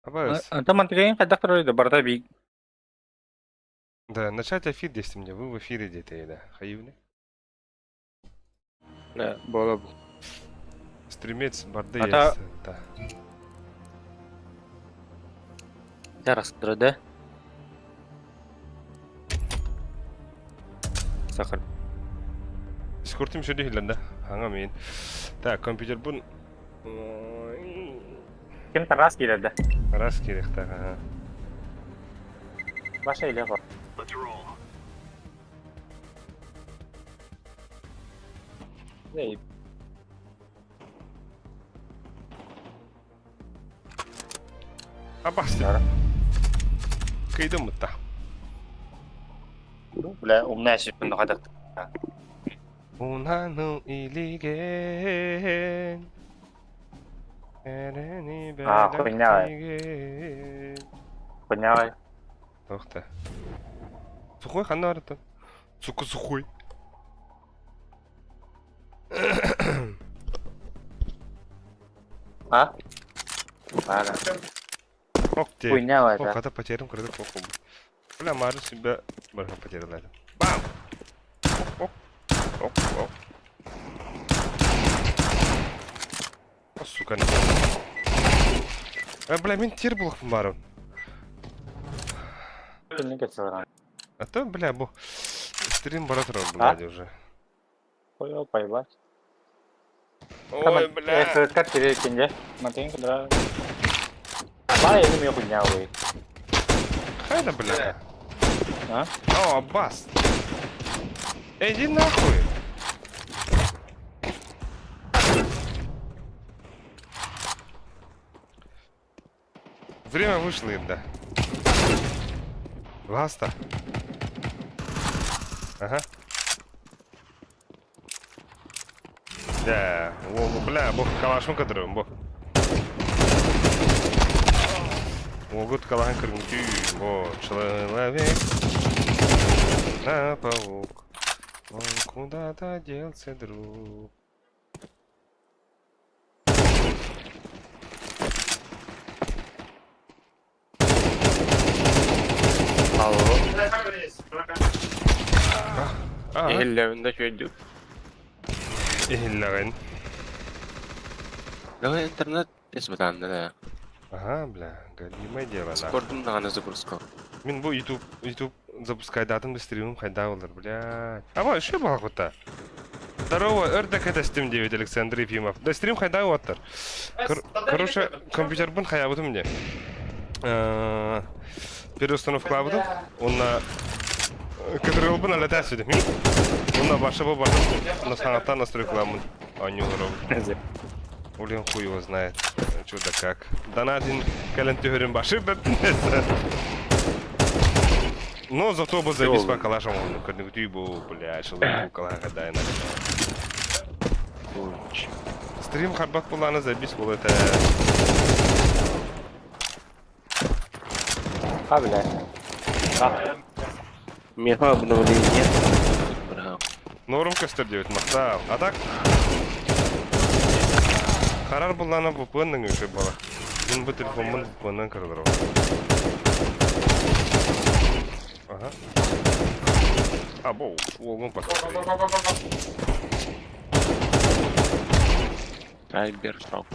Абас. Teman-teman kadang terus ada berita big. Да, начать эфир здесь мне. Вы в эфире где-то, да. Хаюны. Lah, boleh. Стримец барды Ата- есть. Да. Зараз terus deh. Sakar. Скортим шо дейін да. Ханга мен. Так, компьютер бун. Kim teras gitu dah. Раз керек та. Bahasa ile kok. Ей, Абас. Кайдым мытта. bля, умная sih penuh kadang. Унану илиген. Эрени хуйня. Понял. Тохта. Сухой ханарта. Сука, сухой. А? Ладно. Ох ты. Хуйня О, это. когда потеряем, когда похуй. Бля, Мару себя барха потерял это. Бам! Оп, оп, оп. О, сука, не. Бля, мен тер был Мару. Ini kecil. А то, бля, бо стрим баратрон, блядь, уже. Oh, apa ya, Bas? Ой, бля. Dekat kiri kinja. Matiin kedua. Apa ini punya punya, weh? Хайда, бля. А? О, Аббас. Иди нахуй. Время вышло, да. Ласта. Ага. Да, бля, бог калашын кадырым, бог. Могут калахан кырмки, бо, человек. На паук. Он куда-то делся, друг. Алло. Ага. Ellerinde şöyle. Эхиллерин. Давай интернет несмотря да. Ага, бля, галимай дело, да. Скордым на загрузку. Мен бу YouTube запускай датым стримим хайда олар, бля. А что было вот-то? Здорово, Эрдек это Steam 9, Александр Ефимов. Да стрим хайда оттар. Короче, компьютер бун хаябыты мне. Переустановка абыты. Он на... Который был на летасиде. Он на баша был баша. На саната настройкламын. А не уров. Улин хуй его знает. Чё да как. Донатин калентюрин баши. Но зато бы забить по калашам, он как-нибудь ебу, бля, шелуку калаха дай на. Стрим харбак пулана забить был это. А, бля. А, Меха обновление. Браво. Норм кастер 9 махта. А так? Харар пулана bu пынның еще бала. Мен bu телефонмен пынның кырдырып. Ага. А, боу, волну поставил. Cybershop.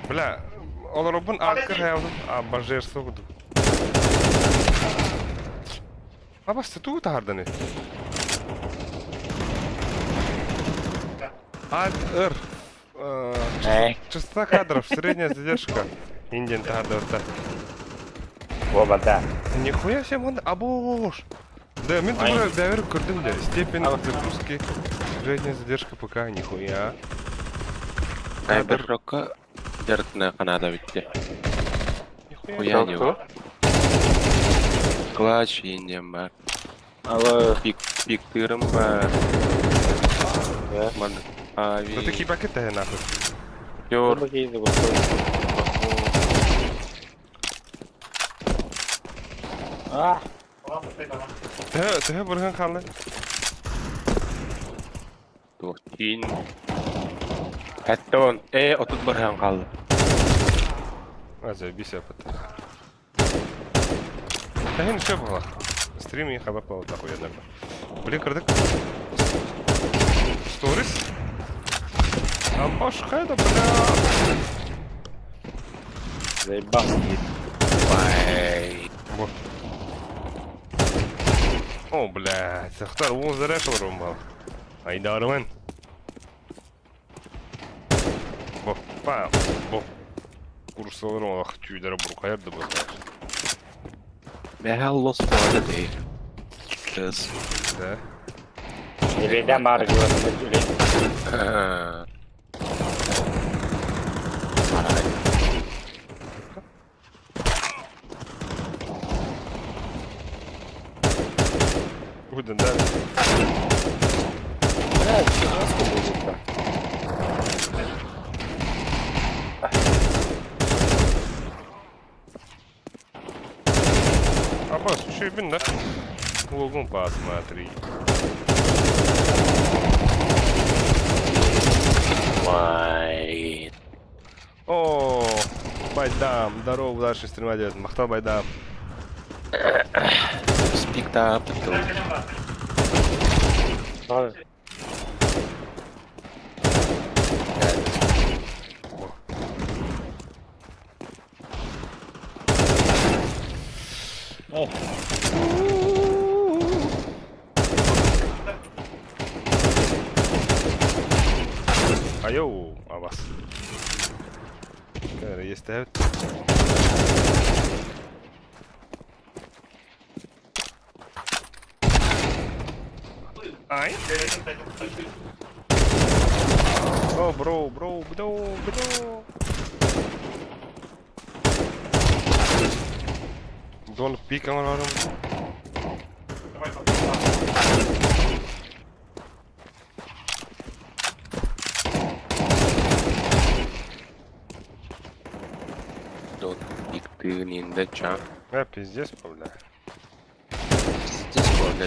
Бля, олар бун аркыр хаявдым, а бажерсы буду. А бас ты тут арданы? Р. Частота кадров, средняя задержка. Индиан тардорта. gua baca. Нихуя себе он, абош. Да, мен тоже давер курдым да. Степень загрузки, средняя задержка пока нихуя. Cybershop'ka дертная Канада bitti. Нихуя. Хуя не var. Clutch yengem var. Алло. Pik tırım var. Ya. Man Да ты abi. хипакета нахуй. Yor. Begitu, betul. Ah, Ты бурхан халлы. Tuhtin. Hette on. 31 kaldı. А, заебись, я потом. Да не ничего было. Стрим и хабар плавал нахуй, наверное. Блин, кардык. Сторис? А башка-то, бля. Заебал. Vay. Вот. О, блядь, Сахтар, он зарешил румбал. Айдармен. Бо, пам, бо. Курсовый ах, тюйдера брук, hayırdır bu kadar. Meğer Lost vardı değil. Kız. Да. Nereden bağırıyor? Ha. Куда, да? Аббас, что bin da? Логом посмотри. Vay. О, Байдам, здорово, дальше стримадет. Махтал Байдам. Speak up. Айоу, Аббас. Cara, есть ставят. Ай. О, бро. Don't peek around him. Don't speak in the chat. Пиздец, бля. Здесь было для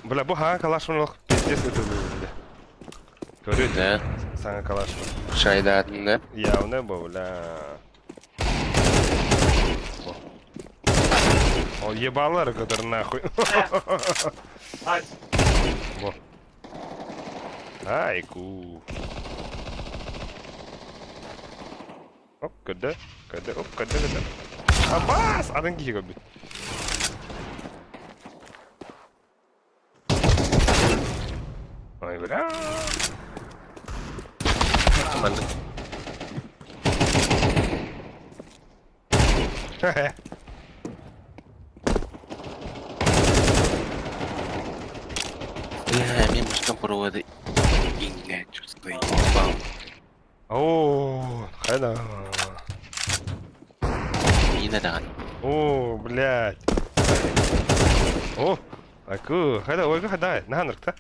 Бля, bu ha kalaşmalık pizdes ötürüyor bля. Görüyor musun? Ne? Sana kalaşma. Шайдатында. Ya ne bu bля. O ебалары, которые нахуй. Во. Айку. Оп, кыды. Оп, кыды. Аббас! Адан киге бит. Ой, бля. Команда. Хе-хе. Бля, мен мышкам проводы. Инге, чувство ебал. О, хайда. И надан. О, блядь. О, аку, хайда, ойга хайда. Наханрыкта.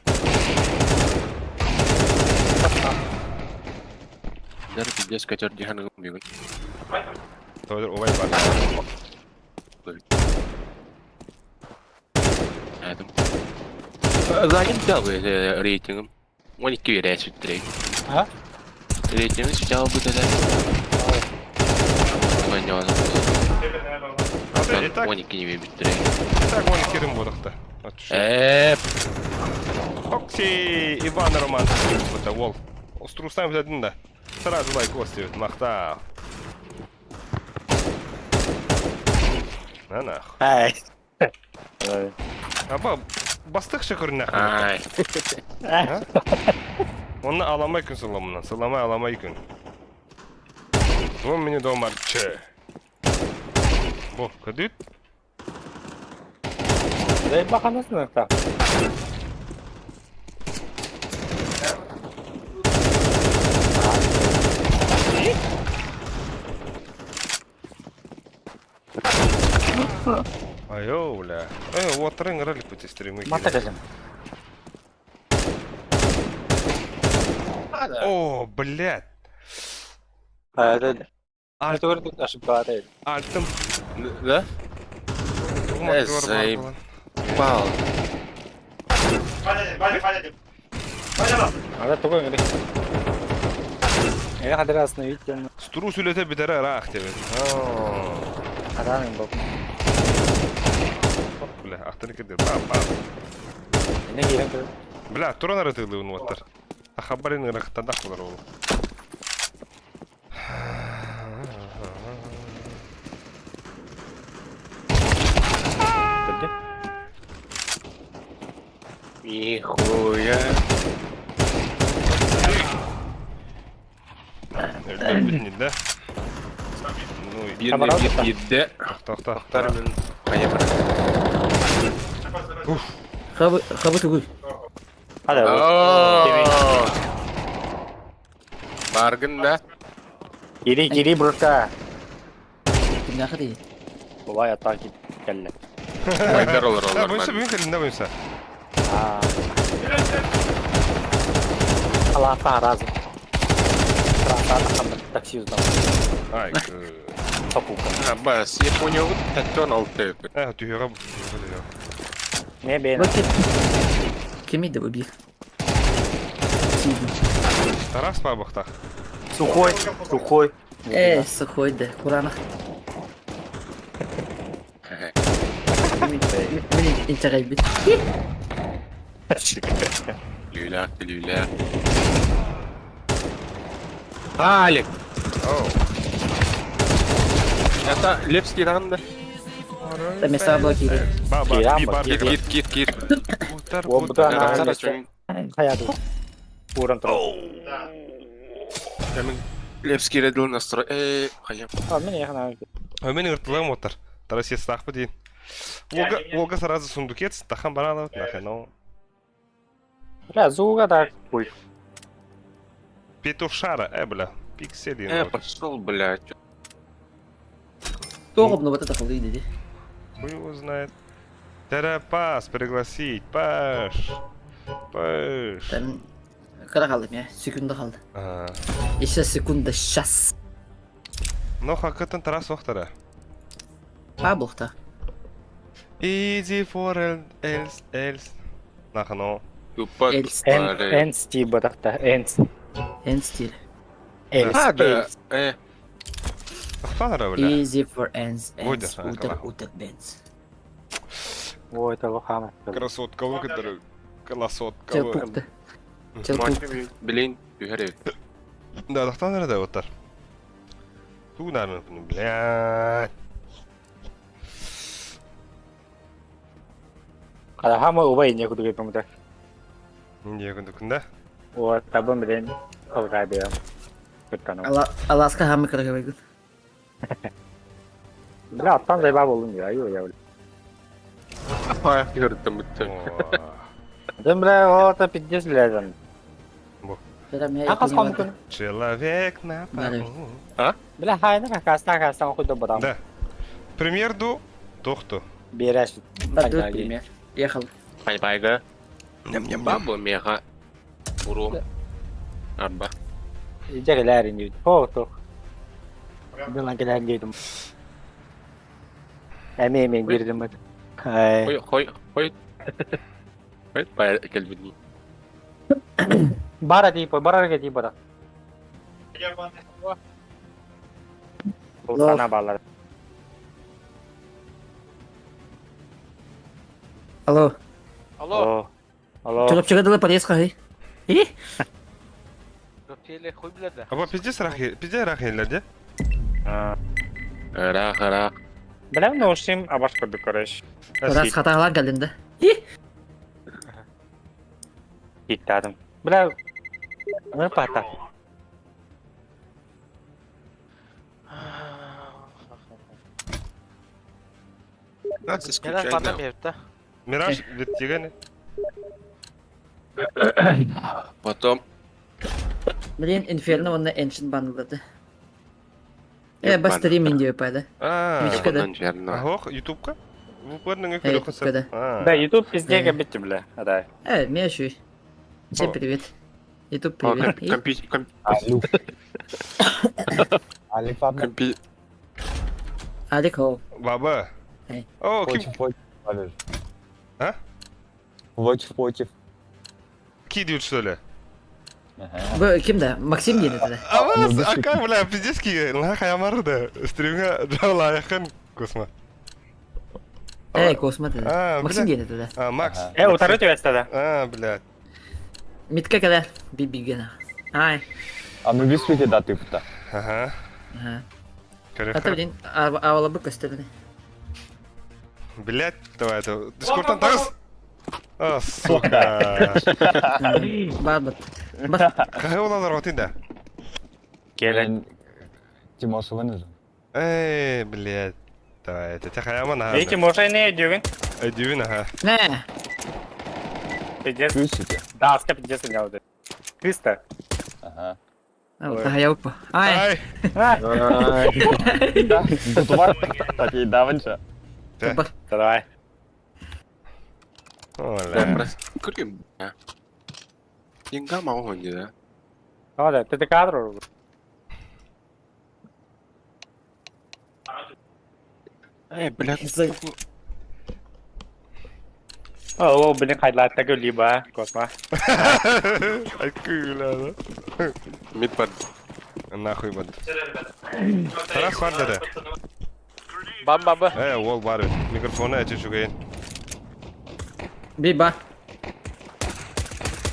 Дар пиздец катер диханы бегун. Тойдыр овай бар. Adam. Zaten взял бы рейтингом. 12 верять сюда. А? Рейтинг взял бы тогда. Понятно. И так, 12 не выбить. и так он керим будахта. Окси, Иван Роман. Это Волк. Струстаем один, да. Сразу лайк остает. Махта. На нах. Ай. Аба, бастық шықыр нахуй. Ай. Оны аламай күн сыламынан. Сыламай аламай күн. Он мне дома че. Бо, кадит? Заебал анасını так. Айо, бля. Вот рынок ролик по стримы. Мата gözüm. О, блядь. Это говорит, ошибка падает. Альтом. Да? Заебал. Ада такой гыды. Я хадыр остановить тем. Стру сүлете битере рах тебе. Аданың бұл. Бля, ахтыры кеде. Пап. Не керем кыр. Бля, туран арытылы унуаттар. Ахабарин рахтада кулар ол. Білді? Нихуя. Öldüm bitmedi de. Ну, Tamam, yedi. Tahta. Tarımın kaya bırak. Хабы түгіл. Hadi bu. Bargın da. Geri bırka. Кімнақы дейді. Olay atağa git. Kelle. Oydar olur Ha, onlar. buysa benim elinde buysa. Allah'a razı. Трансата такси узнал. Ay. Топука. Бas, я понял, это он алтает. Tüyüğe Ne beğen? Bakın. Кемейді бұл бейік. Тарас па бақта. Сухой. Сухойды. Құранық. Мен интегай бит. Люля. Алик. Это Лепский ран да? Та меса блокирует. Кит. O bu da anahtar. Hayatı. Uğran tarafı. Лепский редл настрой. Хаям. Abi ne yakın Мен ыртылым отыр. Тарас ес тақпы дейін. Олга сразу сундукет, тахан бара алып, нахай, но... Бля, зуга да хуй. Петушара, бля, пикселин. Пошел, блядь. Тоғып нөбаты тақылды дейді. Хуй его знает. Терапас, пригласить, Паш. Тән... Қара қалдым, я. Секунда қалды. Ага. Еще секунда шас. Но хакытын Тарас оқтары. Па бұлықта. Easy for else. Нахай, но... Тупак. Энс типа так-то. Энс. Эн стиль. Да. Ақтан ара, бля. Easy for ends. Ойда, Утыр бенз. Ой, это лохама. Красотка, лукатары. Колосотка. Чел пукты. Чел пук. Блин, югаре. Да, ақтан ара да отыр. Тугнарын, блядь. Kada hama ubay niya kudu kayo pumunta. Hindi ako dukunda. O tabang bilin. O grabe yun. Good ka naman. Alaska hamı kara kaway gud. Bla attan zay baba oldum ya. Yo ya. Ага, gördüm bütün. Dım bla o ta piddes biladan. Pero may Akas ikunin kom mo. Человек на Дали. полу. Bla hay na kasta ako do badam. Да. Пример ду. Тохто. Бираш. Бадут пример. Ехал. Бай-байга. Бабу меха. Бурум. Арба. Jagalar indi. Ho to. Bilang kailan dito. Eme girdim ben. Hay. Koy. Koy, bay kelbini. Bara ke tipo da. Bu sana bağlar. Алло. Алло. Чогап чыгадылы подъездқа хай. Аба пиздец рахилер де? Ара. Білем не ошим, а башка дукареш. Раз хатағалар кәлдімді. Gittadım. Білем. Ne pata? Надо скучать. Мираж, веттиганы. Потом. Блин, Инферно онна Ancient банылдады. Бастыри мен деп пайда. Мичка да. Ах, ютубка? Выпадный Ютубка да. Да, YouTube везде биtti bile. Hadi. Меня ощущ. Всем привет. YouTube привет. Алик Хоу. Баба. Эй. О, ким? Против. А? Против. выкидывают, что ли? Bu kimde? Максим yedi dedi. А вас, ака, бля, пиздецки, нах, ямарды, стримге жаула аяқын, косма. Kosma dedi. Максим бля. yedi dedi. А, Макс. Утары тебя тогда. Блядь. Mitke kadar bir bilgine. Ay. А ну висвите да типта. Ага. Ага. Короче, Atabilin. Avala bu gösterdi. блядь, давай, это... Дискордтан тагыз. А, сука. Barbat. Қай олалар отында? Келен. Тимосован өзі. Блядь. Давай, это тихо, я мана. Эти можно не дюгин. Дювин, ага. Ne? Пиздец. Висвите. Да, ска пиздец не делал. 300. Ага. Daha yok bu. Ay. Ай. Да, бутувар такие даванча. Bar. Давай. Оля. Көрген. Enggak mau aja. Oh, да, ты кадр. Блядь. О, блин, хайлайт такой либо, косма. Акула, да? Мидпад. Нахуй бад. Тарас var dedi. Баба. Wall var. Mikrofonu açın şu kayın. Bir bar.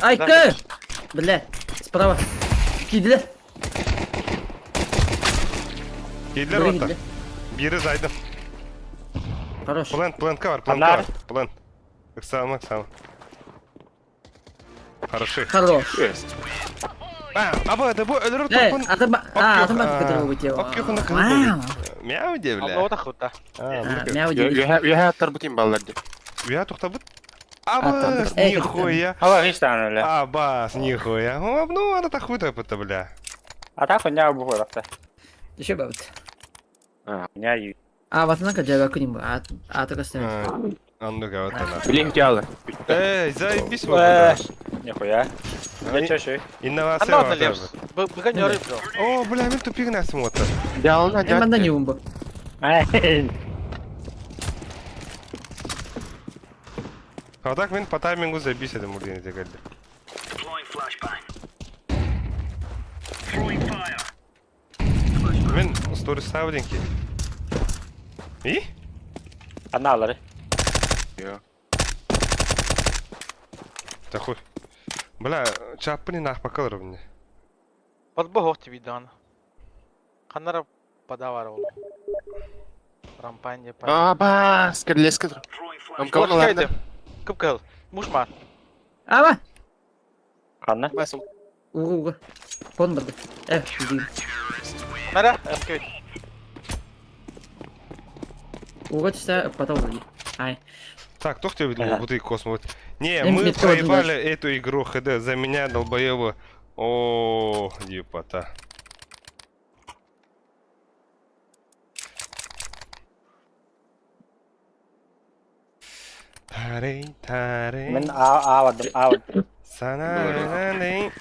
Ay kı. Bля. Справа. Gidiler. Geldiler Buraya orta. gidiler. Biri zaydım. Хорош. Плент var. Onlar. Var. Плент. Максама. Хороший. Хорош. Аба, это bu ölür Ne? Adam yok, kadar bitiyor. ok yok, onda Wow. kızı Мяу diye bile. Вот охота. Мяу diyor. Я тарбутим баллади. Я тухтабыт. Абас, Эй, нихуя. А, видишь, там, бля. Абас, нихуя. Ну, она так хуй-то, бля. А так у меня будет так. Еще бавит. У меня и... Вот она когда вакуум. Только стоит. Anladık evet ana. Блин, тяло. Заебись вот. Нихуя. Я чаще. Инновация Ладно, var Лепс, abi. выгоняй рыбу. О, бля, мен тупик не смотрит. Ялна, Hemen de yum bu. Кадак мен по таймингу заебись edin burada yine geldi. Мен story ставлен ki. İyi? Одна лари. Да хуй. Бля, чапни нах покалыр мне. Под богов тебе дан. Ханара подавар ол. Рампанье па. Бас, керлеске. Кау ладно. Кыпкал. Мушмар. Ama. Ханна. Басым. Uğur. Konmadı. Gideyim. Нара, МК. Uğur işte потом вроде. Ай. Так, кто тебе видел бутыль космос? Не, Им мы метро проебали эту игру ХД за меня, долбоеба. О, епота. Тарей. Мен авадым, авадым. Санарей.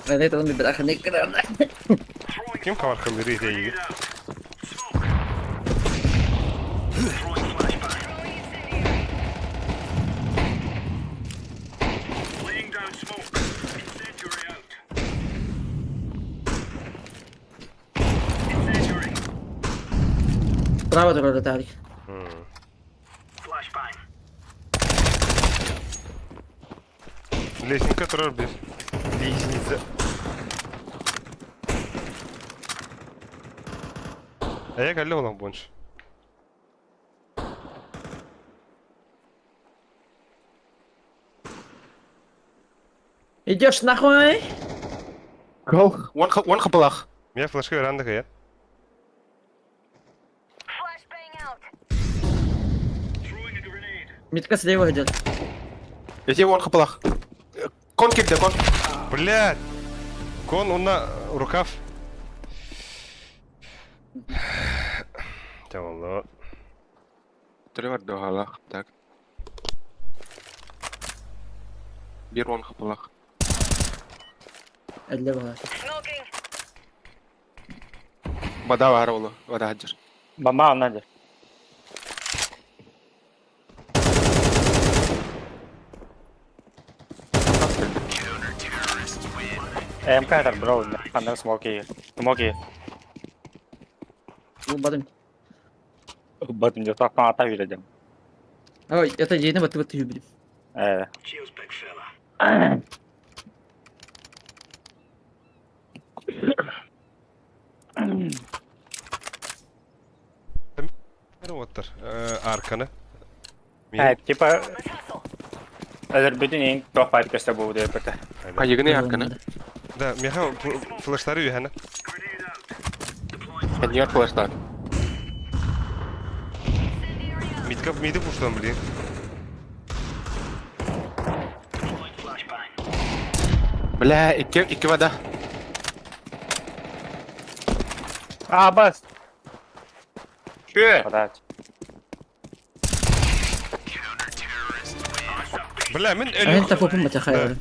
Ben de onu bir bırakın ne kadar da. Kim kavar kılır iyi? Bravo da orada Tarık. Лестница турар без. Лестница. А я галле olan больше. Идешь нахуй? Вон хапалах. Я флешка веранда ya. Митка слева идет. Я тебе вон хапалах. Кон кирде, кон. Блядь! Кон, он на рукав. Tamam lan. Тревар догалах. Так. Bir вон хапалах. Elle var. Бада var oğlu. Bada hacer. Мама, Надя. MK tar bro. Under smoky. Smoky. Bu badım. Batın jo tak ata vereceğim. Ay yata yeni batı hübrim. Evet. Ne otur? Arkanı. Evet, tipa Özer bütün en top fight kasta bu diye pata. Kayıgını yakını. Da meha flashları yuhana. Kenyar flashlar. Midi pushtan bileyim. Bla iki vada. Aa bas. Şu. Pata. Bla min Ayın tapopum mata khayal.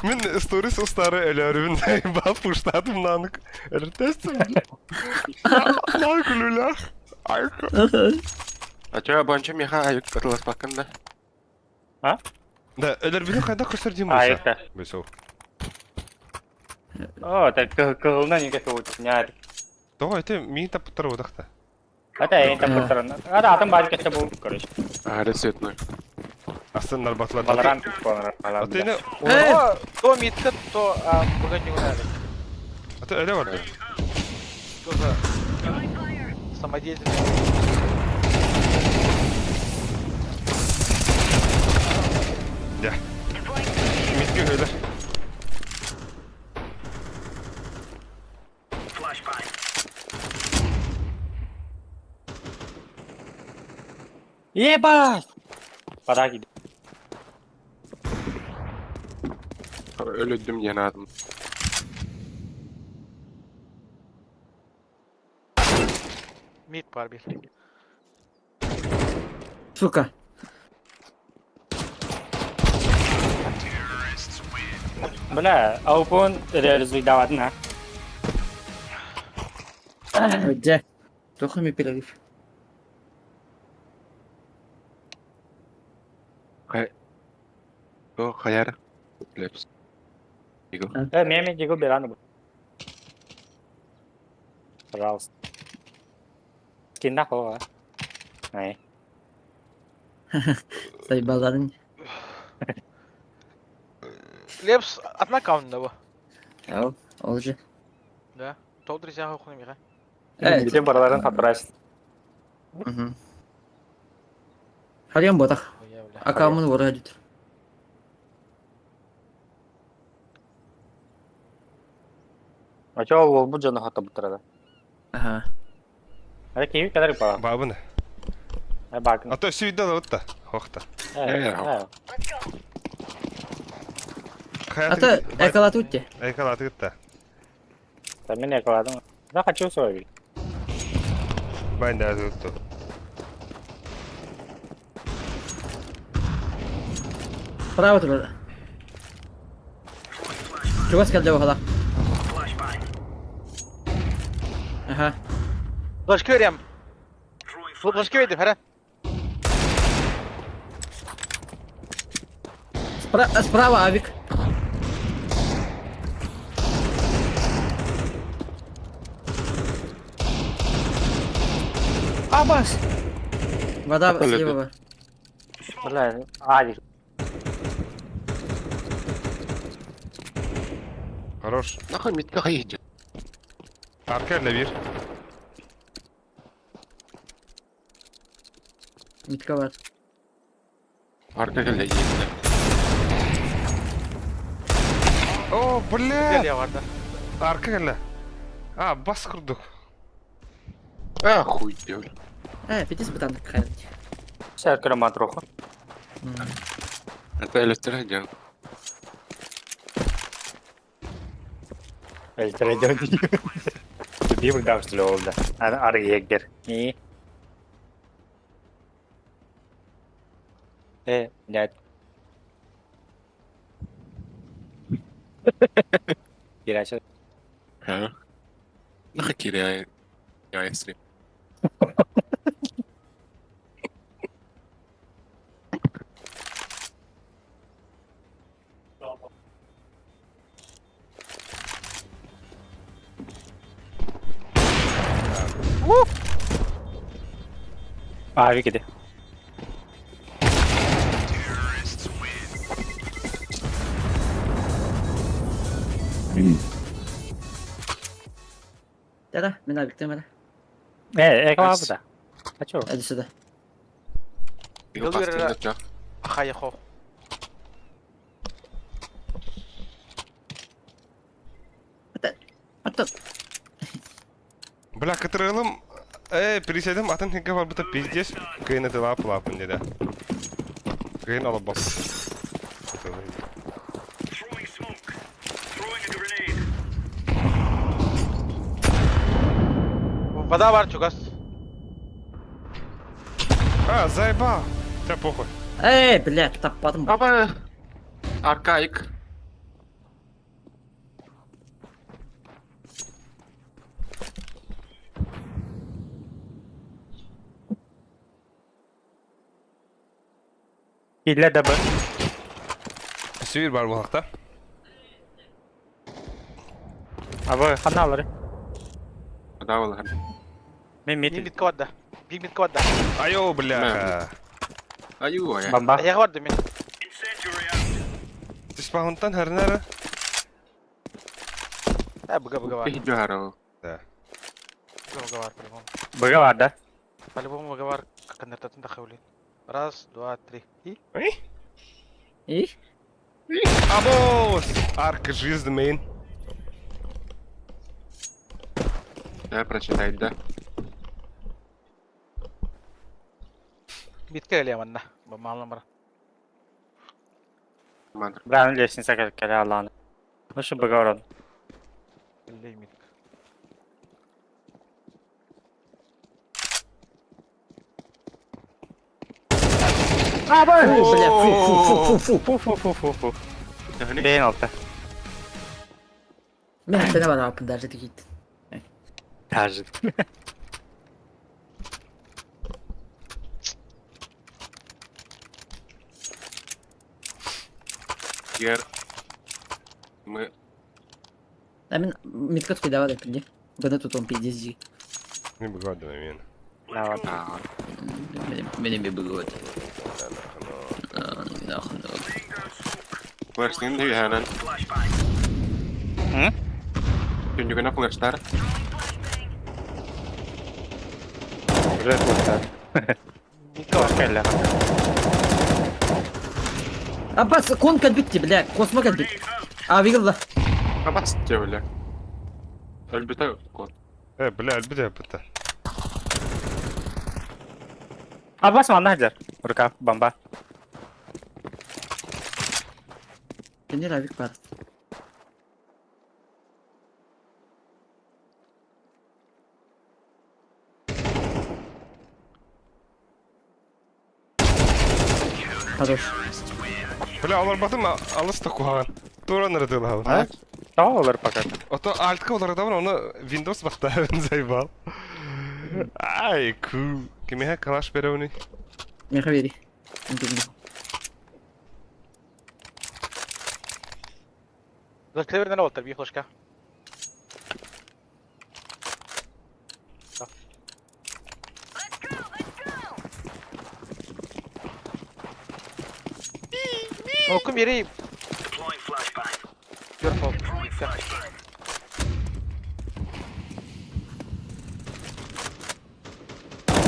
min stories ustarı ölürüm. Ba pushtadım nanık. Ertestim. Ne kulula? Arka. Acaba bonca miha ayık kırılas bakında. Da ölür beni kayda kısırdım bu. Ayık da. Besov. Oh, tak kehulna những cái tụt nhà. Doğru ete mi tapıtır odakta. Ada en tak putaran. Ada atam bari kasta bu karış. Hadi sütmü. Aslında narbatlar. Valorant kullanan. Ata yine То мидка, то погоди, не надо. ata öyle vardı. Что за самодеятельность? Ya. Midki öyle. Ye bas. Para gidiyor. Öldüm yanadım. Мид парбил. Сука. Bala, aku pun rezeki dapat na. Öde. Dokun mi pilavif. O kayar. Leps. Digo. Meme juga berani bu. Raus. Skin dah kau. Này. Saybaların. Лепс, одна каунда bu. Ya olacak. Да. Тол друзья охуенно мира. Evet. Bizim paraların faturası. Hı hı. Haliyan botak. Хуя, бля. Akamın vura hadi. Macam वो bu jono hata butara. Aha. Ada kiwi kadar para. Babı ne? Ada bak. Ata üstü da otta. Hokta. Ata ekalat utti. Aykalatı gitti. Tapi ni kalau ada. Dah kacau soal. Ben de azıttı. Bravo tur. Çubas geldi bakalım. Aha. Flash görüyorum. Flash görüyorum, hara. Справа авик. Abas. Вода Полетит. слева. Bala, adi. Хорош. Naka mitka kayıcı. Arka ile bir. Митка var. Arka gele yiyince. Oo Gel bля. ya vardı. Arka ile. Aa bas kurduk. Ah хуй diyor. Пятис бутанlık kaydı. Saya kira matroh. Hatta eleştireceğim. Eltere jadi. Dia berdak slow dah. Ada ari yeger. Ni. Lihat. Kira aja. Ha? Naka kira ya esri. Abi gidi. Tara, min abi tara. Jeg var på det. Jeg tror. Hadi sudah. Igo Gilbert, pasti inget ya. Kaya ko. Atın. Бля, катырылым, переседем, атын хинке бар бұта пиздес, кайын это лапын деді. Кайын алып бас. Вода var çok az. А, заебал! Тебя похуй. Блядь, tapmadım. Apa? Arkaik. Hile de bu. Suyur var bu hakta. Abi kanalları. Ada wala. Min Big mid. mid ka wadda. Big mid ka wadda. Ayo, бля. Ayu ya. Bamba. Ayağa wadda min. Тиспахунтан харнара. Baga var. Hijau haro. Baga var. По-любому. Bıga vardı. По-любому baga var. Конвертатын да хавлин. Раз, два, три. И? İyi. Абос! Арка жизнь, мейн. Ya прочитай, да. Mid ka geliyor bana. Bamalım bana. Mantar. Ben лестница kere Allah'ını. Nasıl bıga var onun? Geliyor mid. Bля, фу. Fu. Yani Beyin altı. Men ne var abi derdi git. Tercih. biar мы Emin mitkot ki devam edin. Bana tutun PDSG. Не богатый, мейн. Ne var? ah, Benim bir bugün. Westin di kanan. Tunjukin aku nggak star. Red Bull'da. Mid ka var. Kelle. Abbas kon kad bitti bля. Kosma kad bitti. Abi yalla. Apa sih öyle? Elbette kod. بلا البداية بتا. Abbas mana hajar? Urka Bamba. Beni Ravik var. Хорош. Бля, олар батым алыс та куган. Тура нарадыл хал. Ha? Tamam olur fakat. Ото альтка олар да оны Windows бакта заебал. Ай, ку. Кимеха калаш береуни. Меха вери. Закривер на лотер, бій флешка. Okum yeri. Gör sol.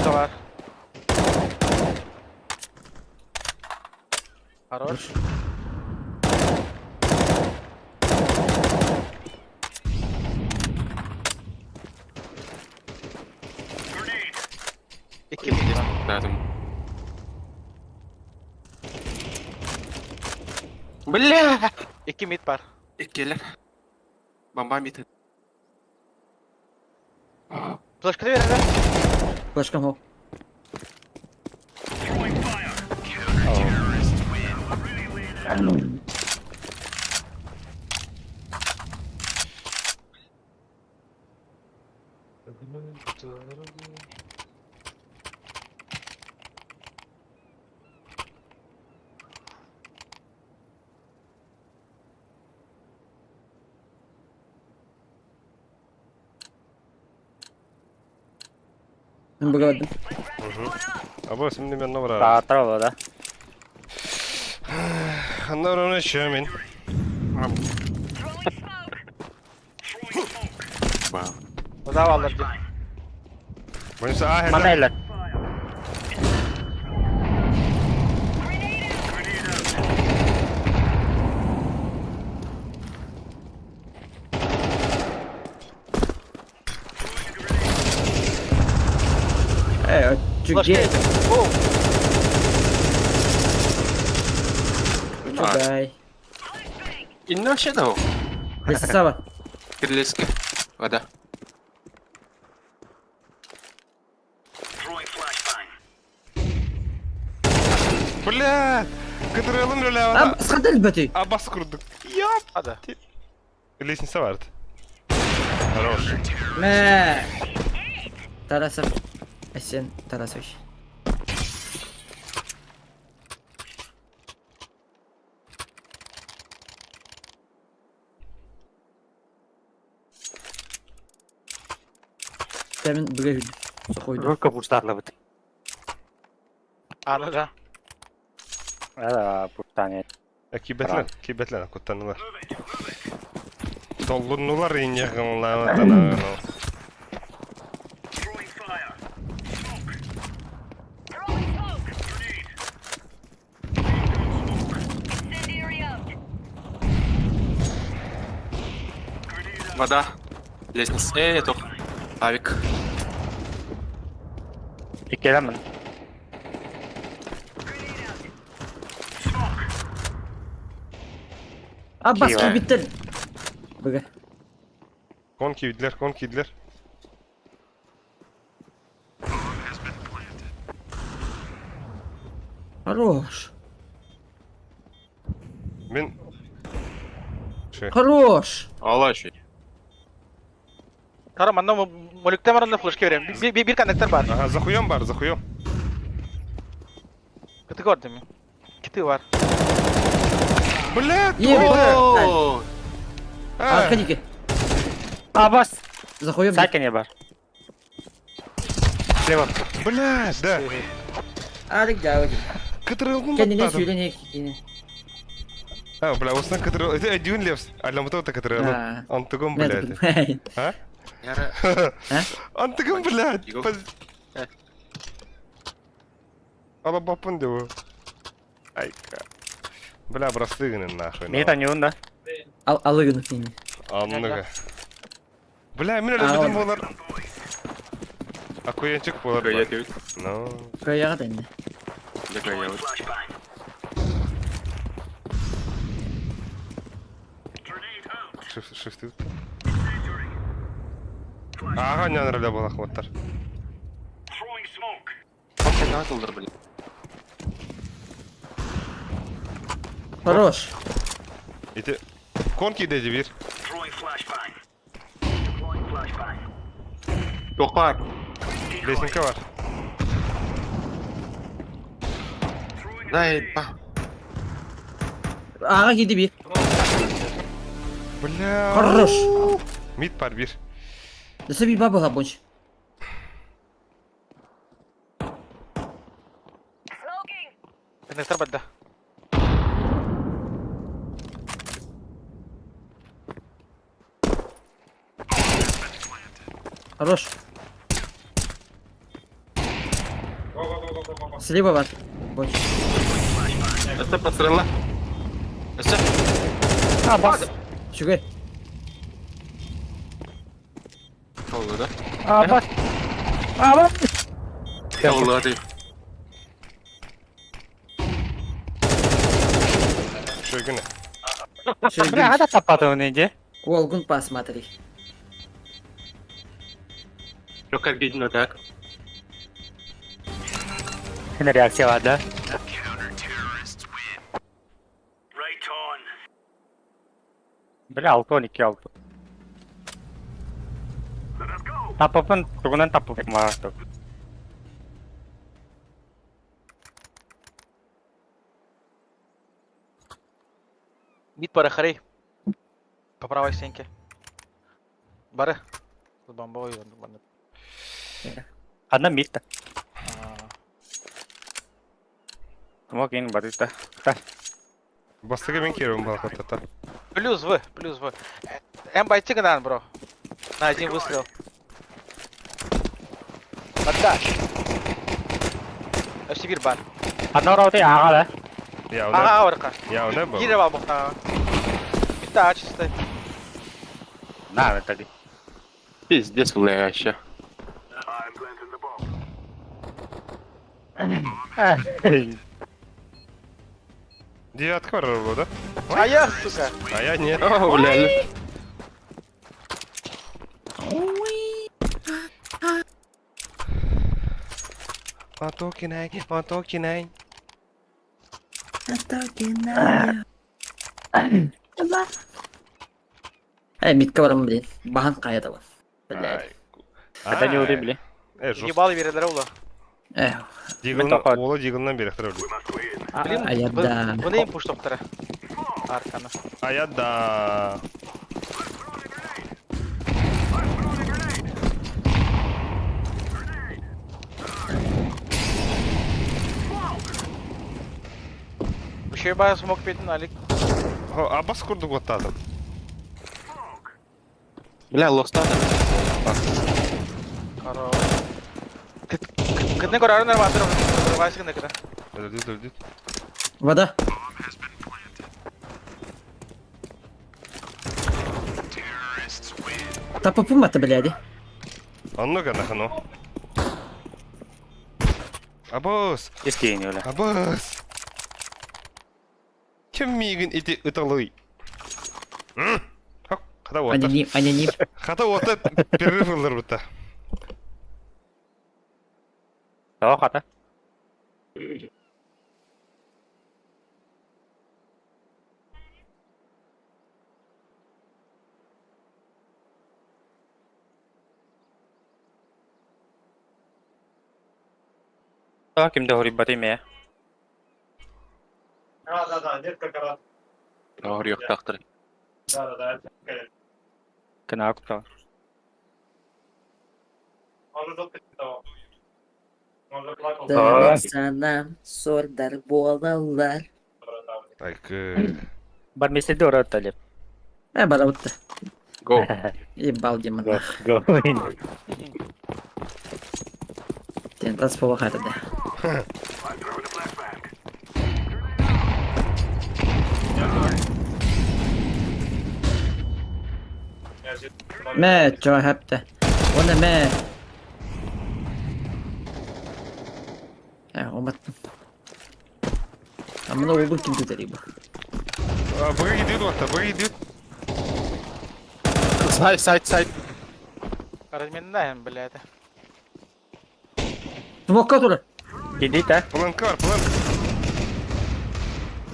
Da var. Хорош. İki mid var. Lazım. Bля! İki mid var. İkiler. Bamba mid. Flash'ı verin lan. Başkan ho. Мен бөгөдüm. Abo şimdi ben ne var abi? Таатар болот да. Anlar ona şey men. Wow. Uzağa alır diyor. Bunisi ah Мана hele. элер. Flash Чугей. Оу. Чугай. Inno siya daw. Леса Сава. Kirleski. Ada. Bля! Kıtıralım öyle Lan havada. sıkıntı bötü. Abbas kurduk. Yap. Hadi. Лестница vardı. Хорош. Мэ. Тарасов. Асен Тарасович. Темен бүге сохойду. Рурка пуштарлы бит. Anı da. Ада пуштане. Kibetlen kuttanılar. Dollunular ince kımlarına. Вода. Лестница. Это. Авик. Икелемин. Abbas Kiva. bittin. Бүге. Kon kiydiler. Хорош. Ben... Şey... Хорош. Allah şey. Karam anda molekte var anda flash vereyim. Bir konnektör var. Aha zakuyum var zakuyum. Kötü gördüm ya. Kiti var. Bля! О! Аркадики. Абас. Заходим. Сакене бар. Слева. Bля! Да! Арик давай. Kıtıralım Kendine söyle ne? Ha bля ostan kıtıralım. Это один левс. Аламутов-то кыtıralım. Ha. Антыгым Ben блядь. bilmem. Ha? Яра. Антыгым блядь. Его. Алабапын диyor. Айка. Бля простыгын нахуй. Мета не унда. Алыгын сені. Anlığı. Bля мен öyle Aa, dedim bunlar. Akıyançık bunlar. Кая ты? No. Koyağa da indi. Да кая вот. Shift. Ага, не нравится было хватар. Как ты атылдыр, блин. Хорош. İti. Konki dedi bir. Yok var. Lesinka var. Дай, па. Ağa gidi bir. Bля. Хорош. Mid var bir. Nasıl bir baba habonç. Konnektör badda. Хорош. Слева var. Бонч. Это пострела. Это. Абас. Чугай. Oldu da. Абас. Абас. Oldu hadi. Şöyle. Бля, ада тапады неде? Волгун посмотри. Çok ergin так. Yine reaksiya var da. Бля, 6-12 aldı. Tapıpın tuğunan tapıp mağardık. Мид порахари. По правой стенке. Бары. Тут бомбовый. Одна мид-то. Смок ин бариста. Бастыга мен керуем балқаттата. Плюс В, плюс В. М бойти гнан, бро. На один выстрел. Отдашь. Сибирь бар. Одна роты ага, Я Ага, ona орка. ya ona bu. Гири бабуха. Да, чисто. да? На, это ли. Пиздец, бля, вообще. Девятка var arabada. А я, сука. А я нет. О, бля. Антокинай. Мидка барам, блин. Бахан каяда бар. Блядь. Это не ури, бля. Жестко. Ебалы бередер ула. Дигылын, тапады. олы дигылынан бері тұрады. Блин, Аяда. bunu им пуш топтары. Арканы. Аяда. Еще ебаю смог петь налик. Аббас kurdu gottadım. Бля, лоста. Хоро. Кытны көрәрін әрбатырым. Вайсыгын әкірі. Öldü. Вода. Тапа-пума-то, бляди. Анно канахано. Аббас. Искейни, бля. Аббас. Кем мигін ити ыталый? Қада отыр. Аноним. Қада отыр. Перерыв ылыр бұта. Того хата. Того кимде хори бати ме. Ağır yok taktır. Кына акупта. Sana sorдар болалар. Так. Бар меселде орат талеп. Бара утты. Go. Ебал демон. Го. Тен тас по хата да. Мэ, чё хапта? Оны мэ. Омат. Амына обыл кимде тариба. Бұға gidiyor отта. Бұға gidiyor. Сайт. Разменнаем, блядь. Смокка тура. Гидит, а? Планка var. Планка.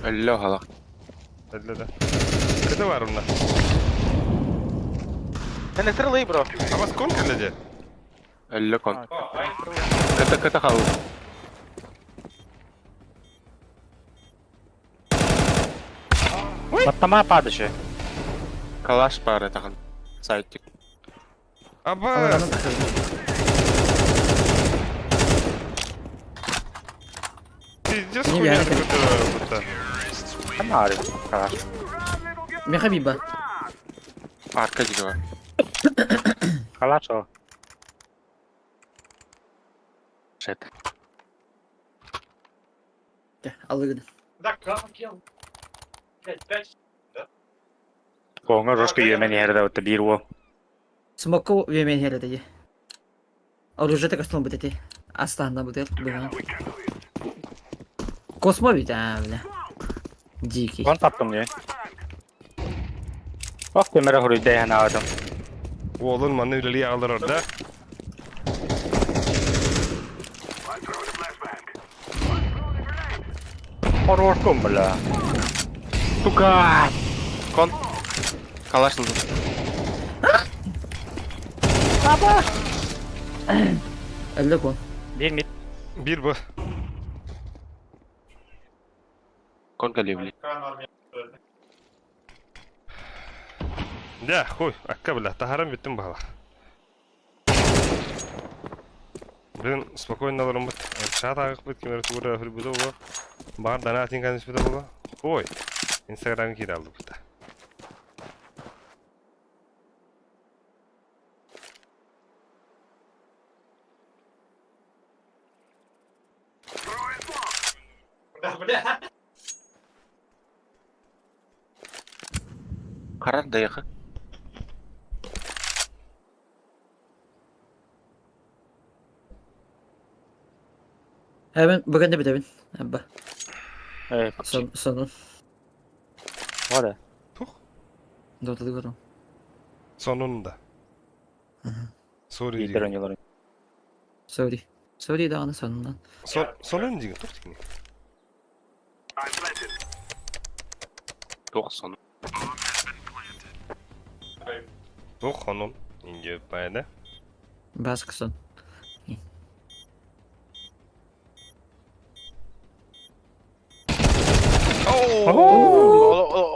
Ölü hala. Öldü. Кыды var onda. Sen стрелы, бро. Аббас кон кәледі? Ölü kon. Kıta kaldı. Маттама падышы. Kalaş bari takın. Sayttık. Аббас. Пиздец Не хуйня вяжет. бұта. Кана ари. Калаш. Мне хабиба. Arka gidiyor. Калаш о. Шет. Алыгды. Коңа жошка йемен ерде өтті бир о. Смокка уемен хереді. Оружие кастон бітеті. Астанда бутел. Космо бит, бля. Дикий. Кон таптым не. Ох, темере хори дейін ağadım. Oğlun bana üleliği alır orada. Хорорком, бля. Сука! Kon. Kalaşıldı. Öldü kol. Bir mid. Bir bu. Kon geliyor bile. Ya, хуй, akka bila. Taharam bittim bala. Блин, спокойно лором бит. Чат агып бит кемер тура хурбуда ого. Бар донатинг каныс бит ого. Ой. Инстаграм кире алды бит. Karar da yakın. Hemen bugün de bir devin. Abba. Evet. Sonun. O da. Doğru doğru. Sonunda. Sorry. İyiler oynuyorlar. Sorry. Sorry dağının sonundan. Sonun diyor. Tok tikni. 90. Tok hanım. İnce bayda. Baskı son.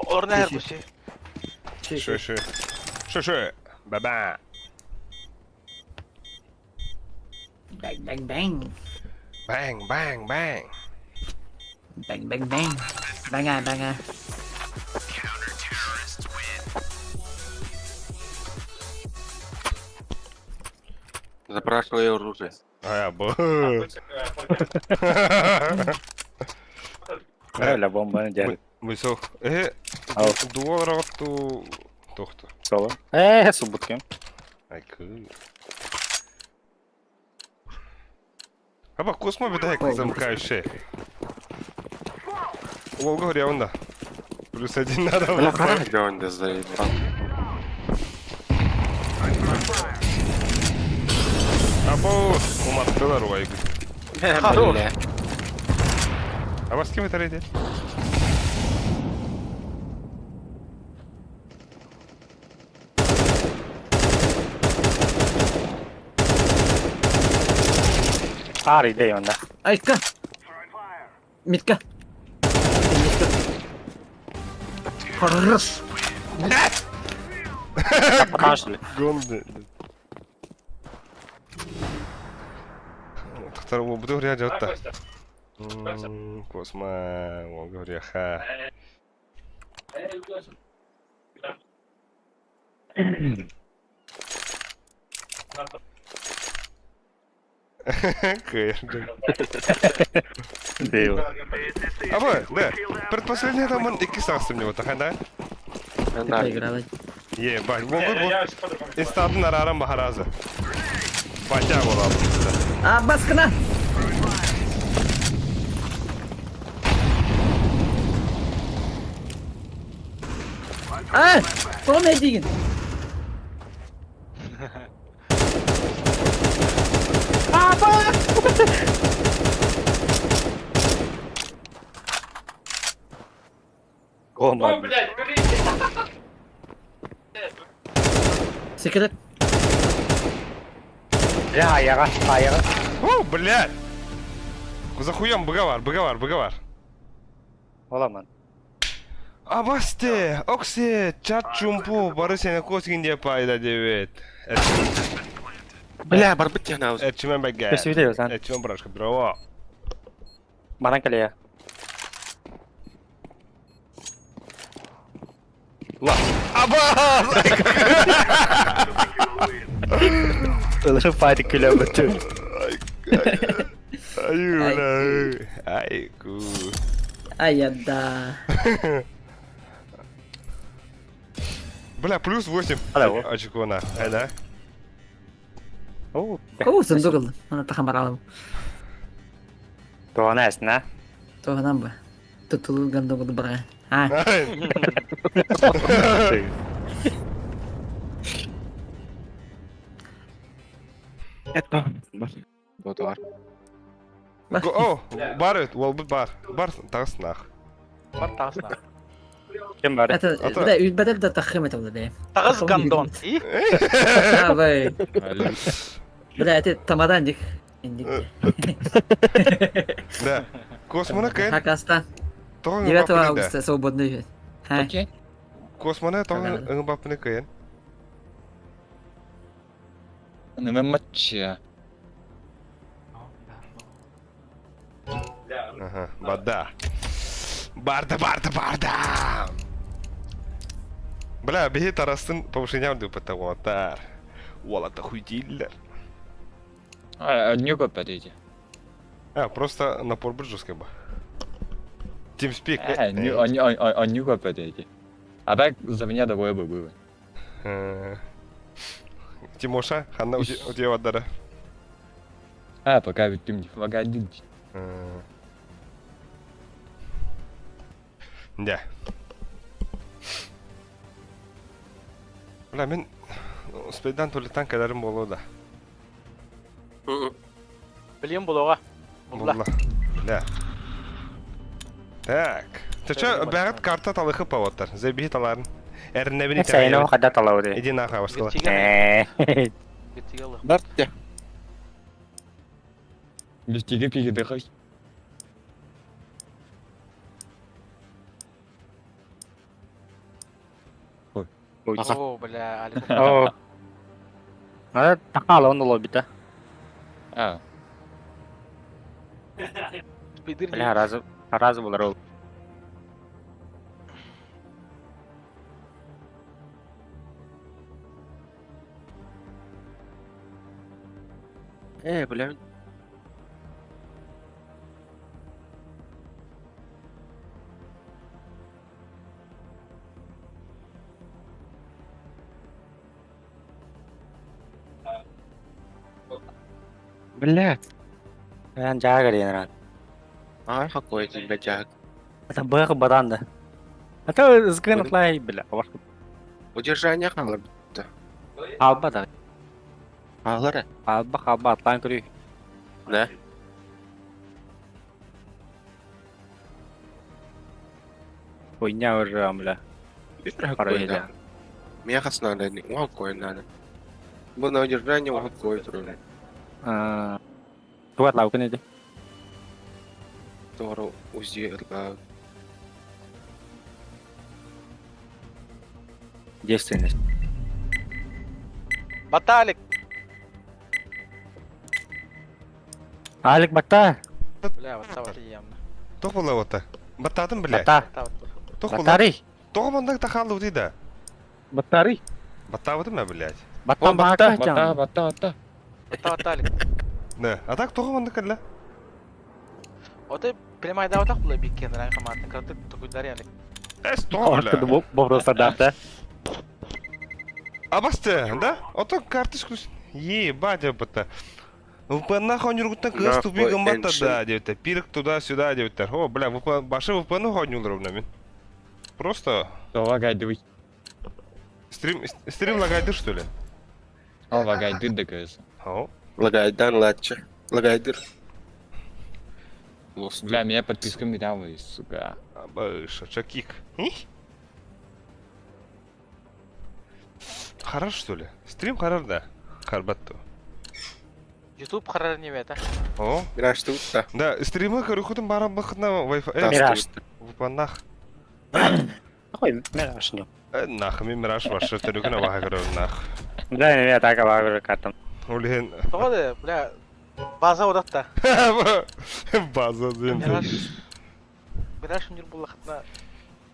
Orada her bir şey. Şu. Baba. Bang bang bang. Bang bang bang. Bang bang bang. Banga banga. Запрашиваю оружие. Aya bu. Öyle bombanın geldi. Bu so. Al. Duvar attı. Toktu. Sola. Subut kim? Ay kı. А бак космо би дай замыкаешь шею. Волга говоря, он да. Плюс один надо. Ну, хорошо, он да заебал. Або, уматтылар ой. Бля. А вас с кем это рейде? Ağrı değil onda. Ayka. Mitka. Harrıs. Karşılı. Гонды. Которого буду говоря, идет-то. Космо, он говоря, ха. Değil. Або, да. Предпоследний там он iki sağ мне вот такая, да? Поиграла. Бать, bu. İstadın araran baharazı. Батя olalım. А, baskına. Ah, son ne diyeyim? Olmadı. Sikret. Ya ayağa. О, блядь! За хуем быга var. Olamaz. Абасте, оксе, чат чумпу, бары сені косгин деп пайда дебет. Бля, барбыт я на Этчимен бәгге. Köşe video sen. Этчимен брашка, браво. Bana kaleye. Абас! Ilığı fayda kilometre. Айку. Ай, да. Бля, плюс 8 Алло. очко на. Да? Oo. О, сундук алdım. Ona takamar alalım. Doğana esna. Toğanan bu. Tutulu gandog oldu bana. Ha. Это. Вот var. О, бар, ол бар. Бар, тағыс нах. Kim var? Это, да, بدل ده تخمت ولا ده. Tağız gandon. İyi. اه باي. بدا это тамадан дик. Инdik. Да. Космона кайын. Хакастан. Тоғын 9 бапыны да. августа свободный. Ha. Космона тоғын ыңы бапыны кайын. Нема матча. Ага, бада. Барда. Бля, беги тарастын повышение алды патаватар. Уалата хуйдиллер. Не көп әдейде. Просто напор бір жесткий ба. Тимспик. Не көп әдейде. А так за меня двое бы было. Тимоша, Ханна у тебя вадара. Пока ведь ты мне погоди. Да. Бля, мен спейдан төлетен кәдерім болу да. Білем бұлуға. Бұлла. Да. Так. Ты чё, бәріт карта талықы паваттар? Зәбейі таларын. Әріне бені Сейно қада талауды. Иди наха басқала. Геттигелі. Бартя. Без тебе передыхай. О, бля, Алик. О. Ада тақалы онды лоббита. Спидер Бля, разы болар ол. Бля. Бля. Мен жағы дейін рад. Ай, какой тебе тяг. Это бағы баданды. Это ызгын атлай, бля. Удержание қалыр. Алба да. Алары. Алба атлан көрі. Да. Хуйня уже, бля. Пару да. Мехас надо, угокой надо. Был на удержание, угокой трудно. Туат лау кene de. Тору узерга. Действенность. Бата, Алик. Алик бата. Бля, бата бата ямна. Тоқ бола ота. Баттадым, бля. Бата. Бата бата. Тоқ бола. Батари. Тоқ бондаг тахалды дейді. Батари. Баттавыды ма, блядь? Бата бата. Бата. Бата бата, Алик. Да. А так тоқ бондаг кәлі? Оты прямайда отақ бұлай беккен ран қаматын қырды тұқыдар, Алик. Эс тоқ, бля. Ortada bu просто дата. А басты, да? Ото карточку... Ебать, бата. ВПН хонюргуттан кыз тупи гымбатта да, девтер. Пирк туда-сюда, девтер. О, бля, башы ВПН хонюр ровно мен. Просто... Лагайдывай. Стрим лагайды, что ли? Лагайды да кажется. О. Лагайдан латча. Лагайдыр. Бля, меня подписка мирявая, сука. Баша, чакик. Харар, что ли? Стрим харар, да. Харбатту. YouTube қарар неме, та? О. Мираж тут, да. Да, стримы көріхудың барам бақытна Wi-Fi. Мираж. Вупаннах. Ой, мираж не. Нах, мен мираж башы түрігіна баға көріп нах. Да, не так баға каттым. Олеген... Тоғады, бля, база одатта. База зен. Мираж мир бұл лақытна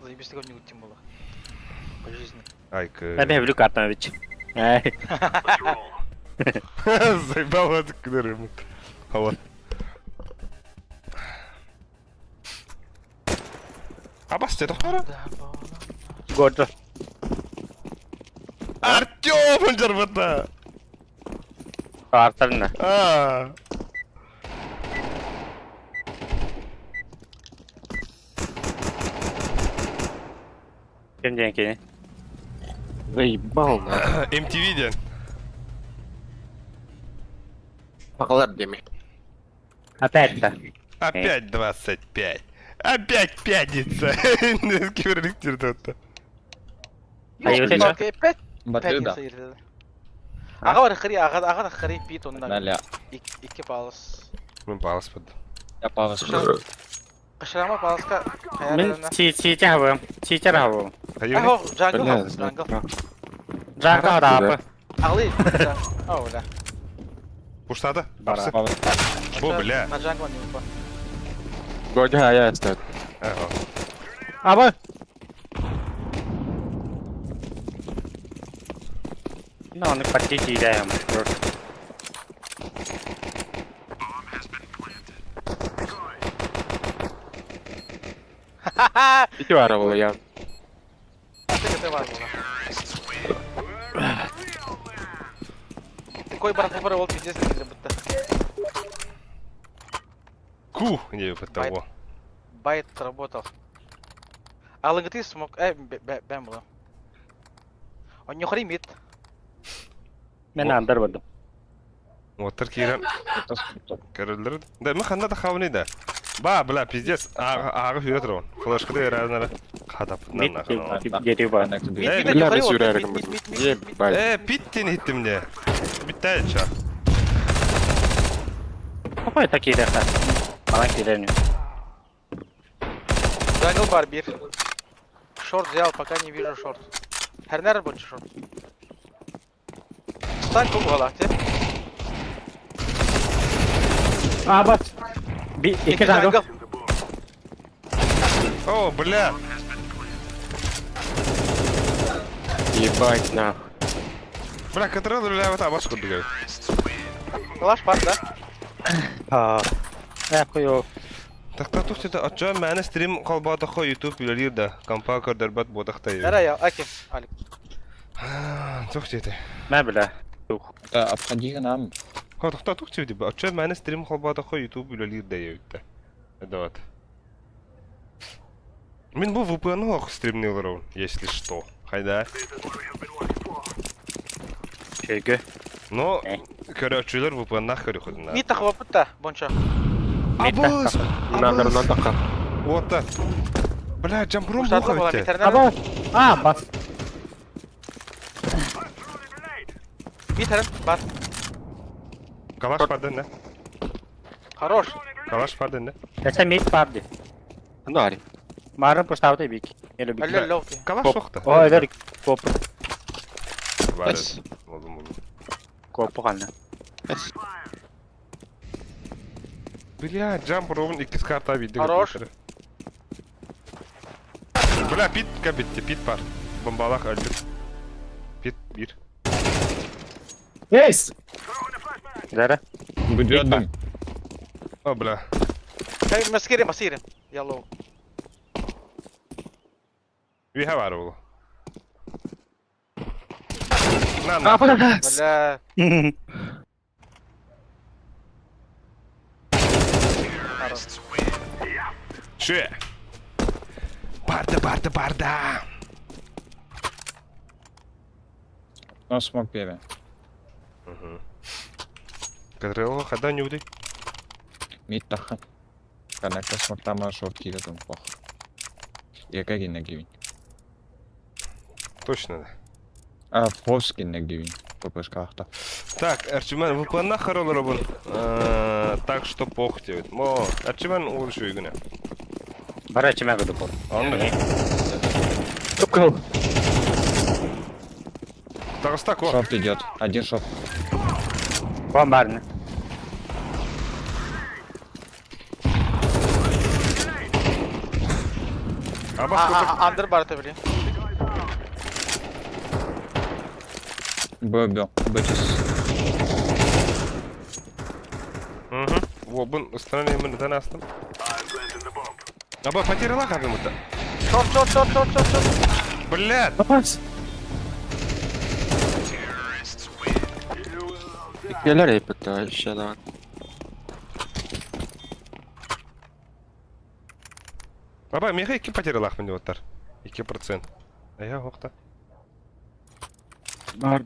заебестігі өне өттен бұл по жизни. Айка. Я люблю каттым ведь. Заебал это кнырым. Вот. А басте тоқмара? Гордо. Артём он жарбата. Артарна. Кем деньги? Заебал. MTV ден. Пақалар деме. Опять-то. Опять 25. Опять пятница. Киберликтер тут. Пять Батыр да. Аға бар қыри, аға да қыри бит ондан. Наля. Икі балыс. Мен балыс под. Я палас. Қышырама балысқа Мен чичар хавым. Аға, жангыл. Жага рапы. Ағлы. Ау, да. Пуштады? Бара. Бу, бля. На джангла не упа. Gol ya استاذ. Eho. Abi. No, ne patti chi dai am. İki var arabalı ya. Kete var bula. Koy барак бар ол пиздец келген бітті. Ку, не ёпта того. Байт работал. Алынгыты смог. Бәм була. Он не хримит. Men andar boldum. Отыр кирен. Көрөлдөр. Да мы ханна да хавны да. Ба, бля, пиздец. Ага хүйөтөр. Флешкада разные кадап. Mid geri var. Bilmem ne sürerdim. Ye Питтин иттим де. Биттайча. Какой такие реха? Bana gidelim. Джангл бар bir. Шорт взял, пока не вижу шорт. Хернер больше шорт. Стань куб галахте. Aa bak. İki tane. О, бля. Ебать нахуй. Бля, контроль бля, вот абашку бегает. Калаш бар да? Ha. Ne koyuyor? Тахта тухтыда ача мәне стрим калбата хо YouTube билер да. Компакер дербат бодахтай. Нere ya? Аки. Алик. Тухтыда. Ne bile. Yok. обходи нам. Ха тахта тухтыда ба ача мәне стрим калбата хо YouTube билер да юйтта. Эдават. Мен бу VPN ох стримнелер, если что. Хайда. Çünkü. Но көрөчүлөр VPN-нах көрөходуна. Мит тахва бітті, бонча. Абыз. Нахрен така. Вот так. Бля, джампрум Штатlı bola бухайте. бiterner. Aba. Aa bak. Бiterен, бар. Калаш паден не? Хорош. Калаш паден не? Mesela mid vardı. Нари. Marın postavda bir. Öyle bir. Алло, ловки. Калаш сокта. O öyle kopu. Бар. Эс. Болдум. Kopu kaldı. Эс. Бля, джампрум 2 карта видео. Хорош. Бля, пит кабитти, пит бар. Бомбалах өлдү. Пит бир. Yes. Zara. Выдвёдым. О, бля. Хай, маскирим, маскирим. Я лов. Ви хавар болу. На. Бля. Хорош. Ше. Барда. Но смог первый. Кадрело хада не удай. Мид тахан. Канакта смог там шорт кидатым пох. Яка гинна гивин. Точно да. А фос гинна гивин. ППшкахта. Так, Арчиман, VPN-нах харолор бун. Так что похтевит. Мо, Арчиман улышу игне. Bara içime kırdı bu. Anladım. Тукал. Тагыстак о. Шорт идет. Один шорт. Kom var ne? Абаш көтөр. Андер бар табили. Бобё. Бэтис. Во, бун устранение мы на нас там. Аба потеряла как ему-то. Шорт. Блядь. Kapat. Gelir yapıttı aşağıdan. Аба, меха 2 потеряла мені оттар. 2%. А я хокта. Бар.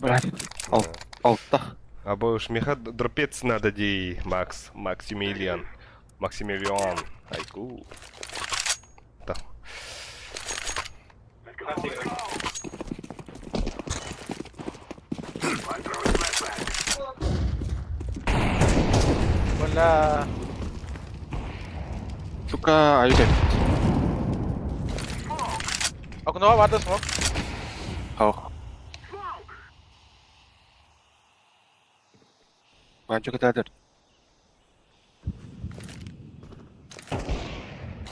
Altta. Аба уж меха дропец надо дей, Макс. Максимилиан. Айку. Так. Бля. Сука, ayıp. Окно vardı смог. Oh. Ben çok ederdir.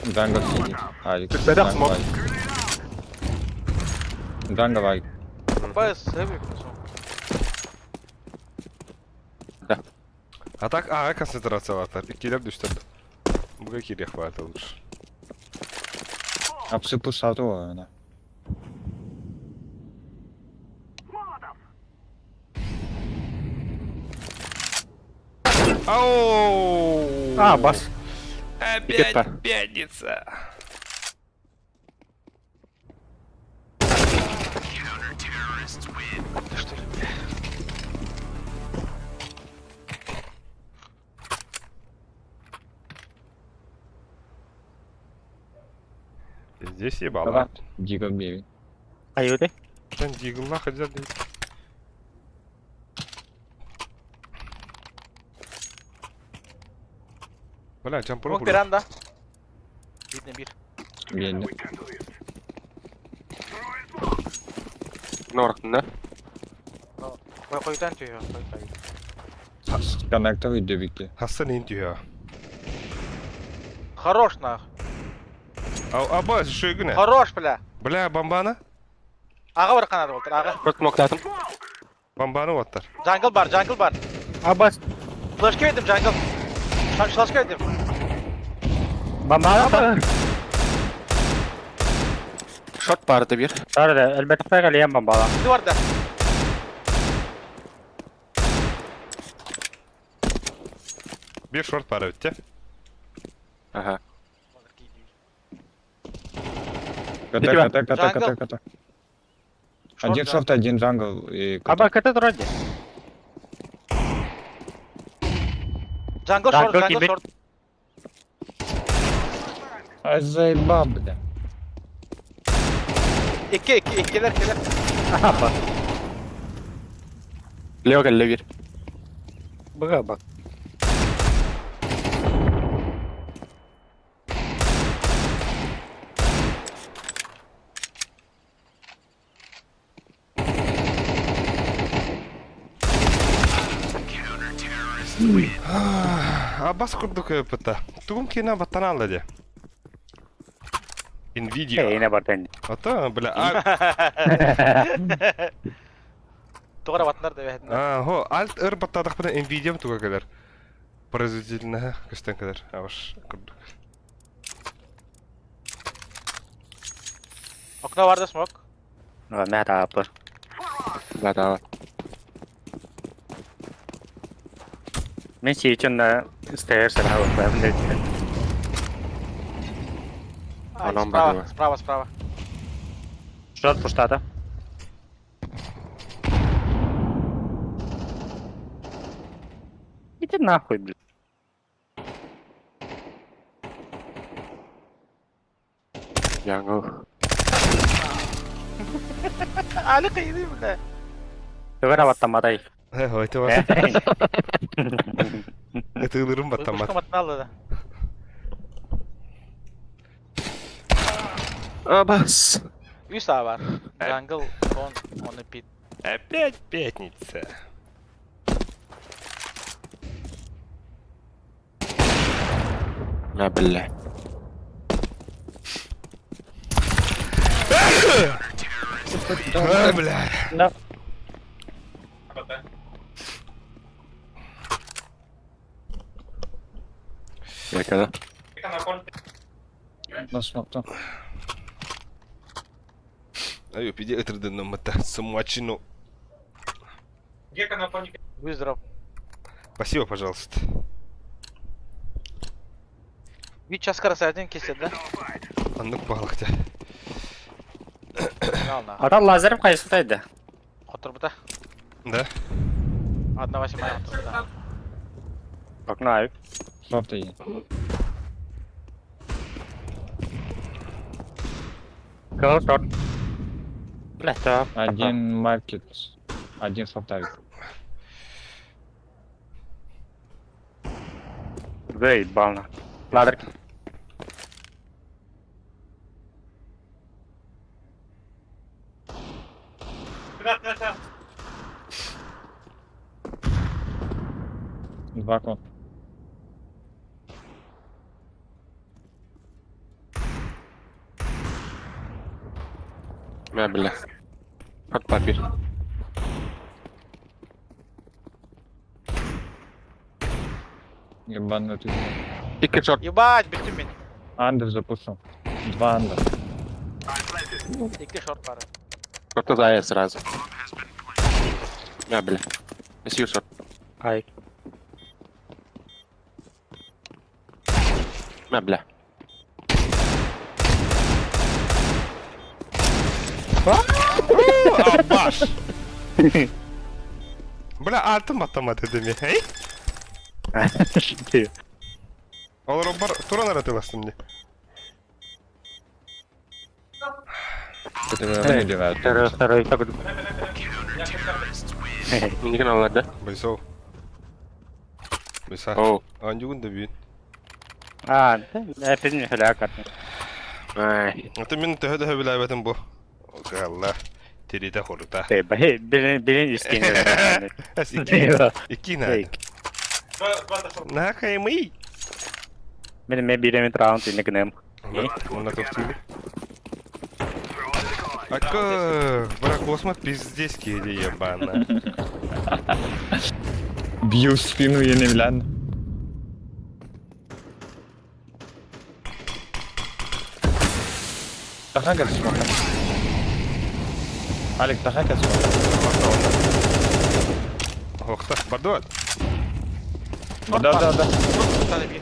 Jungle сидит. Алик. Бедах смог. Jungle Алик. Бас, heavy. Atak A'ya konsantrasiya atar. İkilep düştürdü. Buga kirek var olur. Апсы пусату она. Ау! А, бас. Икетпа. Опять пятница. Ты что ли, бля? Здесь Давай. ебало. Дигл бей. Аюды. Sen Deagle'la хотел değil. Бля, джампуру Смог буру. пиранда. Видно, бир. Geldi. Норкн, да? Koytan tüyüyor. Коннектор и дебики. Hassan in diyor. Хорош, нах. А бas şu güne. Хорош, бля. Bля, bambana. Ağa var kanadı oldu, ağa. Çok smokladım. Bambana vattar. Jungle bar, jungle bar. А, бас. Flash verdim jungle. Flash verdim. Bambana. Shot vardı bir. Sarı da elbette faygalıyam bambana. Duvarda. Bir short para bitti. Aha. КТ, КТ, КТ, Jungle. КТ, КТ. Один шорт, один джангл и КТ. Aba kata duradi. Jungle short, Jungle jungle gibi. short. Ай, заебал, бля. İkiler. Aha bak. Leo geldi bir. Baka bak. Abbas kurduk öpütte. Tugum kina batana aladı. Nvidia. Yine bartendi. Ata bля. Doğru batlar da evet. Ho alt ыр баттадық бына Nvidia мı туга kadar. Производительная кыстан kadar. Аваш kurduk. Okna vardı smoke. Mehta apır. Zaten. Men şey için de stairs era o ben de. Anam Справа. Справа. Shot pustata. Иди нахуй, блядь. Jungle. Ali kıydı bile. Tugara battamaday. He ho ite var. Etığılırım battan bat. Kuşka aldı. Abbas. Üst ağa var. Jungle, on pit. Опять пятница. Ya billah. Бля. No. Yakada. На смокта. Ayup иди ытырдын мыта. Самуачину. Выздоров. Спасибо, пожалуйста. Bir ças karasaydın kesildi. Anlık bağlıkta. Ne oldu? Ata lazerim kayısıdaydı. Otur burada. Да? Adına başım ayağım otur burada. Bak ne ayıp. Шорта есть. Girl shot. Left up. Один маркет. Один шортовик. Wait, balna. Ladder. Два кон. Ma billah. Short var bir. Ебаный ты. İki short. Ебать, bitti beni. Андер запушил. 2 андер. İki short var. Short'ta zaya сразу. Ma billah. Еще short. Hayır. Ma billah. Аббаш! Бля, алтын баттама dedim ya. Hey? Olur o bar turan aratılastım diye. Это не девает. Второй так. Ne kanallarda? Bayso. Baysa. Oh. Anjugun da büyün. А, это не халяка. Ay. Ata min töhödö höbüläbetin bu. Okey Allah. Tiride horuta. Ты, блин, искренне. As iki ne? Ne kayımı? Benim bir round ini kena. Ona toktuydu. Akka, bırak Osman пиздец киди ебана. Бью в спину Еневлян. Тахагар смока. Алик, тахагар смока. Хохта, бардуат. Да. Tane bir.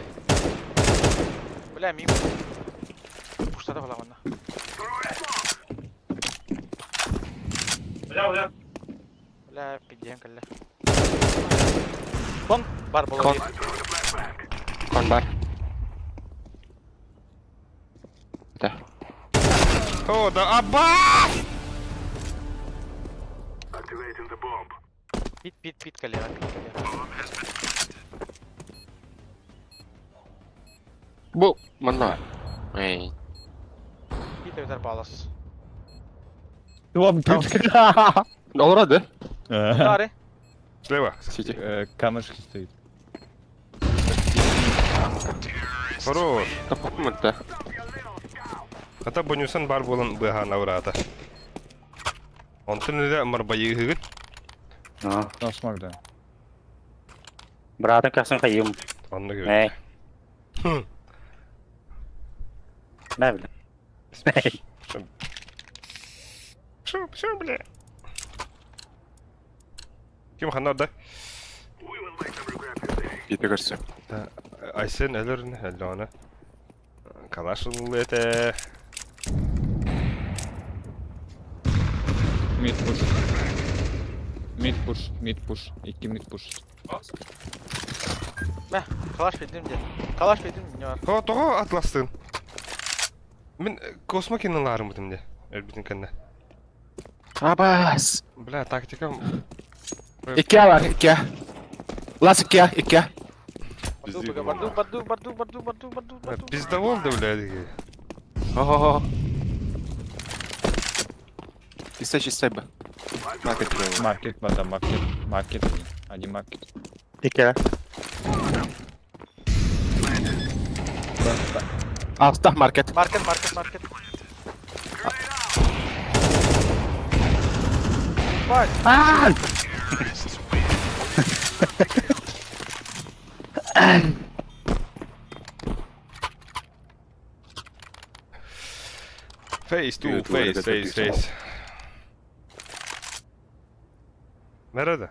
Bля, miyim? Puştada falan bana. Bля, pideyim kalla. Kon, var bolo Kon. bir. Kon var. Da. O da abba! Bit kalla ya, bit kalla. Bu mana? Ay. Bit öter bağlasız. Твом Ne olur hadi? Tare. Слева. Сити. Камешки стоит. Хорош. Kapak mı da? Ata bonюсан бар болын быхана урата. Онтын эле марбайы хыгыт. А, Ну, смог, да. братан касын кайым. Онны гөр. Эй. Ne bileyim. Şu bile. Kim xanar da? Gidi görsün. Aysen elerin hellana. Kalaşın ete. Mid push. Mid push. 2 mid push. Meh, kalaş verdim de. Kalaş verdim ne var? Ho toğu atlastın. Min kosma kinnalarım bitim de. Elbitin kanna. Abbas. Bля, taktikam. İki var, iki. Las iki. Bardu. Pizda oldu блядь. Oho. İste be. Market gidiyor. Маркет, да, маркет. Один маркет. İki. Altta market. Market. Bak. Face to Evet, face, orada face, tepki face. Nerede?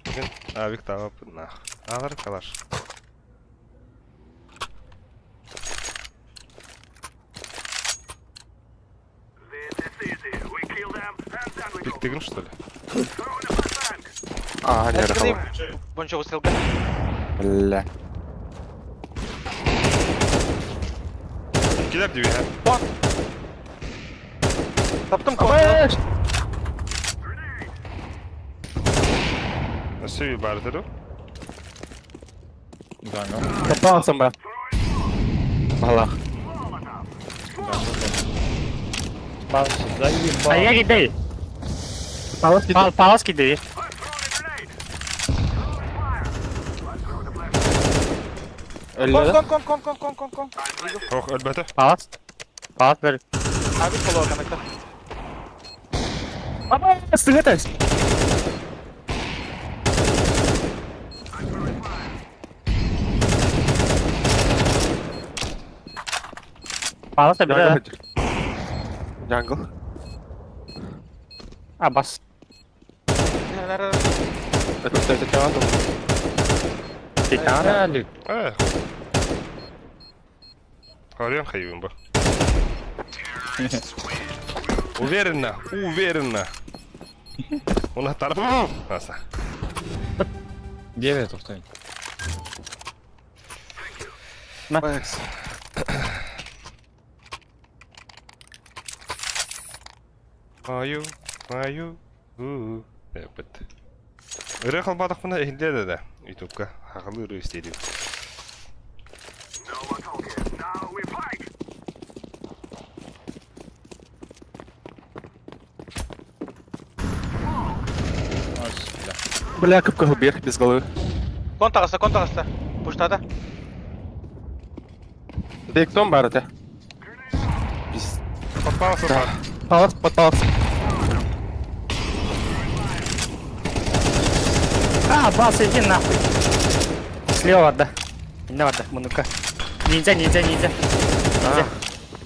Bugün abik tava nah. Ağır kalar. Биктигин что ли? Aa, nerede Eskideyim. kalır? Bunca ısılgın. Bля. İkiler diyor ha. Taptım konu. Nasıl bir bardır o? Занял. Kapağısın ben. Valla. А я гидей. Палас гидей. Öyle. Kon. Oh elbette. Палас ver. Abi solo kanakta. Aba, sığıtır. Bağlasa bir de. Jungle. Abbas. Это театр. Титан. Әлік. Харян хайвин ба. Уверенно, уверенно. Он тарап. Аса. 9 тоқтай. Аю, аю. Бет. Өрө қалбадық мұна эхілдеді да. Ютубқа хақылы өрө істейді. Бля, капка вверх без головы. Кон тағыста. Пуштады. Это кто бар это? Пиздец. Подпалысы бар. Подпался. Abbas, иди нахуй. Слева отда. Не отда, ну-ка. Ниндзя.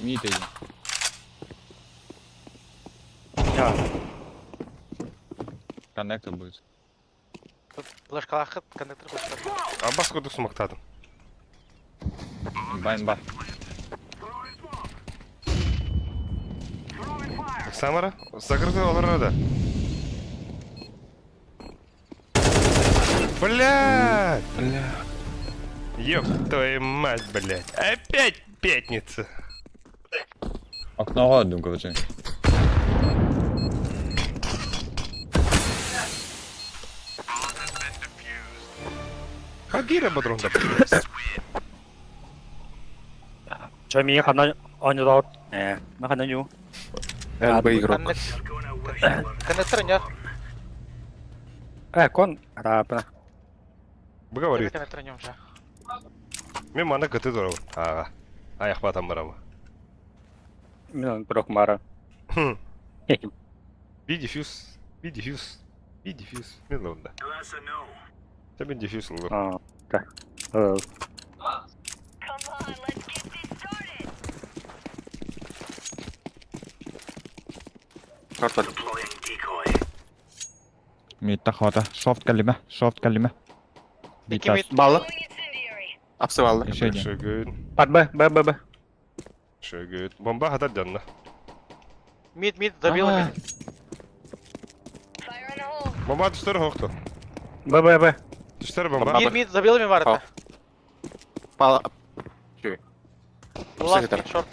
Мид един. Коннектор будет. Флешка лақыт, коннектор пуштады. Аббас көді смақтадым. Байн бар. Самара, закрыты оларада. Блядь! Ёб твою мать, блядь. Опять пятница. Окноға өдім көбіцен. Хагира бадрунда. Cho mình khả năng on your road. Nó khả năng nhiều. ЛБ игрок. Коннектор нет. Con. Рапна. Говорит. Коннектор не уже. Мен мана көті дұрау. Аға. Аяқ батам барама. Мен бірок мара. Би дефьюз. Мен лаунда. Сәбен дефьюз лұр. Так. Карталь. Мид тақвата. Софт кәліме. Iki mid. Баллы. Апсывалды. Еще один. Шөгін. Пад Б. Шөгін. Бомба хатар жанна. Мид, забил мид. Бомба түстері хоқты. Б. Түстері бомба. Мид, забил мид var это. Пала. Last Секретарь. mid, short.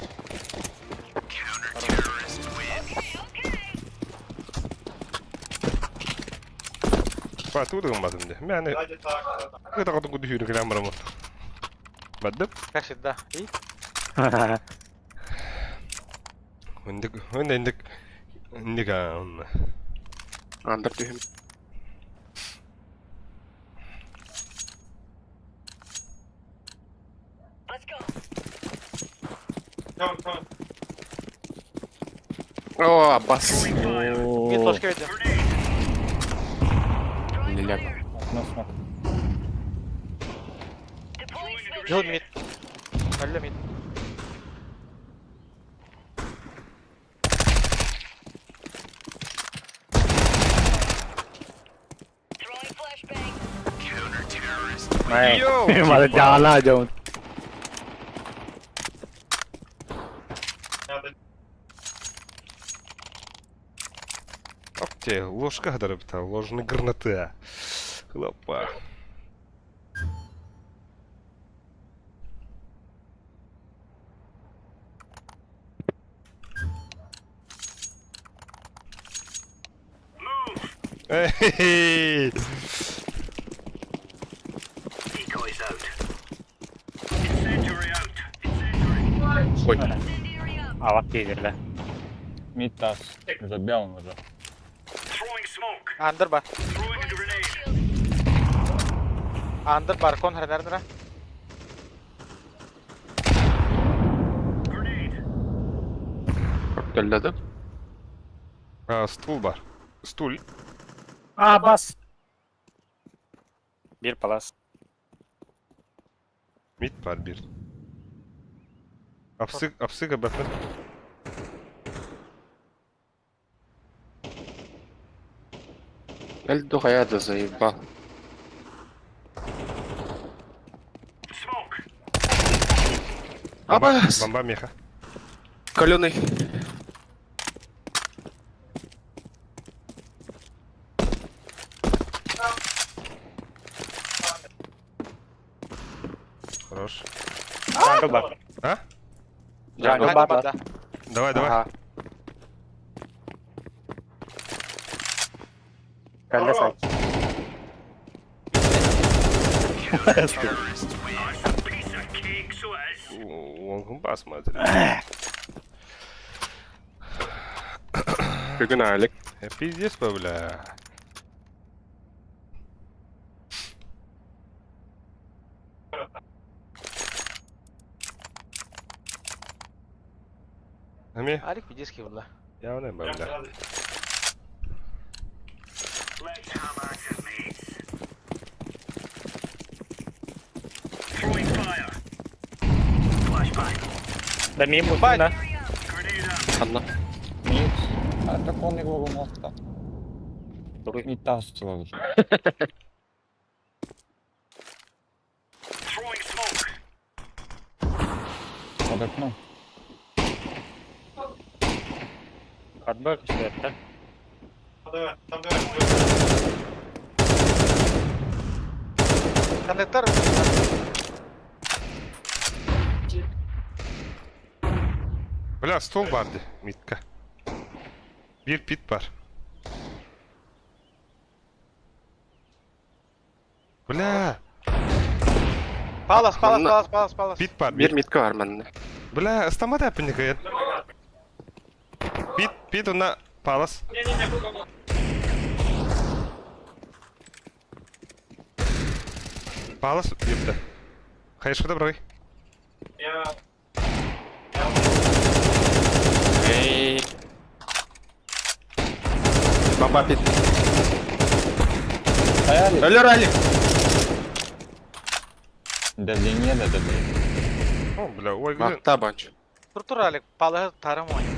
Фатуды ғымбадым де. Мәні. Көті қатын күді хүйрі кілем барамын. Бәддіп. Как всегда. И Үндік ағын. Андер түйім. О, Аббас. мид флешка видел. Лиляк. Окно смок. Бил мид. Алло мид. Йоу! Malah jalan aja. Опте, ложка хадырыпта, ложны гранаты. Хлопа. Эй! Ой. Awak gelirler. Мид тас. Забил он уже. Under бар. Under бар, кон nerede? Geldi. Стул бар. Stul. Aa bas. Bir palas. Mid var bir. Apsık bakın. Эльду хаяда заебал. Абас! Бомба меха. Калёный. Хорош. Jungle bak. А? Jungle Hadi bak. bada. Давай, давай. Aha. Kelle say. Лонгом посмотрим. Погнали. Пиздец, бля. Ами, Alik videoski valla. я не бля. Da meme ultim da. Anna. Mid. Aika koni voin ottaa. Tuli. Mid taas sulla. Odepnął. Hadi bak işte yeter. Connector. Bля, stol vardı midka. Bir pit var. Bля, Palas. pit var. Bir mitkä var bende. Bля, ыстамады әпіннікі ед. Пит ona палас. Палас епті. Хайшқыда бірғай. Эй. Баба пит. Hayal et. Ölür Ali. Давление да давление. О, бля, ой, güzel. Bak tabanca. Tur Alik. Palas tarım oynuyor.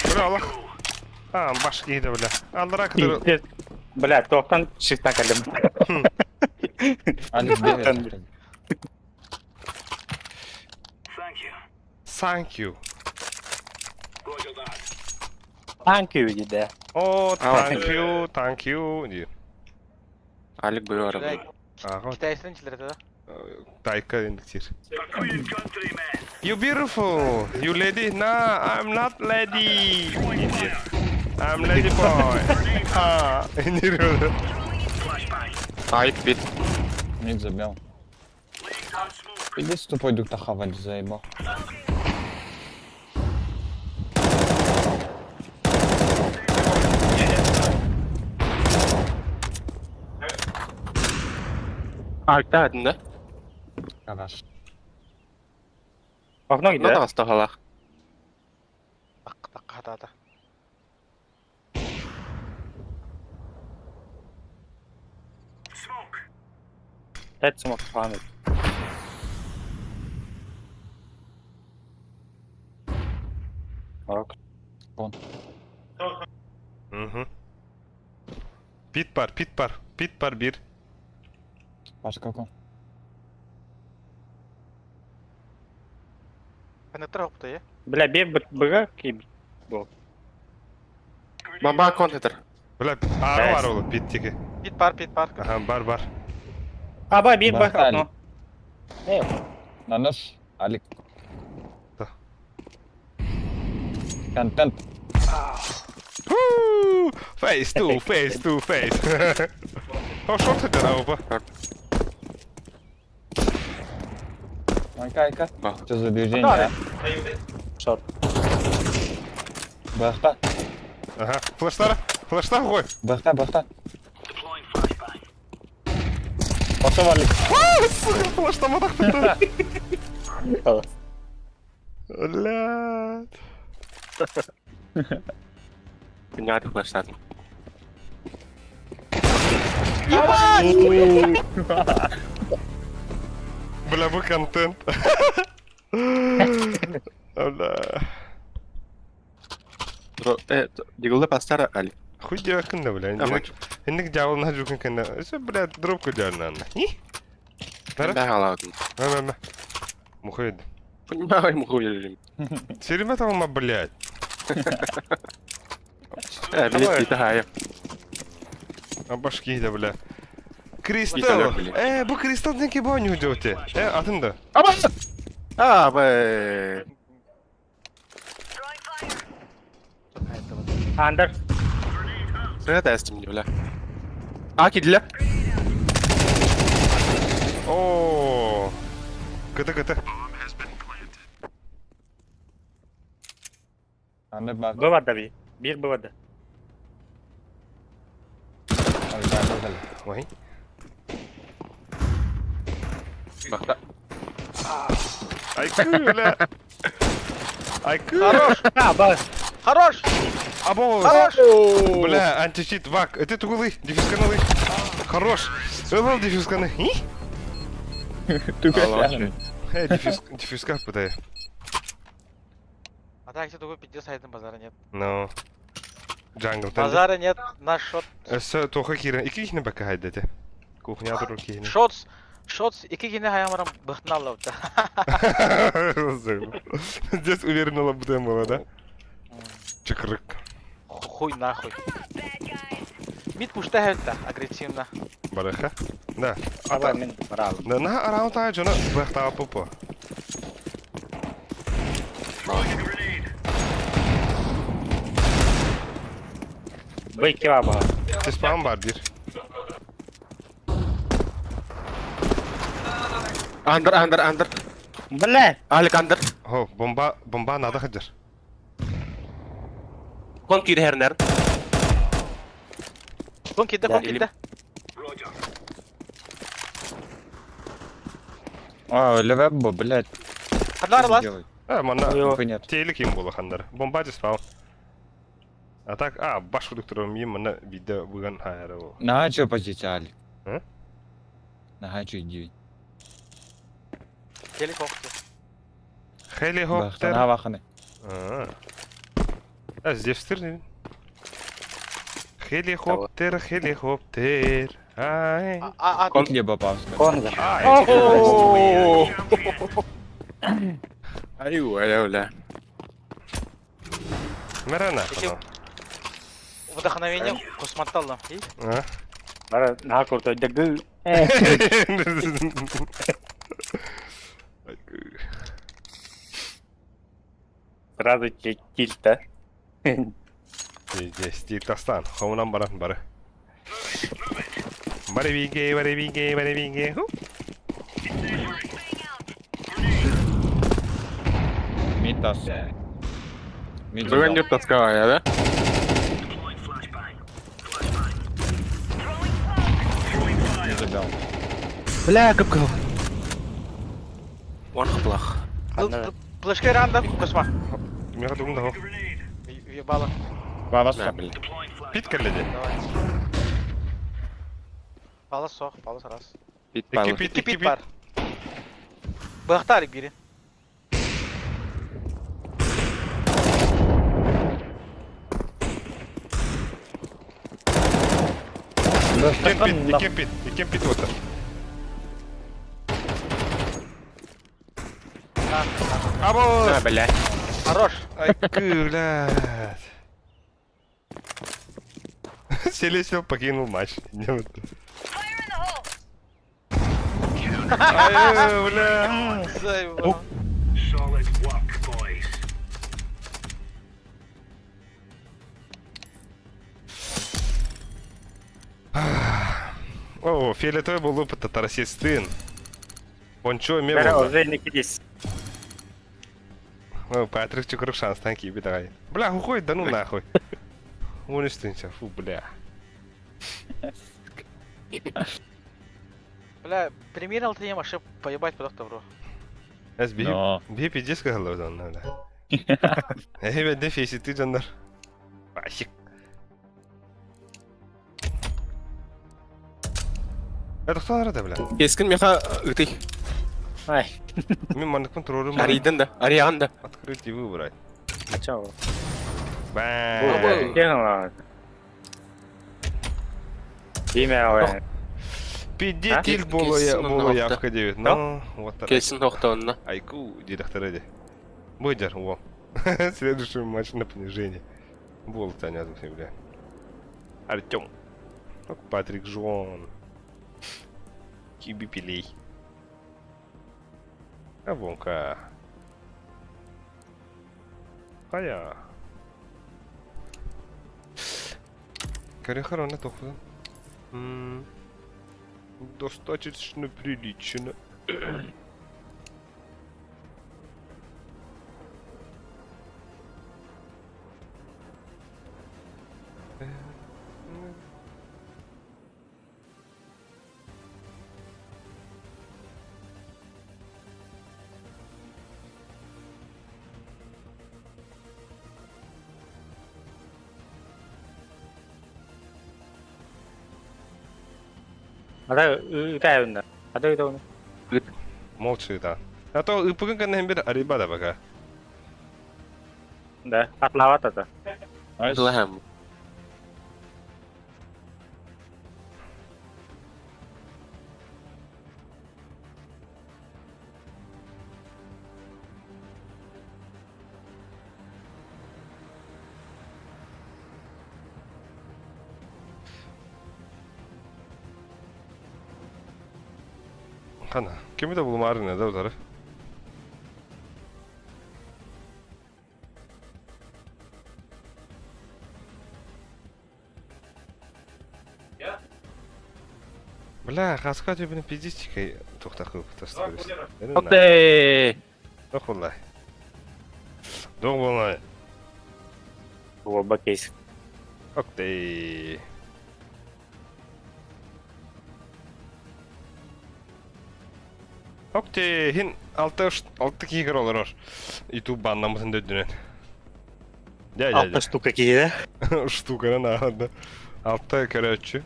Bля, Allah. Ha, başka iyiydi bля. Aldıra kadar. Pizdir. Bля, toktan shift'ten kaldım. Alex Davis. Thank you. Thank you dedi. Oh, thank you diyor. Alik boyu araba. Aha, Kitayısının çildirdi da. Tayka indiktir. You beautiful. You lady? Nah, I'm not lady. Idiot. I'm lady boy. Ha, indiriyordu. Айп бит. Мид забил. Иди с тупой дух хавать заебал. Alp'te adında. Kardeş. Okno Ne gidiyor. da hasta hala. Dakika hata. Ted smoke falan et. Ok. Mhm. Pit var bir. Başka konu. Connector hoptu ya. Bля, bir bırak ki. Baba konteter. Bля, ağrı var oğlum pitteki. Pit par. Aha, var. Aba bir bak Bahtali. okno. Ne yok? Nanos. Alik. Da. Content. Woo! Face to face. Oh, short eder abi. Айка. Бах. Что за движение, Bahtali. а? Short. Бахта. Aha, flashlar koy. Бахта. Пошел Alik. Flashlamadak bitti. Блядь. Понятно, флеш-стат. Бля, вы контент. Бля. Дигулда пастара али. Хуй девакында, бля. Амач. Инник жабылна жукын кенде. Эсе, бля, дроп көдөрүн аны. И? Бара? Ben haladın. Ма. Мухойд. Понимаю, мухуй. Серима там, блядь. Билет bir daha yap. А башки да, бля. Bir Кристал. tane bile. Bu Кристал неки баню жөте. Атында. Ama! Aa be. Under. Sıra testim diyorlar. Aa gidiler. Oo. Кыты. Anne bak. Bu vardı bir. Bir bu vardı. Bakalım. Ой. Bak da. Айкы, бля. Айкы. Хорош! Ha bas. Хорош! Або. Хорош! Бля, античит, вак. Это тугулы, дефисканалы. Хорош. Ölal дефисканы. И? Tübe. Дефиска пытай. А так, если такой пиздец, а базара нет. Ну. Джангл. Базара нет, наш шот. Эсэ тоха кирен. Iki kişine baka haydete. Кухня durur kihine. Шотс, iki kine hayamaram бахтын аллаута. Здесь уверенно лабутаем было, да? Чекрык. Хуй нахуй. Мид пушта хэтта, агрессивно. Бараха? Да. Ama min bravo. Да на араун таа жона бахтаа попо. Bu iki var bu. Ти спам бар бир. Under. Bile. Alik under. Хо, бомба надо хаджар. Kon kiri her ner. Кон кидде. А, öyle web bu, блядь. Хадлар Что лас. делать? Мана Хуй нет. тейлик им было хандар. Бомба ти спам. А так, баш продуктором им мана видео буган хайро. Наha что позиция, Али? А? Наha что иди. Helikopter. Хеликоптер. Бахтана баханы. Здесь стырни. Хеликоптер. Ай. Где попался? Konga. Ayuu öyle. Мерана. Вдохновение космоталла. Bara na kurtu degil. Сразу тильта. Здесь Титастан. Хаунам баран бары. Баревиге. Митас. Мид Bugün взял. yurt taska ya da. Мид забил. Bla kıpkı. One kıplak. Плашкой ранда, косма. Мега думда хо. Ебало. Бабасы. Ne bileyim. Пит каледе. Давай. Палас сох, палас раз. Bit İki balık. pit, İki iki pit pit. var. Bıhtarık biri. İki pit otur. Abo! Ne böyle? Хорош. Ай, блядь. Селесил покинул матч. Ай, бля. Заебал. О, фиолетовый был опыт татарсистын. Пончо ме Bara болды. özellik gidis. О, Патрик чукрык шанстан киби давай. Бля, уходит, да ну нахуй. Вон и стынча, фу, бля. Бля, примерил ты ем ошиб поебать под автобро. Ez bir No. bir pidges kaldı onlarla. Evet de face'ti canlar. Aşık. Ya doktorlara da bilen. Keskin meha ıtı. Ay. Min manıkın trorum Arıydan da, arıyağın da. atkırı gibi burayı. Ciao. Ben. Gel lan. İyi mi ya? Pidje Ha? til bolo Kesin bolo onu yapka diyor. No, what the. Kesin nokta onunla. Айку, директора. Будер, во. Следующий матч на понижение. Болт занят все, бля. Артем. Патрик Жон. Киби Пилей. А вон-ка. Хая. Корехарона тухла. Достаточно прилично. Ada ıta önde. Ada ıta onu. Молча, да. А то ıpıkın kanı bir arriba da baka. Da, atlawat ada. Nice. Laham. Kana. Kimi de bulmarı ne de udarı. Бля, рассказывай мне пиздичкой. Тух такой, кто стоит. Okey. Тух валай. Дух валай. Bu bakayız. Окей. Okey, hin altı kiger olur. YouTube banlamasını döndüren. Ya. Altta штука киде. Штука надо. Алта короче.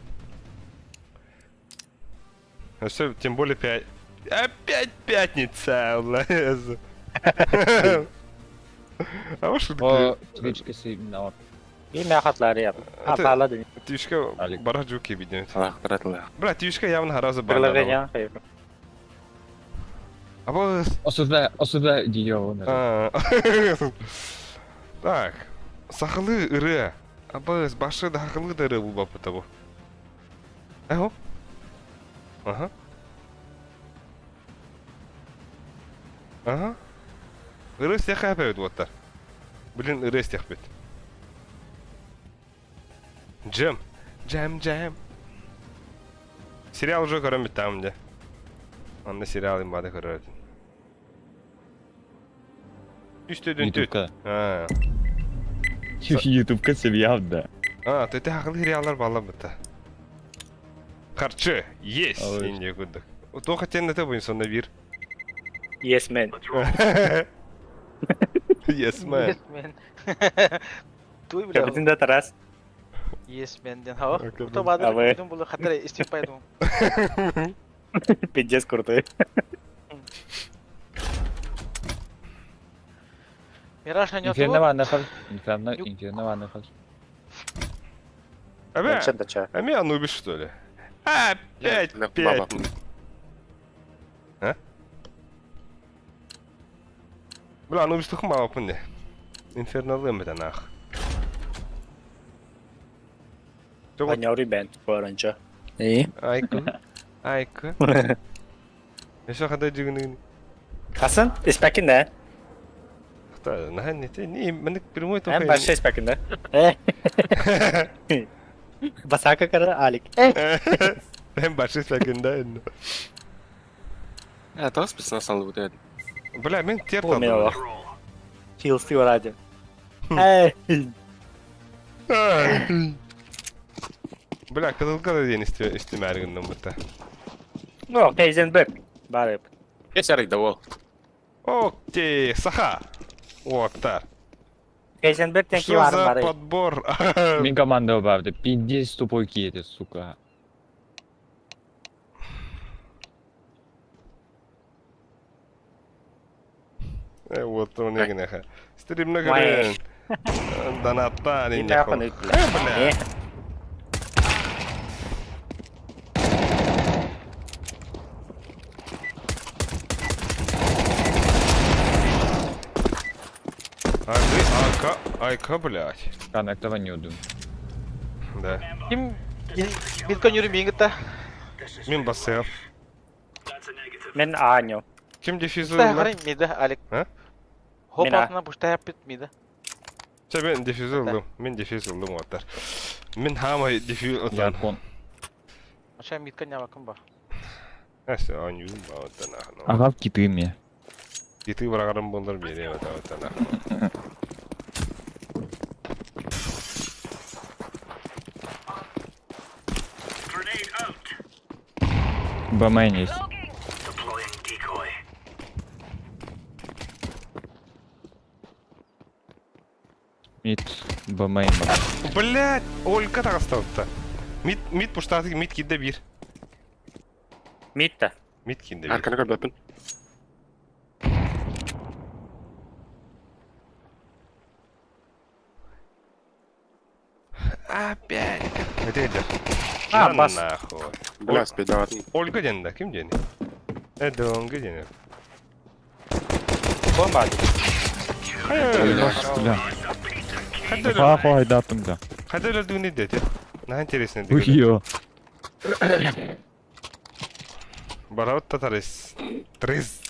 Все, тем более 5. Опять пятница, блядь. А вот шутка. O Twitch kesin var. İyi mi hatları yap. Hataladın. Твичка Алик. барах жуки видим. Allah kıratlı. Бля, Твичка явно раза Kırılacak банлана. ya. Hayır. А вот... Осуда дiyyor. Так. Сахалы ыры. Абыз, башы да хақылы да ыры бұл бапыта бұл. Хоп. Ага. Ага. Ыры стяха yapıyor bottар. Блин, ыры стях бет. Джем. Джем. Сериал уже көрөм бит там де. Анда сериал имбады көрөдүн. Üstüdün tüt. YouTube'da. Ha. YouTube'da seviyorum da. А, ты хақылы сериалдар бала быта. Харчы, есть. Ой. Инде күдік. То хотен это будем сонда бир. Yes man. Yes man. Yes man. Туй бля. Kapitın da taras. Yes man den hava. Окей, Uta badır Abi. bütün bunu hatırı istifaydım. Pidges kurtu. Miraş hani Inferno atıyor. var ne kadar? Yok. Inferno var ne kadar? Абе, da çağır. а меня Анубис, что ли? Опять Баба. пять. А? Бля, Анубис туху мало пунде. Инферналы мı da nah. Çok Anyori ben bu arınca. İyi. Ayku. Yaşa kadar cıgını. Hasan, ispekinde. Hatta nah ne te ni menik bir muito Hem başta ispekinde. Basaka kara alik. Hem başı sakında. Ja, tas pēc nesalu būtu. Бля, мен тер Bu mena tadı. bak. Hilsi var hadi. Hey. Бля, kızılga da diyen istiyor erginden bu da. No, Heisenberg. Bari yap. Kes arī davo. Окей, Саха. Октар. Heisenberg тенки Что var за var. подбор? Min команда барды. Пиздец тупой киет, сука. Вот он егнеха. Стримно Май. говорен. Донатта, не Инна япын нехуй. үйтілі. Бля. А ты Айка, блядь. Коннектова не удум. Да. Ким биткон yürümeyin gitti. Мин бассел. Men Anyo. Kim дефизу? Pushta qarang miydi Alik. Ha? Hop Mena. altına pushta yapıp miydi. Ben дефизу oldum. Мен дефиз oldum otar. Мен хамай дефиз otan. Япон. Aşağı mitkon ya bakın bak. Neyse anjum ba otan. Агав киты мне. И ты врагам бондар бери otan. Бэмэн есть. Мид. Бэмэн. Блять, Ольга так осталось-то. Мид пуштаты, мид кидде бир. Mitte. Мид кидде бир. Arkana gör Böpün. Опять. Где идет? А, бас. Нахуй. Bля, спидаватын. Ольга денде, ким денде? Это он где денде? Bomba. Бля. Хадер, Фаху айдаттым да. хадер дуни дете. На интересно деди. Уйо. Бараут татарис. Трис.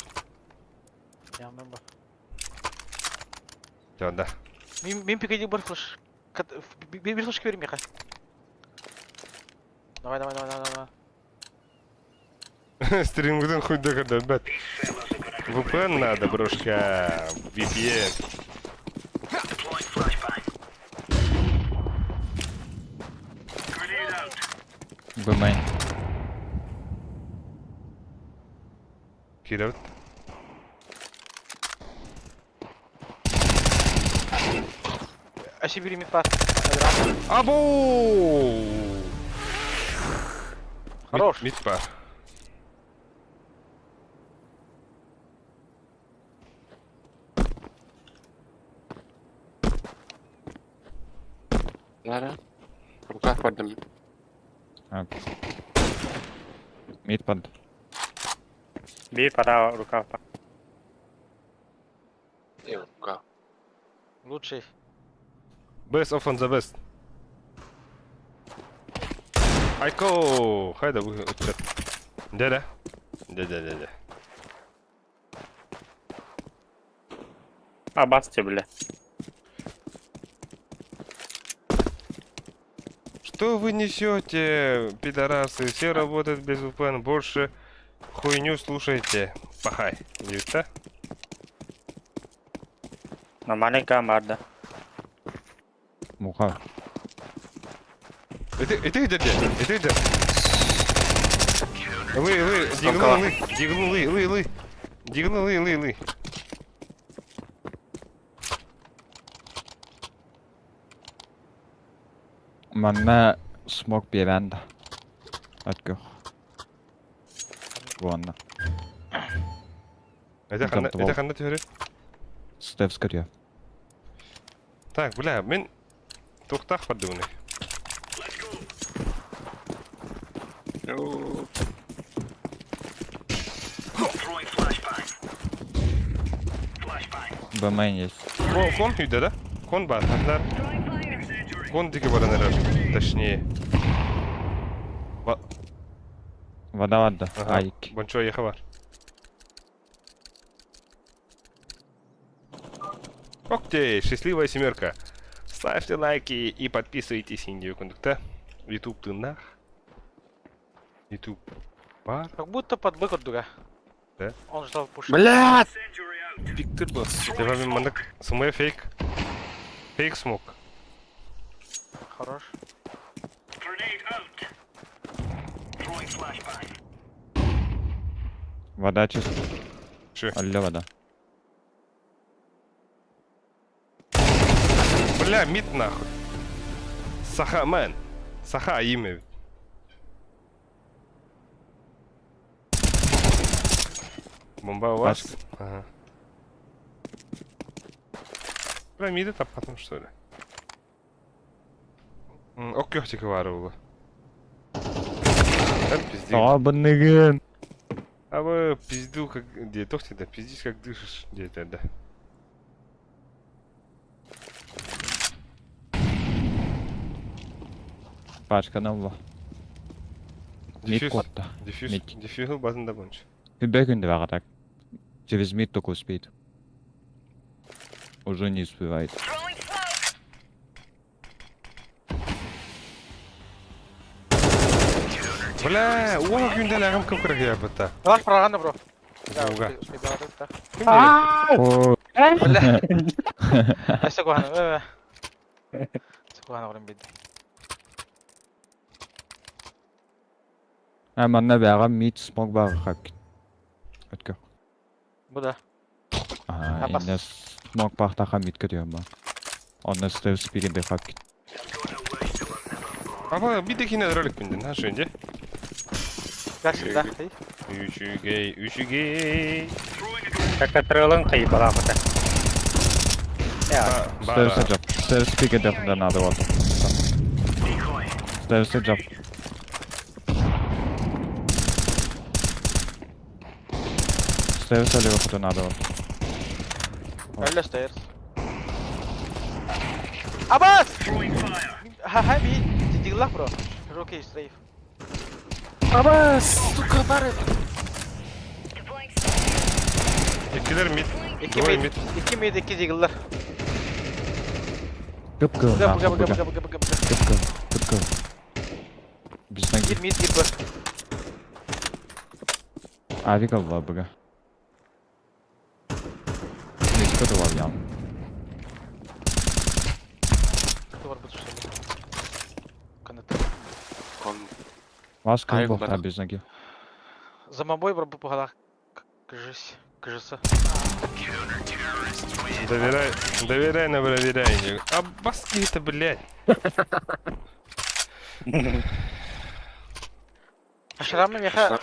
Yandan bak. Жада. Min pikeci bir flash. Bir flash vereyim ya. Давай, давай, давай, давай, давай. Стримгден хуй да бат. VPN надо, брошка. VPN. Бэмэн. Кидают. Aşı biri mid var. Абу! Хорош. Мид пар. Lara. Руках поддам. Мид под. Bir para rukav. Руках. Лучший. Best of on the best. Айко! Хайда вы отчет. Дядя. Дядя. А басте, бля. Что вы несете, пидорасы? Все работают без VPN. Больше хуйню слушайте. Пахай. Видите? Нормальный камарда. Муха. Это где? Это где? Дигнули. Манна смог бевенда. Откър. Ванна. Это ханна теория? Стевска дя. Так, бля, мен тоқтақ подумай. Бэмэн есть. Кон үйде, да? Кон бар, хандар. Кон диге баранелер, точнее. Вода вадда. Ага, Айк. Бончо еха бар. Окей, счастливая семерка. Ставьте лайки и подписывайтесь, Индию Кондукта. YouTube тынах. YouTube бар. Как будто под бэк от дуга. Да? Он ждал пуш. Блядь! Виктор бас. Ты вами мандак сумая фейк. Фейк смог. Хорош. Вода чисто. Че? Алло вода. Бля, мид нахуй. Саха, мэн. Саха, имя. Бомба у вас? Ага. Бля, миды тапатым, что ли? Ок ёхтика var oğlu. Там пиздец. Табынныгын. А вы пизду как... Где? Тохти, да, пиздишь как дышишь. Где это, да? Başkanım var. Mid Дефьюз. kotta. Дефьюз. Мид. Дефьюз базында bunch. Бегунды варатак. Через мид только успеет. Уже не успевает. Бля, о, gündələrim kıpkırık ya bıtta. Var paraganda bro. Buga. О, Бля. Ese kohana. Ese kohana oğlum bildi. Hemen ne beraber mid smoke var hak. Ötkü. Bu da. Aa, bas. inne smoke var daha mid gidiyorum ben. Ondan stealth speed'in de hak. Ama bir dekine rölik bindin ha şu önce. Gerçi de. Üçü gay. Kakatırılın kayıp alakata. Ya. Stealth job. Stealth speed'in de another one. Stealth job. Stealth öyle bakıp another one. Öyle stairs. Abbas! Ha bir ciddilik bro. Rocky strafe. Abbas! Tu kabarı! İkiler mid. İki Двое mid. İki mid, iki ciddiler. Gıpkı. Buga buga buga buga buga buga. Gıpkı. Gıpkı. Bizden Gir mid gir bro. Avik Allah bıga. Nişka da var ya. Doğru bu tuşları. Kanıt. Kon... Вас Ай, кайф бара. без ноги. Замобой бро bu kadar. Кажется. Доверяй на проверяй. А баски это, блядь. Aşağıdan mı yaha?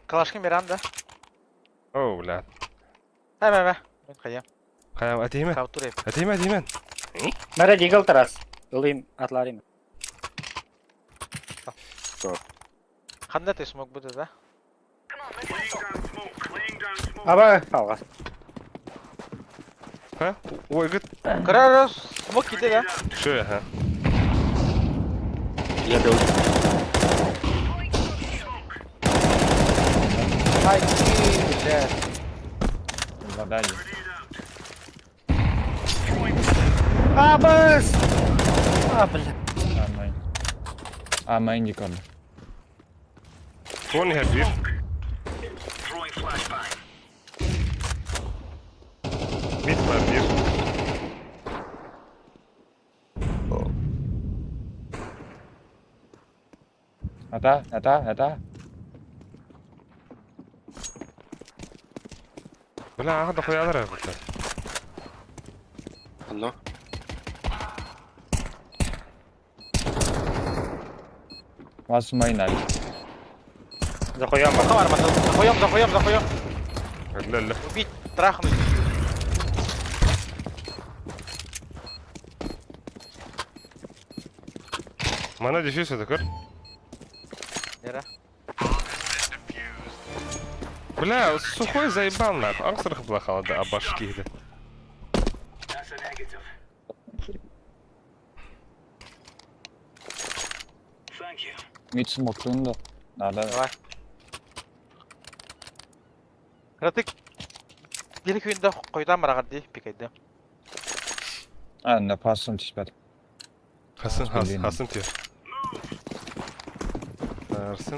Kalaşkın bir anda. О, блядь. Hemen. Ben kayam. Kayam atayım mı? Kautur hep. Atayım atayım ben. Nerede Deagle taras? Yılayım atlarım. Kanda te smoke bu da. Ama kavga. Ha? Ой, gıt. Karar smoke gitti ya. Şöyle ha. Я дал. Haydi. Güzel. Задали. Abbas! Abla. Амайн. Амайн Никон. Kon her bir. Mid var bir. Это. Bля, ağa da koyarlar ha burada. Anno. Вас майнали. Захуям Baka var mı? Zakoyam. Ля ля. Убить. Трахнуть. Mana дефьюз это кор. Нера. Бля, сухой заебал нахуй. Аңсырық была халады, а башки еді. Мид смоктун да. Надо. Давай. Kratik. Dili köyünde koydan var agardı. Pikaydı. А, на пасом теперь. Hasım diyor.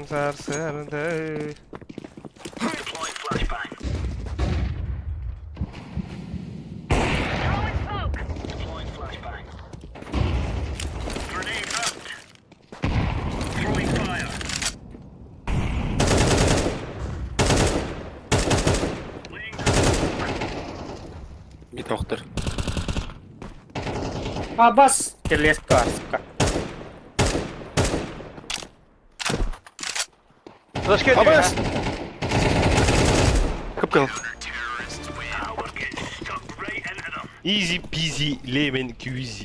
Sarsın de. Bir doktor. Abbas, kirlies ka, suka. Flash geliyor ya. Abbas! Kıpkıl. Easy peasy lemon squeezy.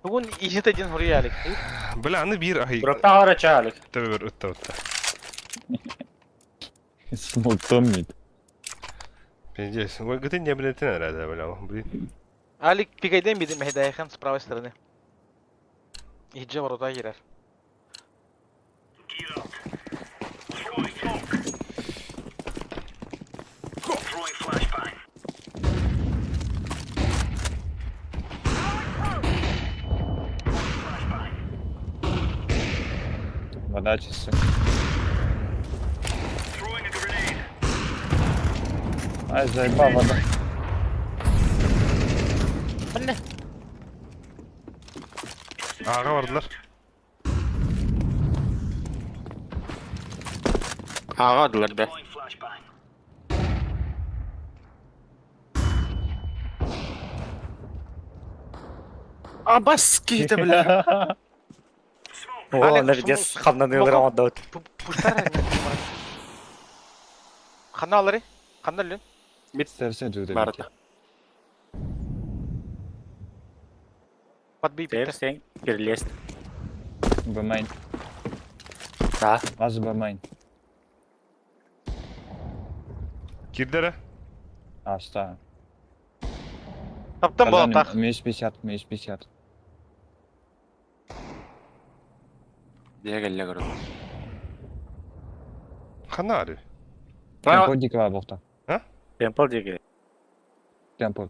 Bugün işi tecin hurriye alik. Bilani bir ahi. Dropta hara çağırlık. Tabii bir ıtta. Smoke'tan mıydı? Penceres. Ой, gıtın ne biletin herhalde böyle ama. Alik pikayden bildim hidayeten с правой стороны. İyice var odaya girer. Вода чистая. Ай, заебал вода. Ağa vardılar. Ağadılar be. Abbas giydi bile. О, nerdes xamlanıyorlar ama da. Puşlar her ne? Kanna alırı. Kanna alın. İstersen dur Marta. Pat bir Ter bitti. sen kirlies. Бэмайн. Да. Az бэмайн. Girdere. Ашта. Taptan bol tak. Меш 50. Diye gelle görün. Kanarı. Темпо дикого бохта. Temple digi. Темпо.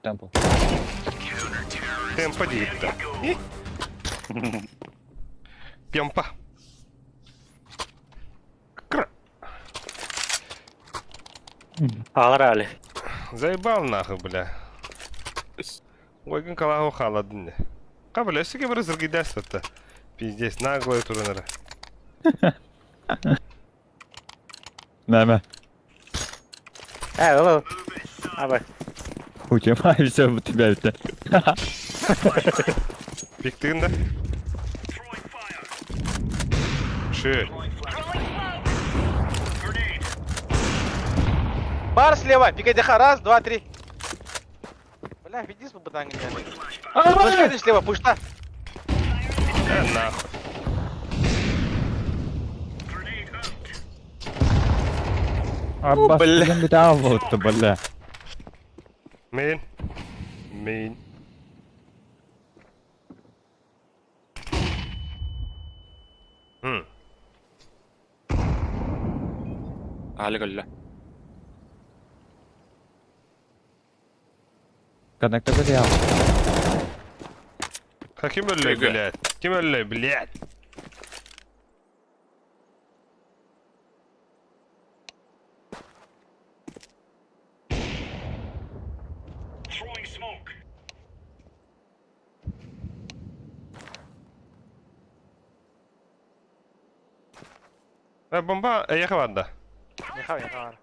Tempa gitti. Pampa. Кра. Ağır hali. Заебал нахуй, бля. Ой, как калаху холодный. Бля, если бы разрыгидась-то. Пиздец, наглые турниры. Näme. Oğlum. Abi. Учимай все у тебя это. Биктигин да? Ши. Бар слева. Пикай раз, два, три. Бля, веди с бабаданга. Флэш гель слева, пушта. Нахуй. Abbas bizim bir daha vurdu böyle. Main. Ali gölle. Коннектор я. Kim öyle блядь? Kim öyle блядь? Bomba яка ванда? Яха, яха.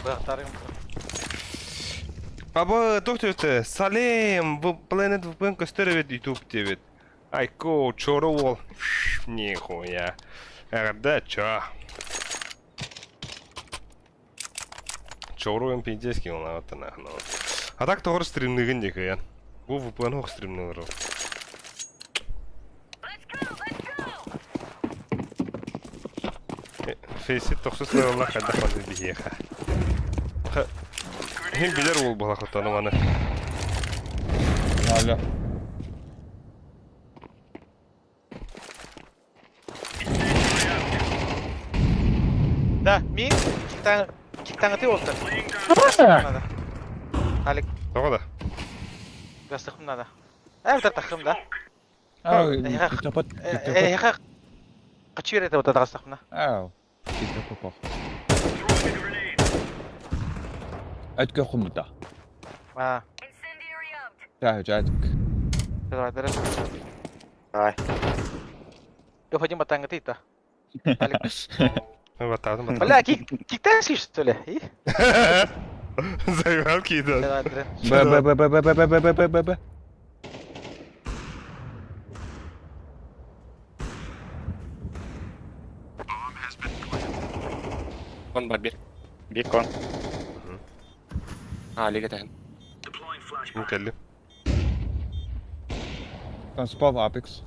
Бахтарым. Baba doktor Салем, Planet VPN gösteriyor YouTube TV. Айко, чорол. Нихуя. Да, чё? Чоруем пиздец кинул на вот нахуй. А так тоже стримный гендик я. Бу VPN хок стримный ров. Фейсит тохсус левелла хадда хадда бихеха. Hem bilir ol bu hakkında bana. Alo. Да, мин. Киттаңы oldu. Alik, Tamam da. gastım nada. Evet, takım da. Ау, Яха. капот. Яха. Kaçıyor ete oda gastım da. Ау. Тихо попах. Ötke kumuta. А, Жадик. давай, дыры. Давай. Ёх, один батанг, ты то. Вот так, вот так. Бля, кик-тенси, что ли? И? Заиграл кидал. Давай, дыры. Б. Kon var bir. Bir kon. Ali'ye tähän. نكلم. Kan spawn Apex.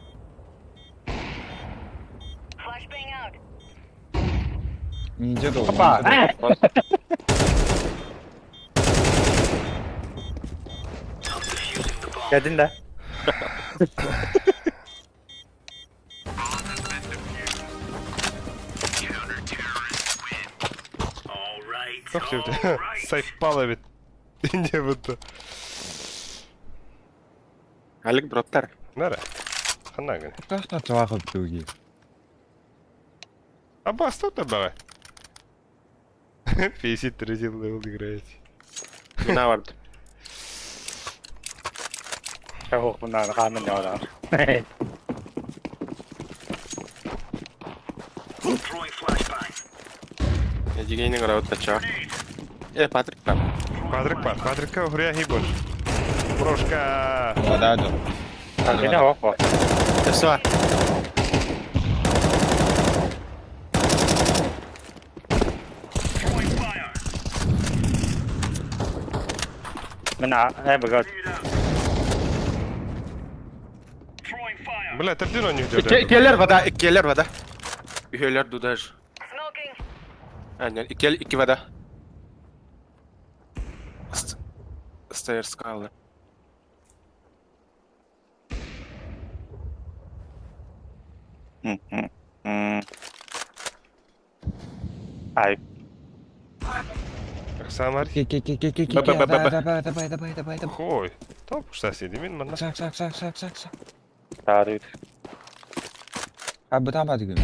Ninja da Hoppa. oynuyor. Geldin de. Çok sevdi. Sayfalı bir. Ne bu da? Alik brotlar. Nere? Kanna gani. Kahta çağırıp duruyor. А басту то давай. 53 левел играете. Mina vardı. Çabuk bunlar kanın ne olur. Ja Jigini ngora utacak. Patrick var. Патрика хуря хибош. Прошка. Hadi. Yine hop hop. Tässä var. Men evet. Бля, тердин он не İkiler vada, ikiler vada. Üyeler dudaj. Aynen, iki vada. Stairs kaldı. Ay. Самар. Давай. Хой. Топ соседи min bana. Sak. Tarih. Abi tamam hadi gün.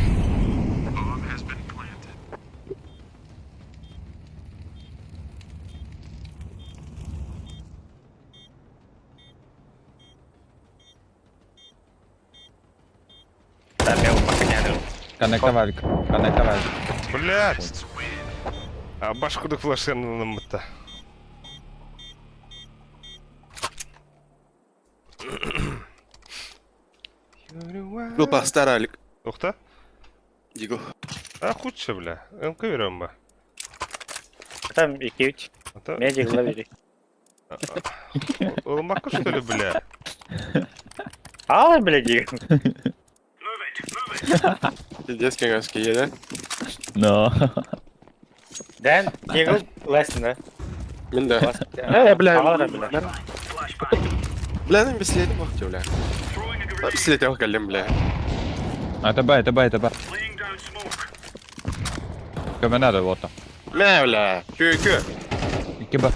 Ben de makine. Connecta var. Блядь. А башкудuk флешканы мытта. Lupa staralik. Ухта? Digo. А худше, бля. МК берем ба. Там 2-3. Это... Медик ловили. Улмаку что ли, бля? Aa bileceğim. Детский гаски yedi. No. Den Eagle Lesnar. Min de. Bla. Bla, بسليت وقت ولا. بسليت وقت كلم بلا. Tabay. Kommer nära borta. ما ولا. Kö. İki bak.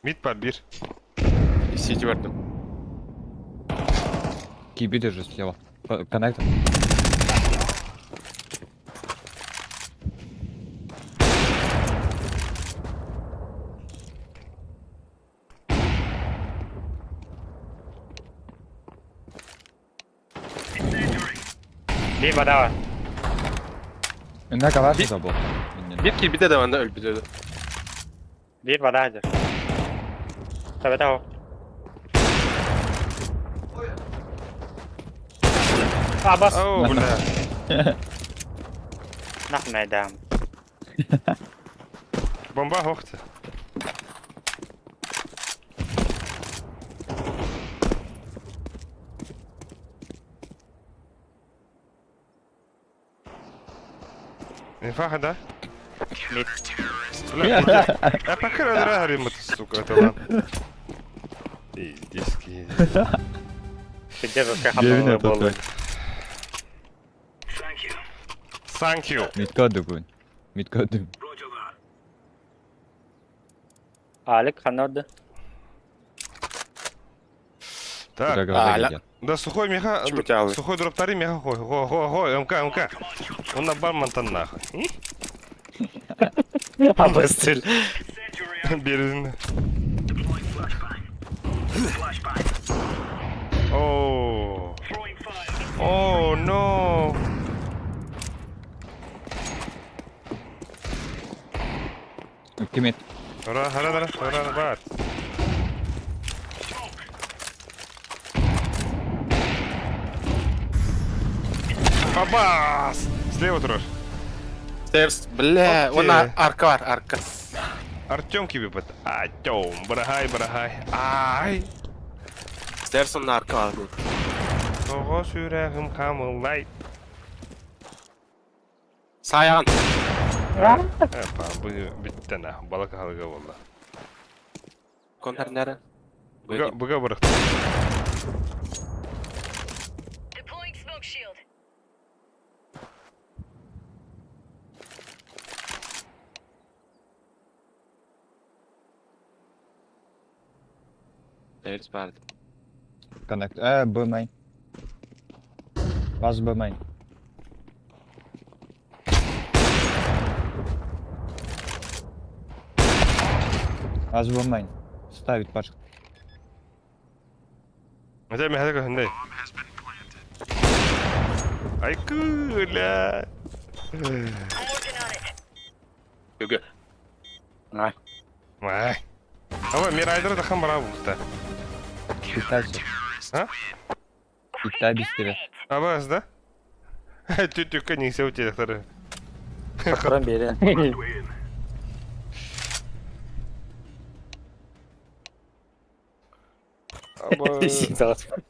Mid par bir. City vardı. Kibi de слева. Connecta. Bir bana var. Ne kadar da bu. Bir kill bir de davanda öl bir de. Bir bana hazır. Tabii tamam. Bas. О, бля. Nah medam. Бомба хохта. ينفع ده؟ لا افكر انا هرمت السوق طبعا اي ديسكي Bir de başka Gevin hamle atat. oldu. ثانك يو Mid kadın. Alik kanardı. Так, لا. да сухой меха, Чмутялый. сухой дроптари меха, хой, МК. Он на барман нахуй. Абастыл. Березин. Oh. Oh no. Ultimate. Ora var. Абас! Слева турар. Stairs. Бля, Окей. он арка var, arka. Артем gibi bit. Артем, бырахай. Ай! Stairs onun arka var. Toğuz yüreğim kamıllay. Sayan. Bu bitti ne? Balık halıga valla. Kontar nere? Buga bıraktım. Deploying smoke shield. Stairs var. Connect. B main. Was B main. Was B main. Ставить пачку. Mesela mi hadi hadi. Ay kula. I'm working on it. Gögö. Nej. Vay. Ama Miray'da da kan bravo usta. Питайся. Ha? Питай быстрее. Абас да? Тютюка не все у тебя вторые. Bakıram beri. Aba. Zaten.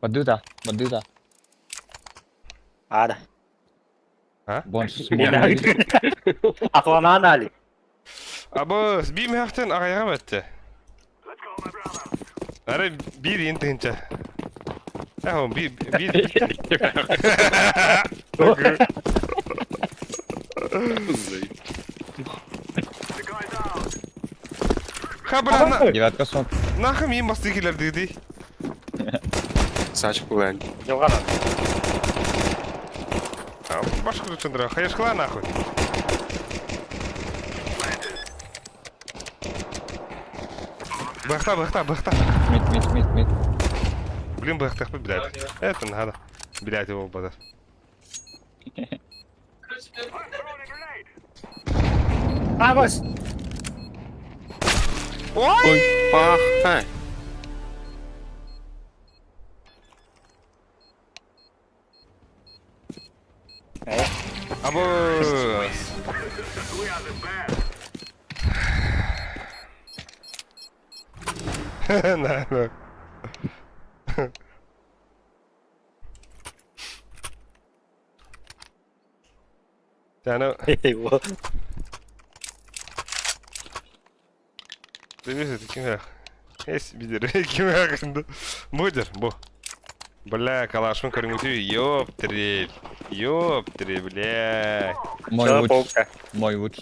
Badura. Ada. Bonus. Aklanan Ali. Абас, bir mehten ağaya mı etti? Ara bir intince. Ahom bir. Haber Девятка сон. nahım iyi mastikler dedi. Saç kullan. Yok ana. Başka tutundura. Hayır kıla nahıy. Бахта. Мид. Блин, бахта, блядь. Это надо. Блядь, его базар. Vamos. Ой! Ah, he. Абас! На. Yani Eyvah. Дивіться, таким як. Есть видер, ким hakkında. Budur, bu. Бля, калашын көрмөтүү, ёптри, бля. Мой Что, луч. полка? Мой луч.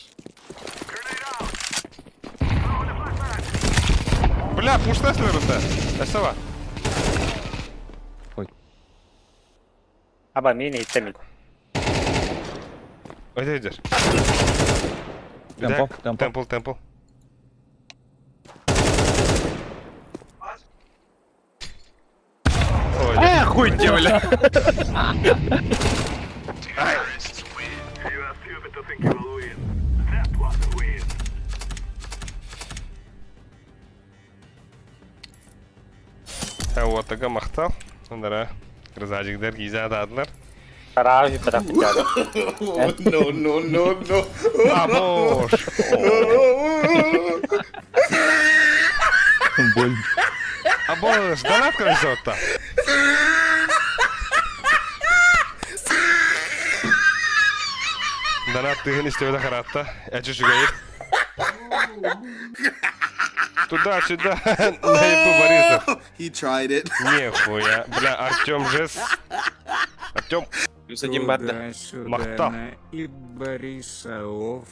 Бля, пуштаслар да. Асава. Aba mini itemik. Öyle Temple. Ой, Хуй тебе, бля. вот такая махта. Onlara rızacıklar giza dadlar. Taraf bir taraf geldi. No. Aboş. Боль. Aboş. Donat kraliçotta. Donat тыгын истеуді қаратта. Әчі жүгейіп. Туда-сюда. Наебу Борисов. He tried it. Нихуя. Бля, Артем жест. Артем. Плюс один бат. Махта. И Борисов.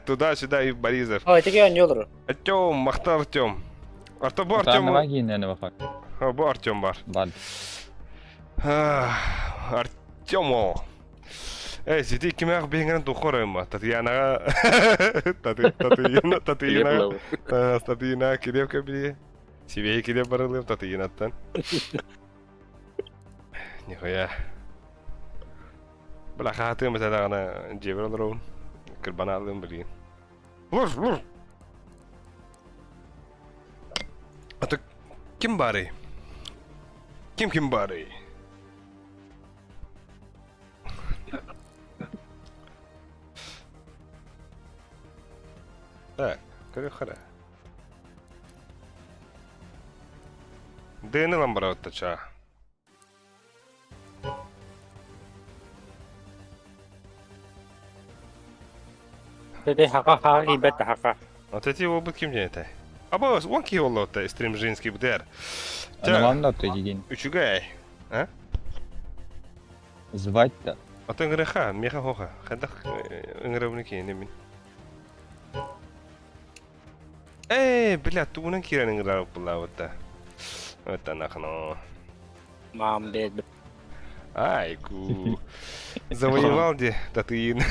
Туда-сюда и Борисов. O öteki önce olur. Артем, махта Артем. Артем bu Там Артем. ноги не бak. Ha, bu Артем var. Bad. Артем o. Sidi kime ak bihingan tukhorema. Tatiana Tatiana Tatiana kidep kabili. Sibehi kidep baralım Tatiana'tan. Nihaya. Bala khatı mesela ana cebir alırım. Kırbana alırım bileyim. Vur. Atık kim bari? Kim bari? Так, корехара. Дыны ламбараута ча. Dedi haka ibet haka. Вот эти оба ким не это? Аба, он ки оллота стрим женский бдер. Анамам да тегин. Üçügay. Ha? Звать-то. Ата греха, меха хоха. Хадах ингревники не мин. Бля, тунан киран инграв булавта. Это нахно. Мам dedi. Айку. Завоевал где Татуин.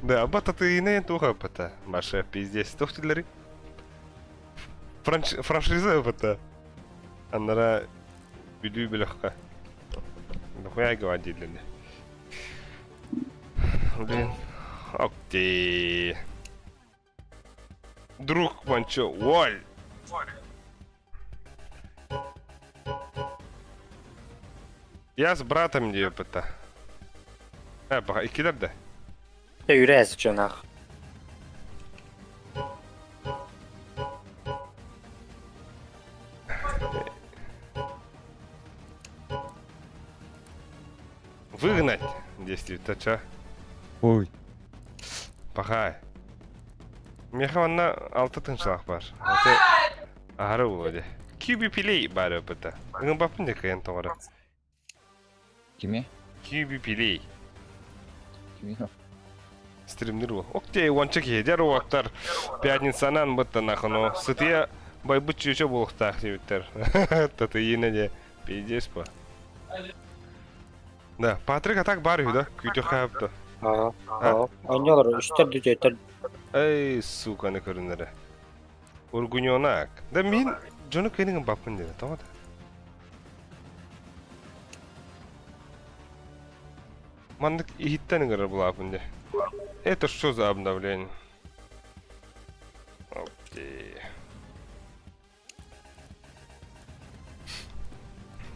Да, аба Татуине туха пата. Маша пиздец. Тохтилери. Франшиза пата. Аннара видео белахка. Нахуя говорить для меня. Блин. Окей. Друг Манчо, воль. Я с братом не пыта. Пока, и кидап да? Ya yürüyüz çonak. Выгнать действительно, ча. Ой. Пока. Мехаванна алты тыншылақ бар. Аты ары болады. Кюби пилей бары пыта. Үгін бапын де кайын тоғыры. Киме? Кюби пилей. Киме? Стримдер бұл. Октей, ончы кейдер оқтар. Пятницанан бұтты нақыну. Сытыя байбыт чүйші болықтақ дебіттер. Таты ені де пейдес па. Да, Патрик атак бар үй да. Күті қайыпты. Oynuyorlar. Üstler düzeyter. Эй, сука, не көрінері. Ургуньонак. Да мен жоны кайныңын бапын деді, тамады. Мандык ихиттен игры бұл апын де. Это что за обновление? Окей.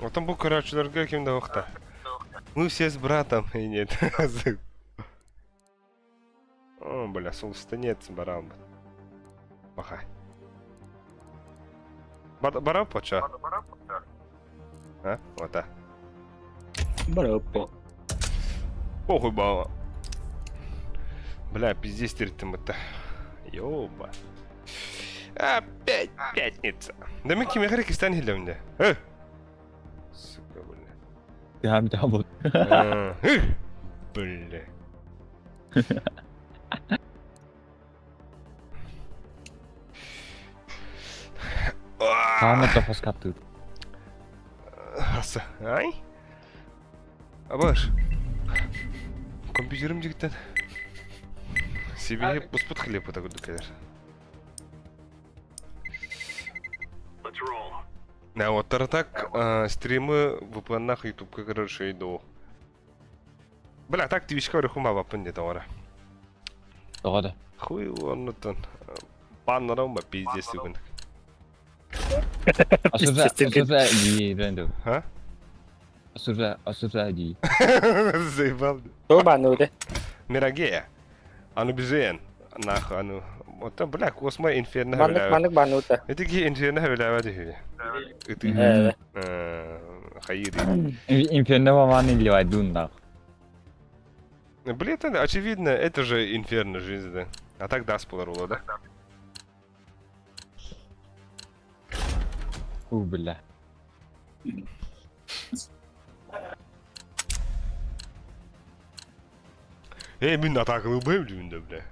Потом бұл көрәтшілерге кемді оқта. Мы все с братом, и нет. О, бля, солстанец барам. Махай. Барам поча? А? Вот так. Барапо. Похуй, баба. Бля, пиздец терпим это. Ёба. Опять пятница. Да мы кем игры кистан хилем, да? Сука, бля. Там вот. Бля. Kaan kafası kaptı. Asa, ay? Абаш. Компьютерым жигиттен. Себе буспут хлеб вот так вот кедер. На вот так стримы в планах YouTube как хорошо иду. Бля, так ты вишка рухума вапын деді ора. Doğru. Хуй оннутан. Паннарам ба пиздец үгін. Asırda iyi rendu. Ha? Asırda iyi. Заебал. Тоба нуде. Мирагея. Ану бизен. Нах ану. Вот там, бля, космо инферно. Manlık banuta. Это ки инферно хавилава дихи. Evet. Хайри. Infernal var ne diyor Dunda. Блин, это очевидно, это же инферно жизнь, да. А так да, спойлеруло, да? Бля. Эй, мен атаканы бөлдім да, бля.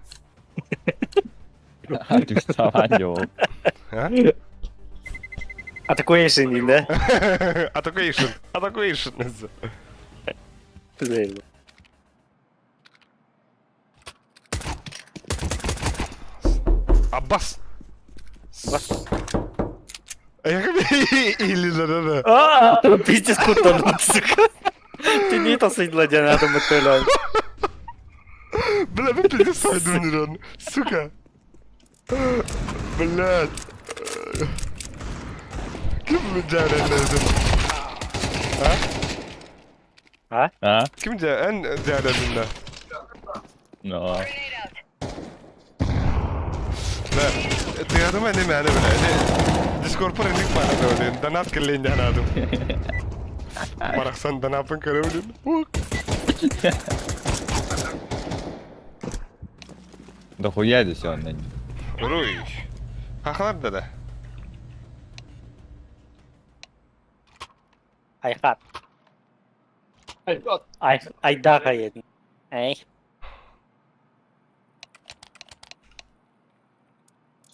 Artık savan yok. А? Атакуешься ним, да? Атакуэйшн. Güzel. Abbas. Бас. Я как или да. Ааа, пиздец кутон, сука. Ты не то сидла жанада мутелон. Бля, ты не сайдун, сука. Блядь. Kim mücadelesi? Ha? А? Kim en mücadelesinde? No. Grenade out. Ben duyardım ben de böyle. Discord पर लिंक मारा था उन्हें दनात के लिए जाना तुम Maraksan danapan करे उन्हें Дохуя здесь он. Руй Хахлар да Айхат. Айдаха едin. Эй.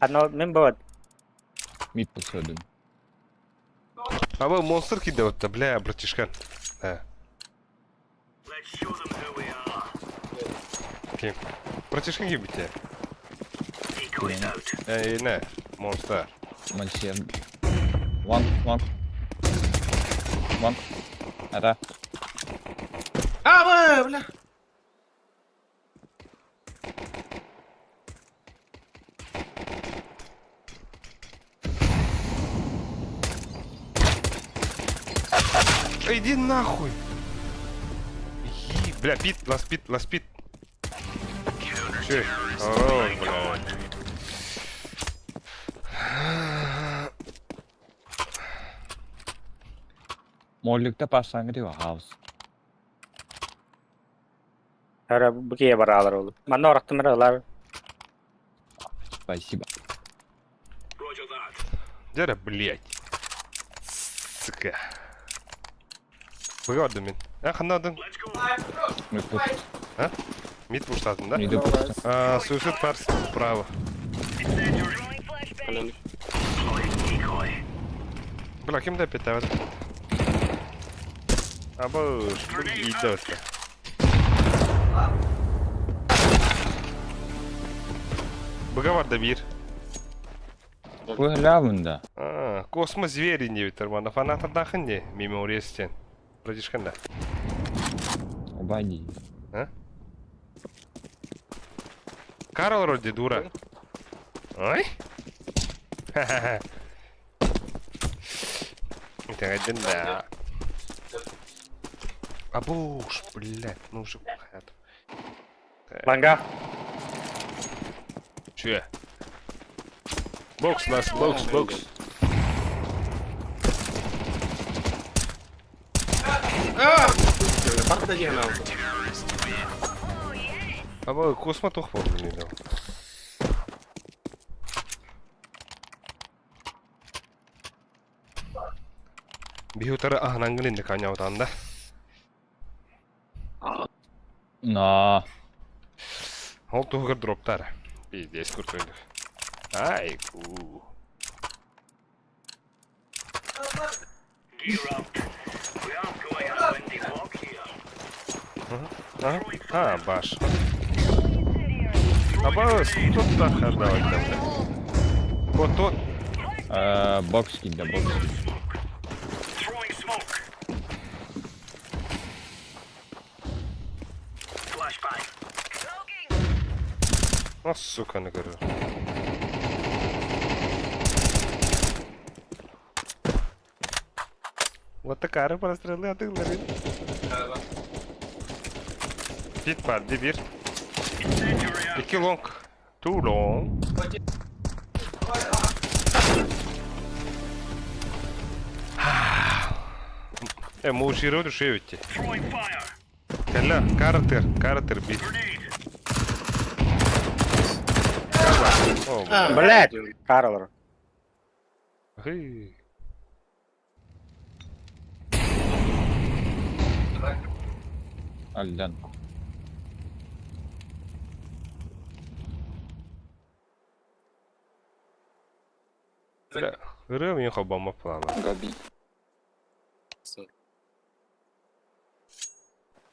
Оно мембот. Мид посадим. А вы монстр кидают-то, бля, братишка. Да. Ким? Братишка гибите? Не, монстр. Мальчик. One. Это. бля. Иди нахуй! Бля, ласпит. Че? О, бля. Молликте пассаңги ва хаус. Ара буке баралар олу. Мана орактымыралар. Спасибо. Дера, блядь. Сука. Выгодно мен. Ханадын. Мы тут. Мид пуштадın да? Миді пушта. Суицид бар справа. Throwing flashbang. Бля, кем да питает? Або идет. Быга var da bir. Выгля мында. Космос звери не витерман. Фанатардан не мемориястен. Братишканда. Обади. Карл вроде дура. Ой? Ха-ха-ха. Это один да. Абуш, блядь, ну уже хат. Ланга. Че? Бокс нас, бокс. Парта жена. Або космо тух помню. Бихутара ахнангын инде каняутанда. На. Ол тухгар дроптар. Пиздец куртуйду. Ай, ку. Баш. Абас, тут так давай там. Вот тот. Бокс кидда, бокс. А, сука, на гору. Вот такая рыба расстрелы, а ты ловил. Пит пар, дебир. Iki long. Too long. Муширо душевите. Калла, каратер бит. Блядь, Карлор. Хы. Альдан. Бля, ырым мен хобама плана. Габи.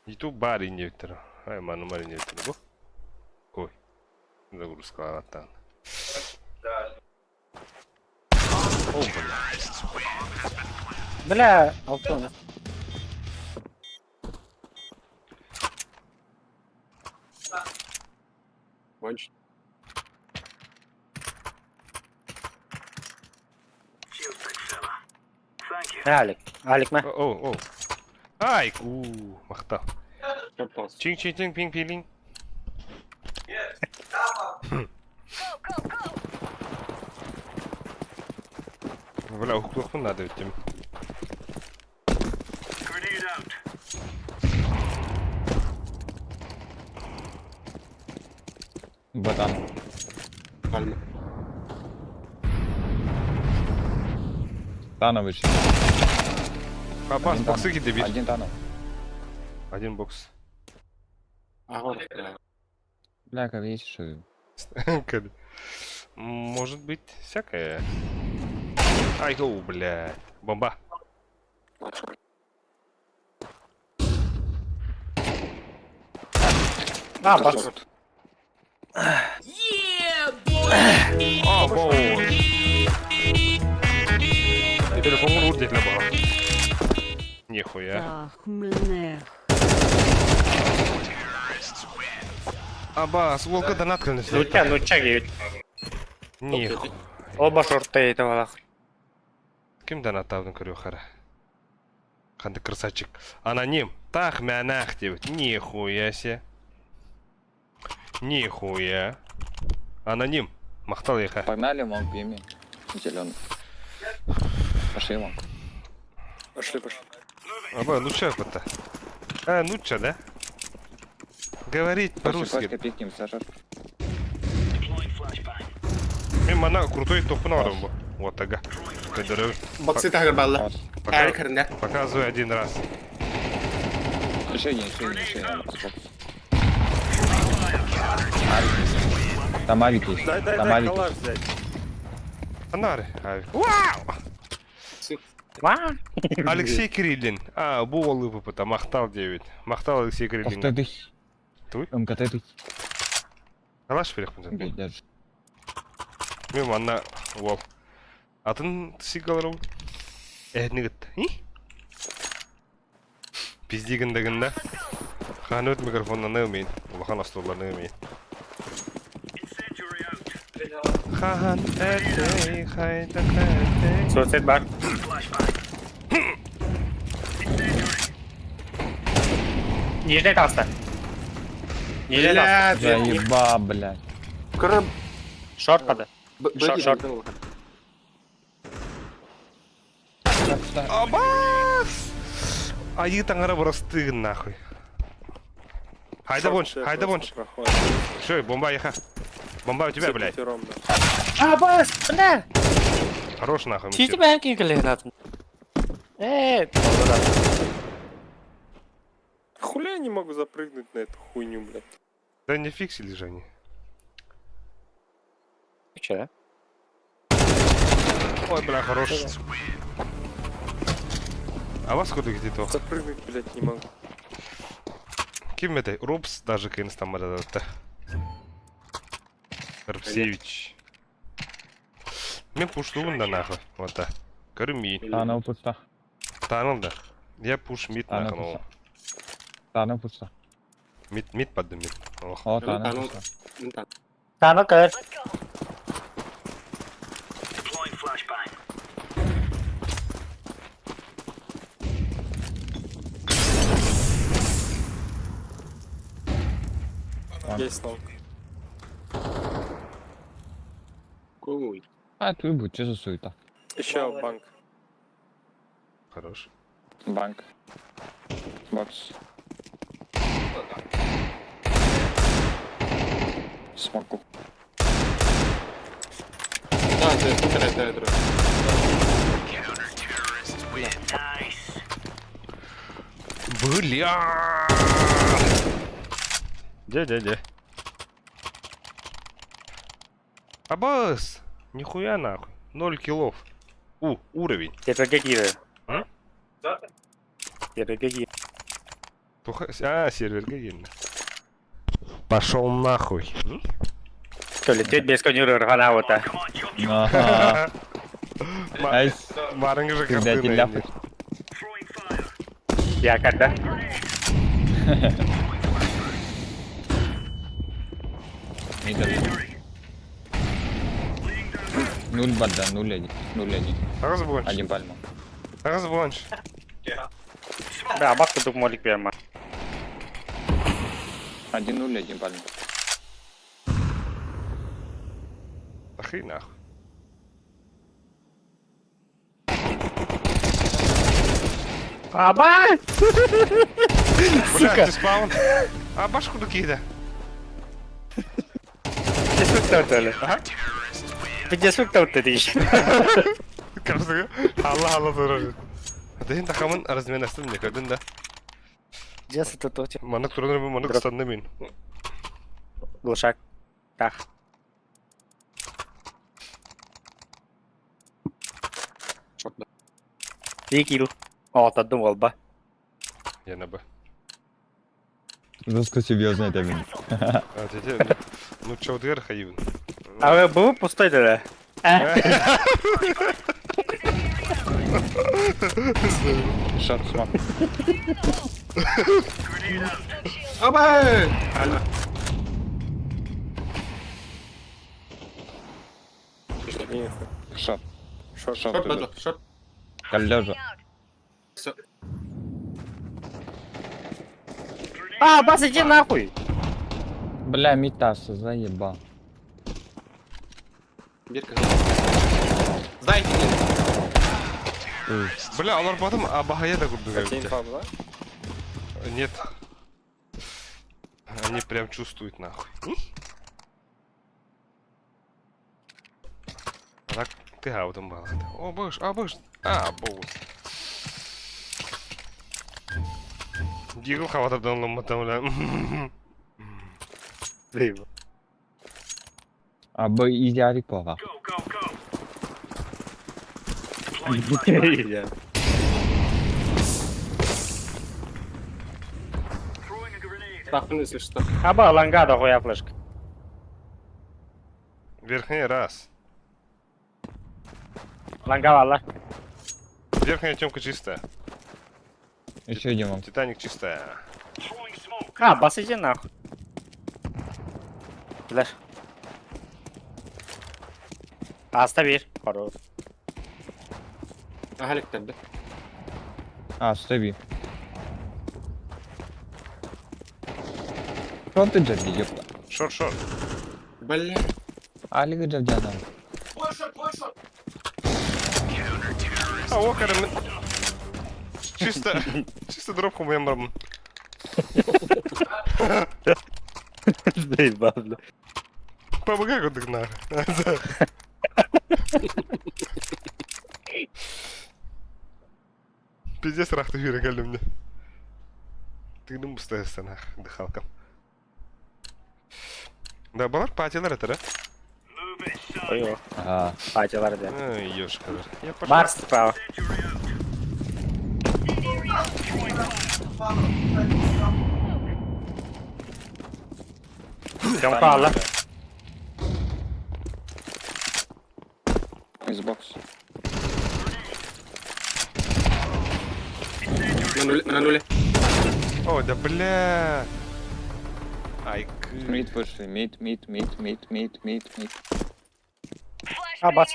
YouTube бар индивидер. Ай, ману бар индивидер бу. Ой. Загрузка атан. О, бля. Бля, Алтон. Кончит. Алик. Алик ма? О. Ай, мақта. Капас. Чин, пинг, пилинг. Бля, ухлопу надо этим. Батан. Пальма. Тана вышел. Папа, боксы где бить? Один Тана. Один бокс. Ага. Бля, как видишь, что... Кад- Может быть, всякое. Ай, гоу, блядь. Бомба. А, бокс. О, боже. Телефон урдит на бар. Нихуя. Абас, волка донат кылынышты. Ну чаги. Нихуя. Оба шорты этого. Ким донат табдың көрі қара? Қанды красавчик. Аноним. Так, мянах деп. Нихуя се. Нихуя. Аноним. Мақтал еха. Погнали, мог пими. Зеленый. Пошли, мог. Пошли. Аба, ну чё это? Ну чё, да? Говорить по-русски. Пикнем, Саша. Мана крутой топ на румбу. Вот ага. Боксы тагыр балла. Әрі кірінде. Показывай один раз. Еще один. Там авик есть. Там авик есть. Фонарь. Вау! Ва? Алексей Кириллин. Бу олы пыта. Мақтал 9. Мақтал Алексей Кириллин. Повтори. Туй? МКТ. Алаш переходим. Держи. Мен манна вол. Атын сигаларым. Негет. Пиздигендегенде. Ханөт микрофонна нөмейн. Улахан астолар нөмейн. Хан этей хайда хайда. Соцсет бар. Нижний таста. Нижний таста. Заеба, блядь. Кіріп. Шорт қады. Шорт. Абас! Айы таңара бұрастығын нахуй. Хайда вонш. Шой, бомба еха. Бомба у тебя, блядь. А, бас, бля. Хорош нахуй. Чисті бәнки кілігнатын. Хуля я не могу запрыгнуть на эту хуйню, блядь. Да не фиксили же они. Че? Ой, бля, хорош. А вас куда где-то? Запрыгнуть, блядь, не могу. Ким это? Рубс даже кенс там это. Рубсевич. Мен пуштуын да нахуй. Вот так. Көрмей. Тана пуста. Таныл да. Я пуш мид Тана нахуй. пуста. Тана пуста. Мид подды мид. Ох. О, Тана пуста. Тано көр. Есть лонг. Куй. Твой будет, что за суета? Еще банк. Хорош. Банк. Бокс. Смоку. Да, это. Бля. Где? Абас! Нихуя нахуй. 0 киллов. Уровень. Тепергегиры. А? Тепергегиры. Сервер гагин. Пошел нахуй. Что, лететь без конюра рвана вот так. Ага. Nice. Барынга же Когда картина. тебя ляпать. Я когда? Мидл. 0 бада, 0-1. 0-1. Разбонч. Один пальма. Разбонч. Да, бак tutup mollik verme. 1-0, один пальма. Охи нахуй. Аба! Блядь, ты спаун. А башку докида. Desukta öyle. Bir desukta öyle. Кажется, Allah durur. Дейін тақамын разменастым не көрдің да. Jasa tutup. Манық тұрдыр мен, манық ұстанды мен. Глушак. Так. Bir kill. Atadım olba. Яна бы. Жестко серьезно это блин. А тебе, ну чё, дыр хаивын. Abi bu pustaydı da. Шат смак. Шат. Шат. Шорт. Коллежа. А, бас иди нахуй. Бля, Митаса, заебал. Бирка. Знаете, Бля, олар потом Абахая да курдугают. Нет. Они прям чувствуют нахуй. А так ты аутом был. О, боже, боже. Дигл хавата донлом матамля. Абы идеали пора. Тахын, если что. Аба ланга да хуя флешка. Верхний раз. Ланга валла. Верхняя темка чистая. Еще один вам. Титаник чистая. А, бас иди нахуй. Флеш. Оставишь. Хорош. Агалик тебе. Stabi. Что ты джади, ёпта? Шорт. Бля. Алига джаджана. А окарем. Чисто дропку моим рабом. Заебал, бля. Помогай вот так нахуй. Пиздец рахты вира мне. Ты не мустаешься нахуй дыхалкам. Да, балар патилар это, да? Ой, А, патилар да. Ай, ёшка. Я пошел. Барс справа. Темка алла. Xbox. На нуле. О, да бля. Ай, Мид вышли, мид. А, бас.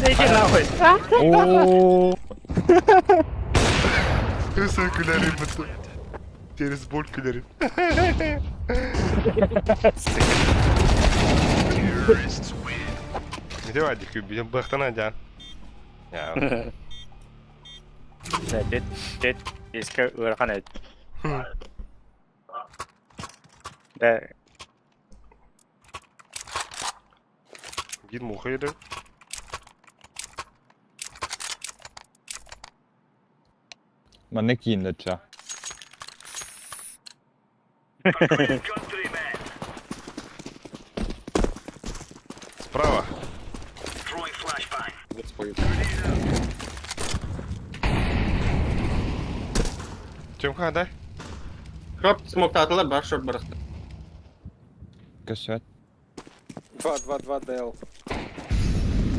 Иди нахуй. О, Крыса кулярит, бля. Через боль кулярит. Где Вадик? Убьем Бахтана, да? Jet. Eski ırkan et. De Гид мухайда. манекен да ча. Справа. Вот споет. Темка, да? Шорт смок атылар, бар шорт барақты. Көсөт. 2-2-2 ДЛ.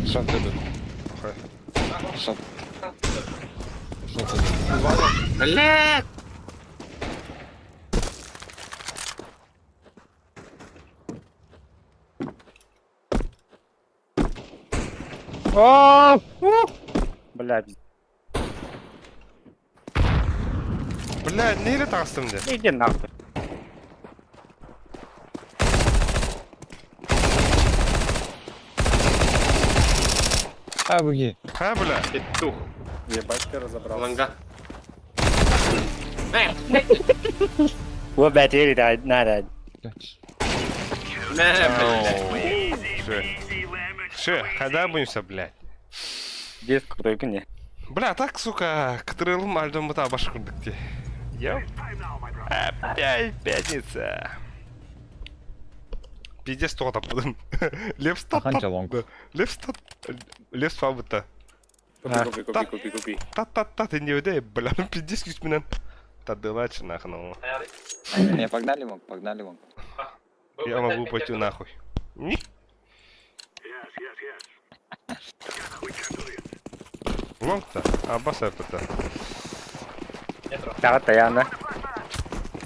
Шот дедут. Хай. Шот. Шот дедут. Блядь! Бля, Блядь, неyle тағыстым де? иди нахуй. Абуги. Ха, бля. Петух. Ебать, ты разобрался. Ланга. वो बैटरी ना रहा Ше, когда будемся, блядь? диск крутой не. Бля, так, сука, катрылым альдом быта башкурдыкте. Ёп. Опять пятница. Пиздец тоғда бұдым. Лепс Қанша лонг? Лепс па бұта. Купи. Та-та-та, ты не удай, бля, пиздец күш менен. Тадылачы нахуй. Не, погнали вон, погнали вон. Я могу пойти нахуй. Ни? Лонг-то? А, басар-то. Тағы таяна.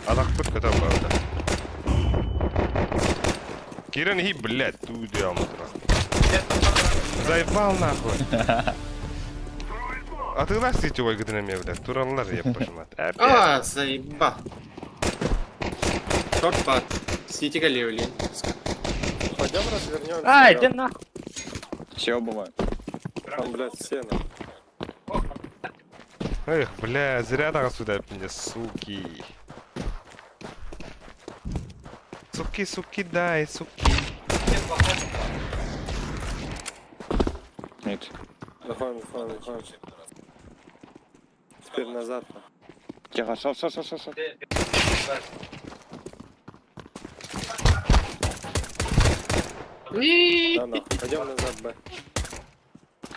Адак тут көтен барды. Кирен хи, блядь, туди амутра. Заебал нахуй. А ты лаз сетевой гдынаме, блядь, туранлар еп пожимат. А, заебал. Шорт пад. Ситига левый лень. Пойдем развернемся. А, иди нахуй. Все бывает. Там, блядь, сено. Эх, бля, зря так сюда мне, суки. Суки, дай, суки. Нет. Выходим. Теперь назад. Тихо, шот. Да, нахуй. Пойдем назад, Б.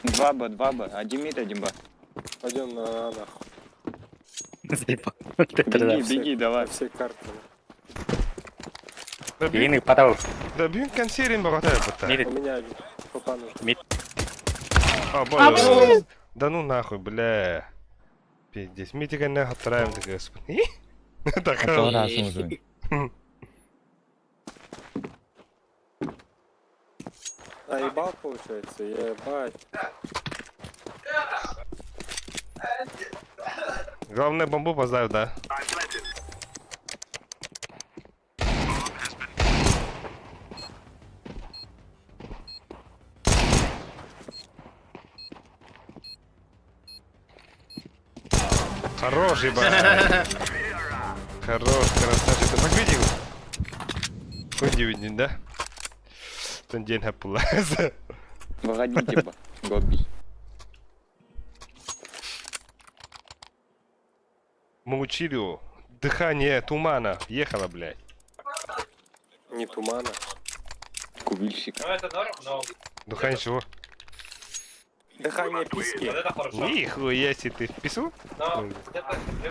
2Б. Один мид, один Б. Пойдем на нахуй. Беги, давай. Все карты. Бегин потом. Да бюн консерин богатая бута. Мид. У меня один. Попану. А, бля. Да ну нахуй, бля. Пиздец, митика не хатраем такая, господи. Так, Второй раз уже. А, ебал, получается? Ебать. главное бомбу поставь, да. Хорош, ебать. Хорош, красавчик. Ты видел? Хуй виден, да? Тон день хапулаза. Выходите, Б. Гоби. Мы учили его. Дыхание тумана. Ехала, блядь. Не тумана. Кубильщик. Дыхание чего? Дыхание писки. Нихуя себе ты вписал?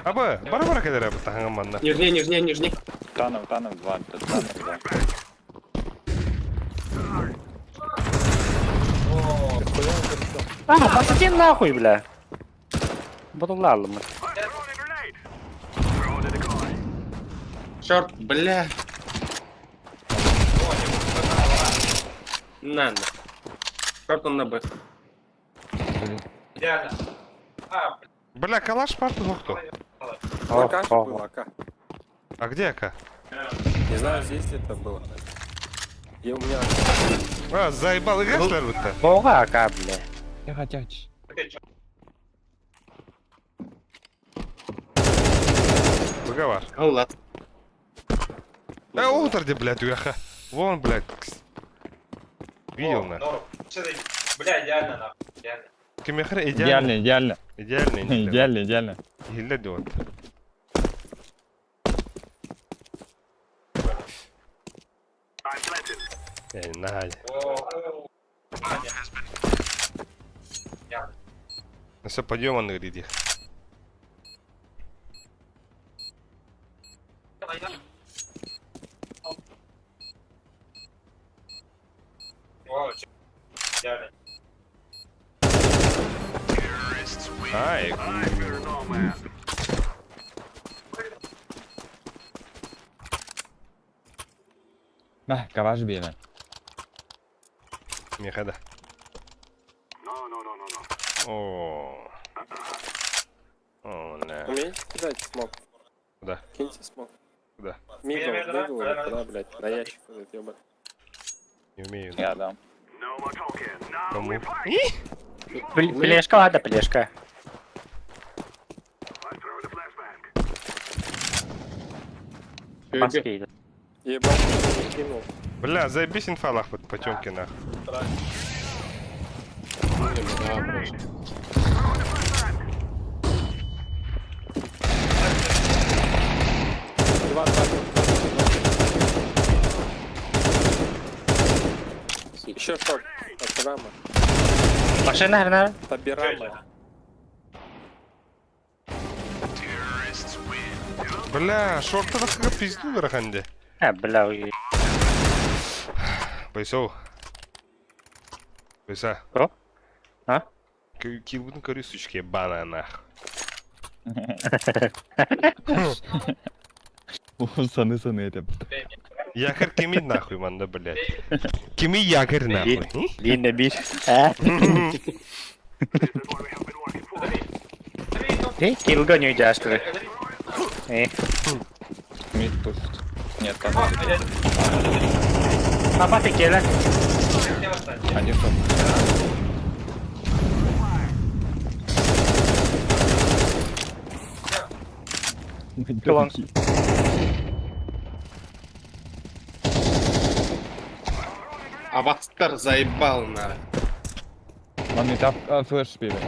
Аба, бара-бара когда работа хангаманна. Нижний. Танов 2. А, пошли нахуй, бля. Буду лалом. Шорт, бля. На. Шорт он на Б. Бля, калаш парту кто? АК же было, АК. А где АК? Не знаю, здесь это было. И у меня... А, заебал играть вот-то. Бога, ака, бля. Тихо. Договор. Аллат. Утро, блядь, уяха. Вон, блядь. Видел, на. Бля, идеально, нахуй. Идеально. Кемехра идеально. Идеально. Гилля дёт. Я не знаю. Ну все, пойдем, он говорит их. Ай, Nah, garage Bนะ มีใครด่ะโอ้โอ้не. Умеете кидать смог? Да. Киньте смог. Куда? Мидл, вот туда, блядь, на ящик вот этот ёбаный. Не умею. Я дам. Кому? Плешка, ладно, плешка. Маски идут. Ебать, не кинул. Бля, заебись инфалах под потемки нах. Два так. Еще шорт. От рама. Машина, граната. Тоби рамы. Бля, шорты как пизду дороханде. Бля, ой. Байсоу. Байса. Кто? А? Килбудун көрі сучке бананах. Саны это. Якорь кеми нахуй, манда, блядь. Кеми якорь нахуй. Длинный бит. Килл гоню идешь ты. Мид пушит. Нет, там Папа, ты килла. один шот. Клон. Авастар заебал на. Man мид флеш спили.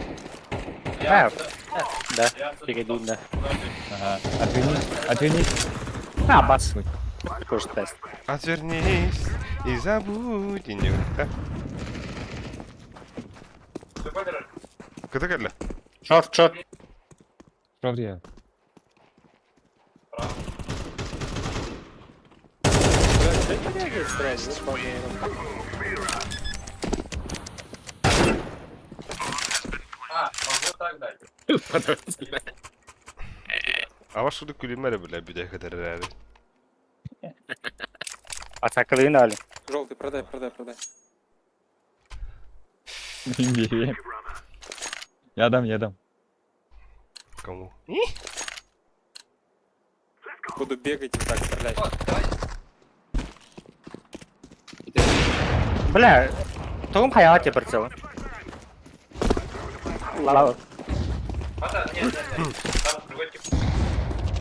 Да, перейдут, да. Ага. Отвернись. Бас. Курс тест. Отвернись и забудь инюха. Куда geldi? Шорт. Что где? Блядь, дай порядок сразу, выполняем. А ваш шуды кулимere бля bir dakika herhalde. Атаковые дали. Желтый, продай. Бери. Я дам. Кому? Буду бегать и так стрелять. Бля, том hayati прицел. Лава.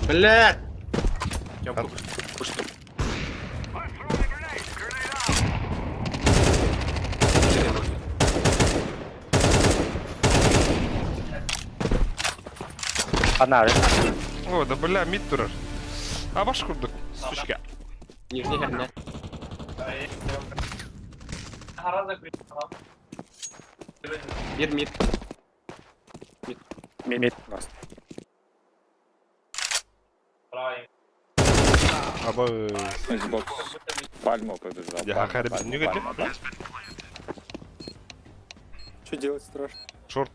Блядь! Одна. О, да бля, мид турар. А ваш курдук, сучка. Нижний горняк. Мид. Мид у нас. Аба, Xbox. Пальму побежал. я хахари не гыды. Что делать страшно? Шорт.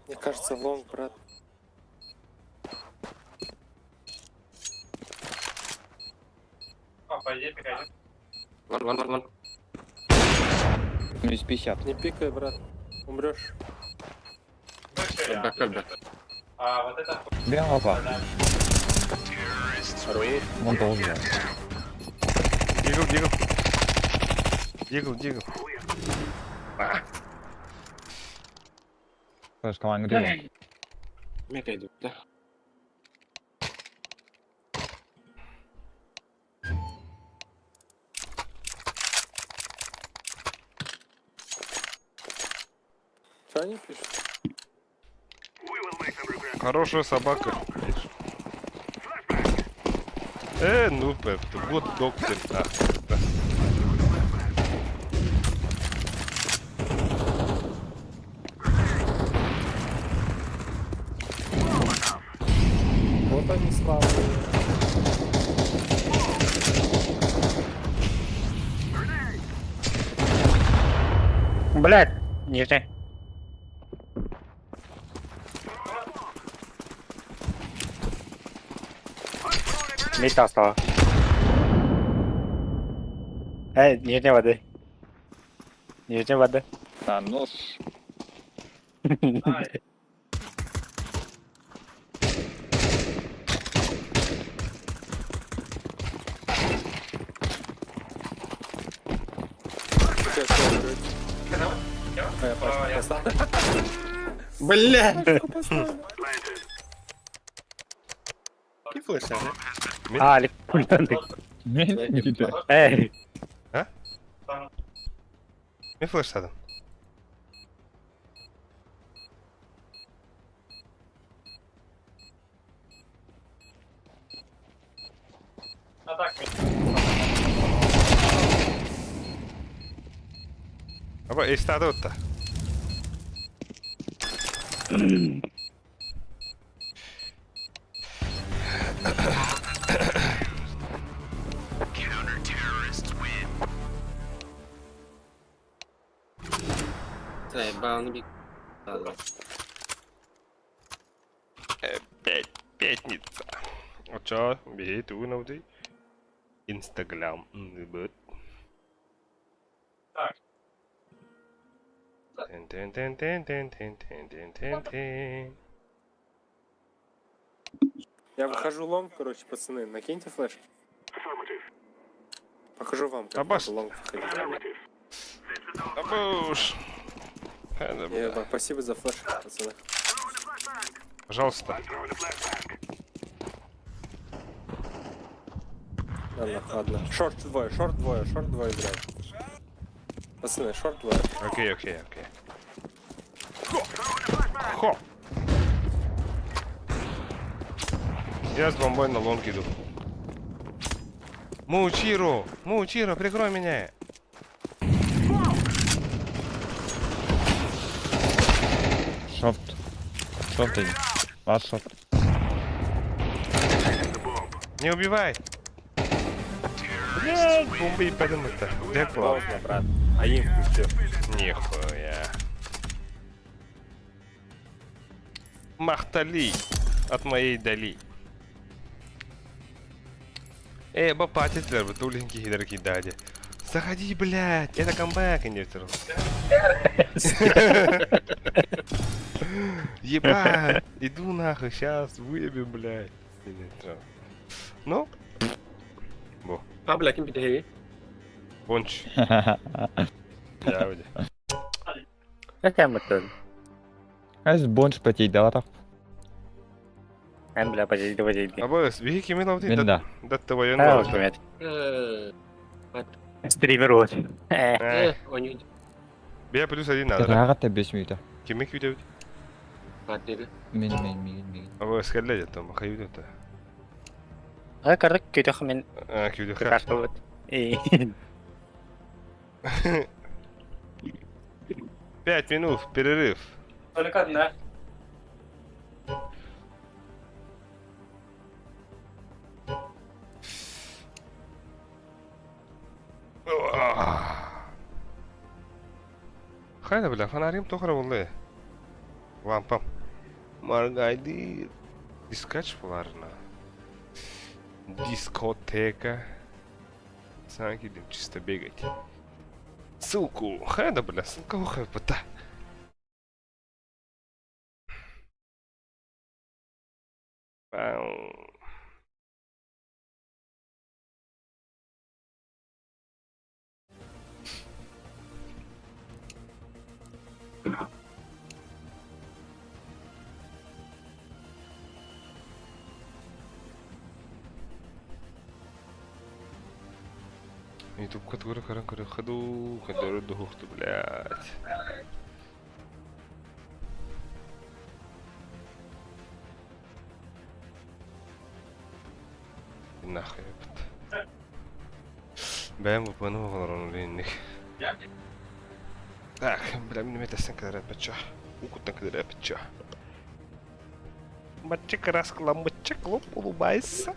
Мне кажется, лонг, брат. Вон. Из 50. Не пикай, брат. Умрешь. Кольбе. Белого пах. Он должен. Дигл. Флеш команд где? Мега идут, да? Что они пишут? Хорошая собака. Ну, Пеп, ты вот доктор. Да. Вот они славные. Блядь, нижний. Мид осталось. Нижней воды. Нижней воды. Та ну ж. Бля! Какие флеши, а? Алик, пульданный. Мід. Эй, Ми флеш садом. Або ей стадо отта. Заебал, не бег. Ладно. Пятница. А чё? Бегит унавди. Инстаграм. Бэт. Тен-тен-тен-тен-тен-тен-тен-тен-тен. Я выхожу лонг, короче, пацаны, накиньте флеш. Покажу вам, как Абаш. надо лонг входить. Абуш. Спасибо за флеш, пацаны. Пожалуйста. Ладно. Шорт двое играют. Пацаны, шорт двое. Окей. Хо! Я с бомбой на лонг иду. Мучиро, прикрой меня. Шорт. Шорт один. Лast шорт. Не убивай. Блядь, бомбы и подымут-то. Где клав? Поздно, брат. А им включил. Нихуя. Махтали от моей дали. Эй, бапатит, вы туленький дорогие дади. Заходи, блядь, это камбэк, индектор. Ебать, иду нахуй, сейчас выебем, блядь. Ну? Бо, А, бля, кем беги? конч. Явди. какая мотор? Аз бонч пъти далата. Бля, подойди. Абас, вихи кими лавди, Минда. да твоя Да, ножка. привет. Э, Стример вот. он Бия плюс один надо. Рагат те бесмейді. Кими кюдев? падали. Мен. Абас, кәлләде там, хаюдета. А кардак көйтөх мен Кюдев карты вот. И 5 минут, перерыв. только одна. Хайда, бля, фонарим тохра булды. Лампам. Маргайды дискач буларына. Дискотека. Санки идем чисто бегать. Ссылку. Хайда, бля, ссылка ухай пыта. Пау. Ютуб который ходу, который духу, блядь. Нахуй, блядь. Бэм выпану валорон линник. Так, бля, мне это сын кадрат бача. Укутан кадрат бача. Мальчик раскламычек лоб улыбайся.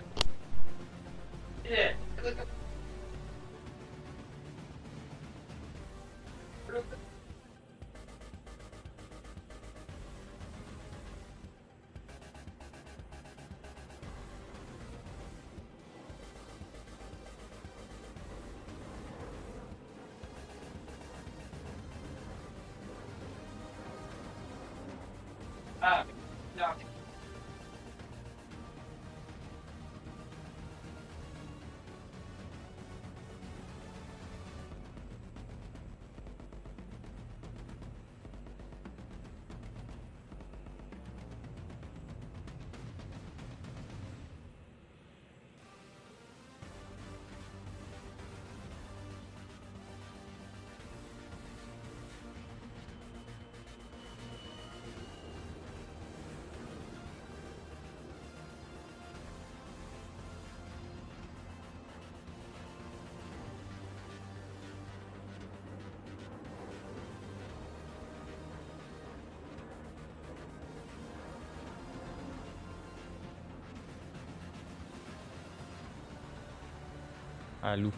Allô.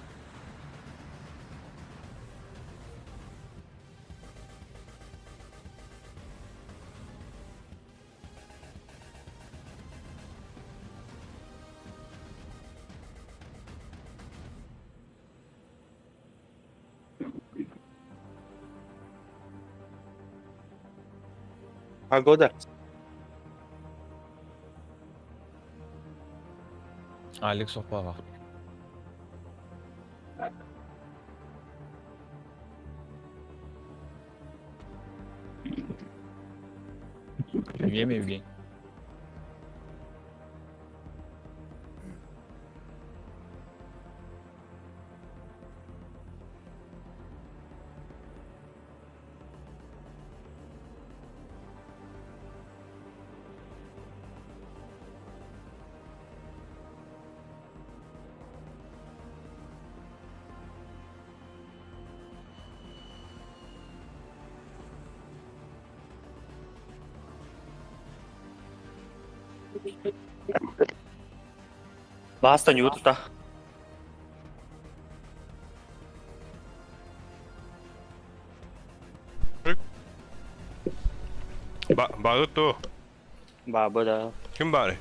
I'll go there. Alex Opara. Bien, mais bien. Basta Newton, tá? Baruto. Baba da. Kim bari?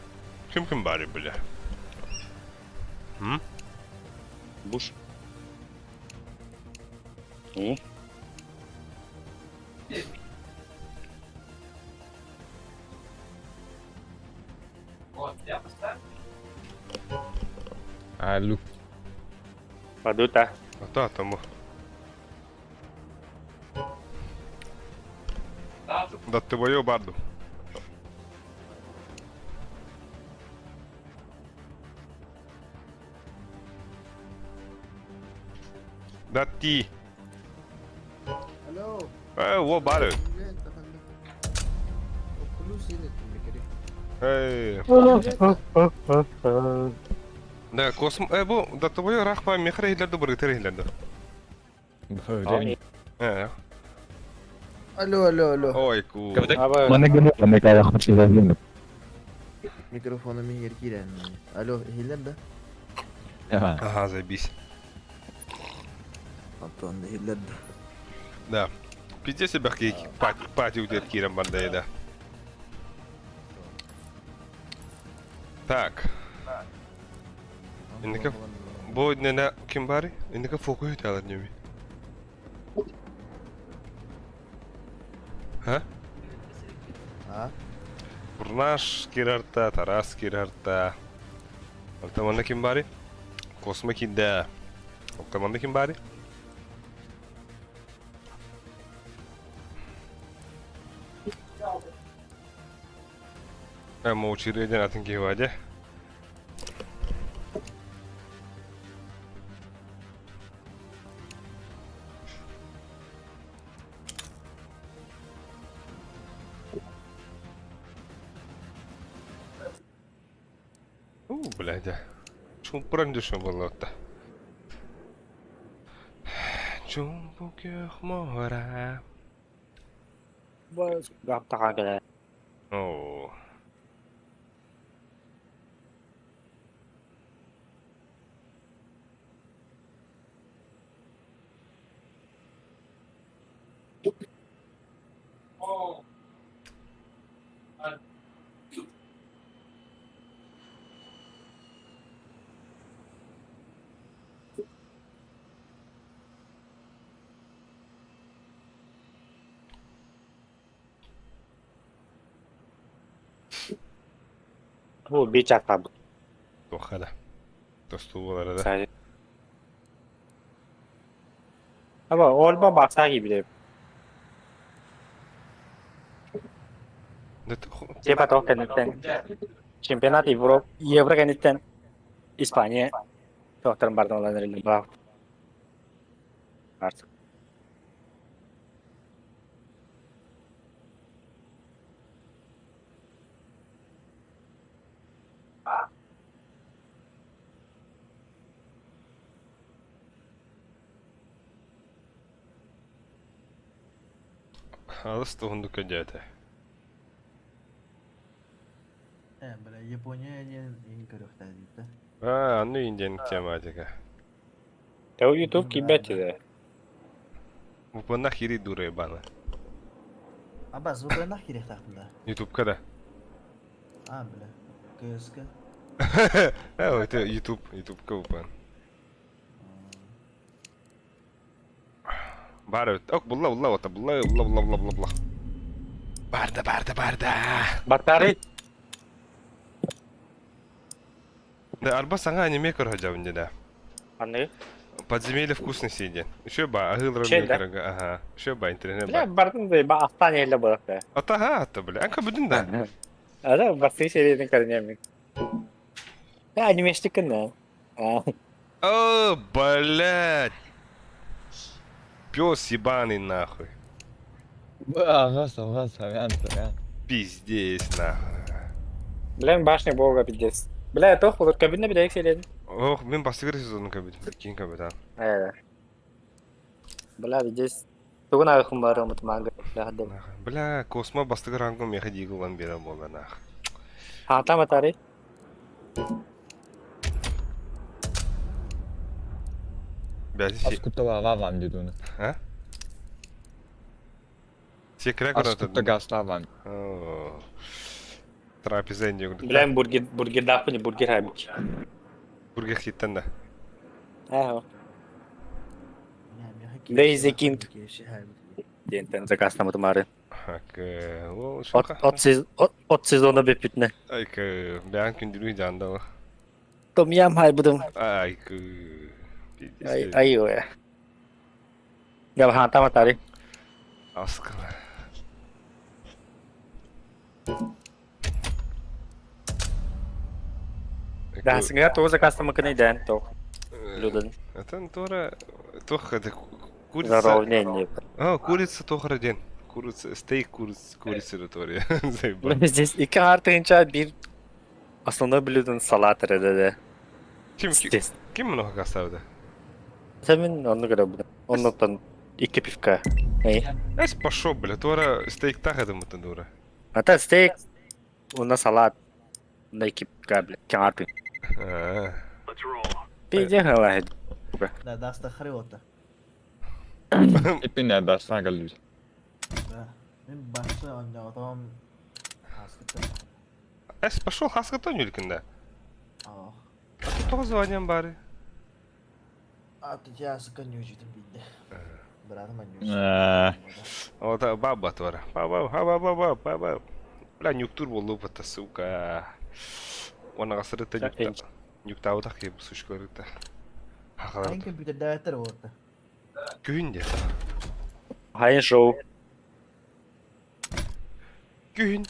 Kim bari böyle? Hı? Bush. İyi. Allô. Paduta. Tamo. Да ты твою барду. Да ты. Hello. Wo bari. Millet efendim. Okulu seyrettim bir kere. Да, косм... bu да твою рахпа мехре hillerdi buraya tere hillerdi. Böyle. Alo alo alo. Ой, ку. Mikrofonumu yer giren. Alo ehiller de. Ja. Ага, заебись. Patron da ehiller de. Да. Пиздец себя какие пати у детки рамбандая, да. Так. Indika bu ne kim bari? Indika foku hitalar nemi. Ha? Ha? Burnaş kirarta, taras kirarta. Altamanda kim bari? Kosma kidda. Altamanda kim bari? Ama uçuruyor cennetin ki vaje. Бляда. Чумпран дешем было-то. Чумпукех мора. Gapta ka gala. О. Bu bir çat kaldı. Toxada. Tostu olar da. Sadece. Ama olma baksa gibi de. Siapa tahu kan itten. Championat Euro kan itten. İspanya. Doktor Barcelona dari bawah. Artık. Alыс туһунду көдөөтө. Бля, Япония en körühtä deyip. Анну индиан тематика. Tahu YouTube kibet de. Мупана хири дуре бана. Abbas, bu ben nak girek taktında. YouTube kada. Bля. KSK. Это YouTube купан. Бар. Ок, булла ота, булла. Барда. Batari. Да, арба саңа аниме көрһөжөбүн деде. Anne. Подземелье вкусно сидит. Еще ба, агылрын Şey de. көрөгө. Ага. Еще ба интернет Bile ба. bardım da ba aslan yerle bıraktı. Ата, бля. Анка будин да. Ada basit şeylerden karınca. Ya animeştik ne? О, блядь. Пёс ебаный нахуй. Ага, совян. Пиздец нахуй. Bilen başına boğga bileceğiz. Bile toh olur kabinde bile şeylerden. Ох, мен бастыгыр сезонун кабит. Кийин кабитан. Evet. Bile bileceğiz. Bugün ayakım var ama tamam. Hadi. Бля, космо бастыгыр ангом я ходи гулан бера болла нахуй. Ha tamam tarih. Блядь, Аскуталаван деді оны. а? Секрет көрөтөт. Аскутагаславан. О. Трапезенде гүрдү. Bilen burger daha ne burger halbuki. Бургер хиттен да. Ha. Yani Lazy King. Şey halbuki. Diyen zakasna mutumare. Hak. О, шока. Ot sezonda bir pitne. Айк, бян күндүрүү жанда ба. Tom yam halbudum. Айк. Ay o ya. Ya ha tamam tarih. Аскала. Dah sengaja tuh zakasna makanya dan tuh. Ludan. Это тора тох это За курица. равнение. Курица тохра ден. Курица, стейк курица тора. Заебал. Здесь iki artınca bir aslında bludun salat arada. Здесь. Kim много оставда? Senin onu göre bu. Ondan iki pifka. Ey. Эс пошел, бля, тора стейк так это мутан дура. Hatta steak. Ona salat. Onda iki pifka bile. İki artın. Bir de hava hadi. Da dasta xariota. Ipinne dastan galus. Ben başta oynadım. Askıta. Эс пошел хаскатон юлькинда. Ah. А тут тоже звоним бары. Artık ya sıkan yüzüydüm bildi. Bıraktım ben yüzüydüm. Вот баба тора. Баба. Бля, нюктур болу бата, сука. Ona kasırıta nükta. Nükta odak ya bu suç görüntü. Hakalar. Hangi bir de dağıtır orada. Gün ya. Hayır show. Gün.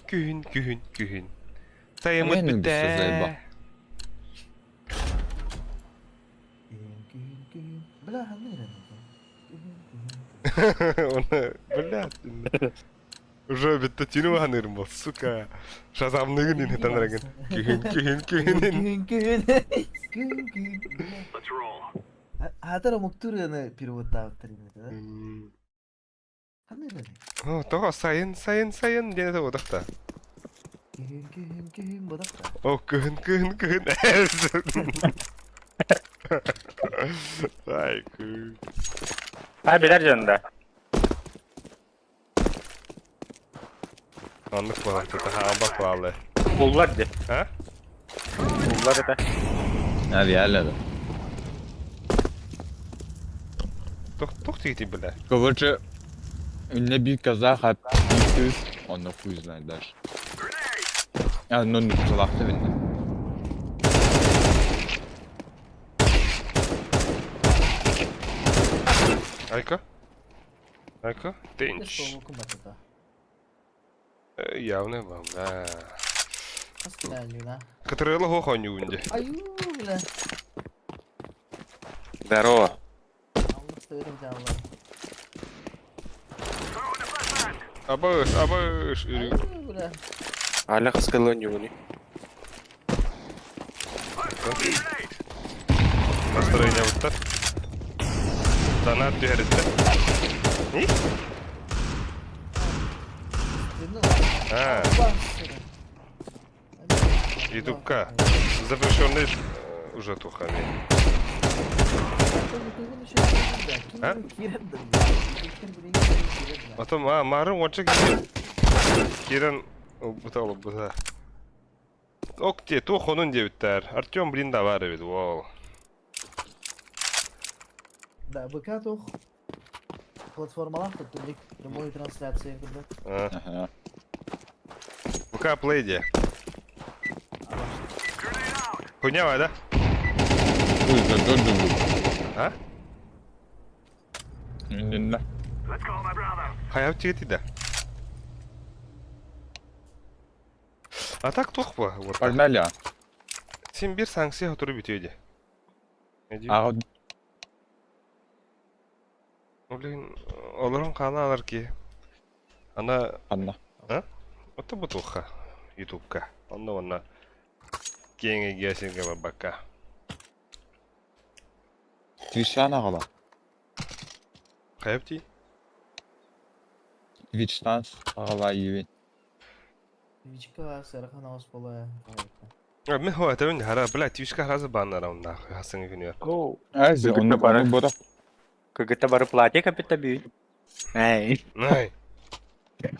Tayamut Benim bir sözü bak. bitte. Gün. Bela hangi Ona блядь. Уже битте тину ханырым бол, сука. Шазамныгын ини танырагын. Gün. Gün. Hatta o mukturunu piruvata avtarayım dedi. Hangi dedi? О, того сайын дене того дақта. Gün bu da. О, gün. Ay gün. Ha birer canında. Anlık falan tata ha bak vallahi. Bullar de. Ha? Bullar da. Hadi yerledim. Tok tiki bile. Kıvırcı ünlü bir kaza hat 1900 1900'ler. Ya non salaktı bende. Айка? Айка? Ты Тынч. что, кумата-то? Явно вам, да. Поскляли, да? Который лохо не унди. Аю, бля. Здорово. Аллах стырым дялла. Абыш. Аю, бля. Hala kıskanıyor bunu. Настроение вот так. Донат дюрит. И? Ну, А, бассера. ютубка. Запрещенный уже тухами. А? Потом, марын очак Кирен буталып бута. Окте, тух onun дебиттер. Артем, блин, да бар бит. Вау. Да, БК тух. Платформалар туттурдик. Прямой трансляции кырдык. Ага. ВК плейде. Хуйня var да? Ой, да дöndü. А? Önünde. Hayat çekti de. Atak tuh bu. Pogнали. Sen bir sanksiya oturup bitiyordu. Ne diyor? А Блин, олорун кана алар ки. Ана, Anna. ото bu tuha. YouTube'ka. Onda kenge gelsin gaba baka. Twitch'ten ağala. Hayat çekti. Twitch'ten ağala iyi. Вичка, Серхан Ауспала. Men hava tabii hara bla Twitch'ka hara banlar onda. Hasın günü. О, Az onu bara. bora. Как-то бары платье капита бьют. Эй. Ай.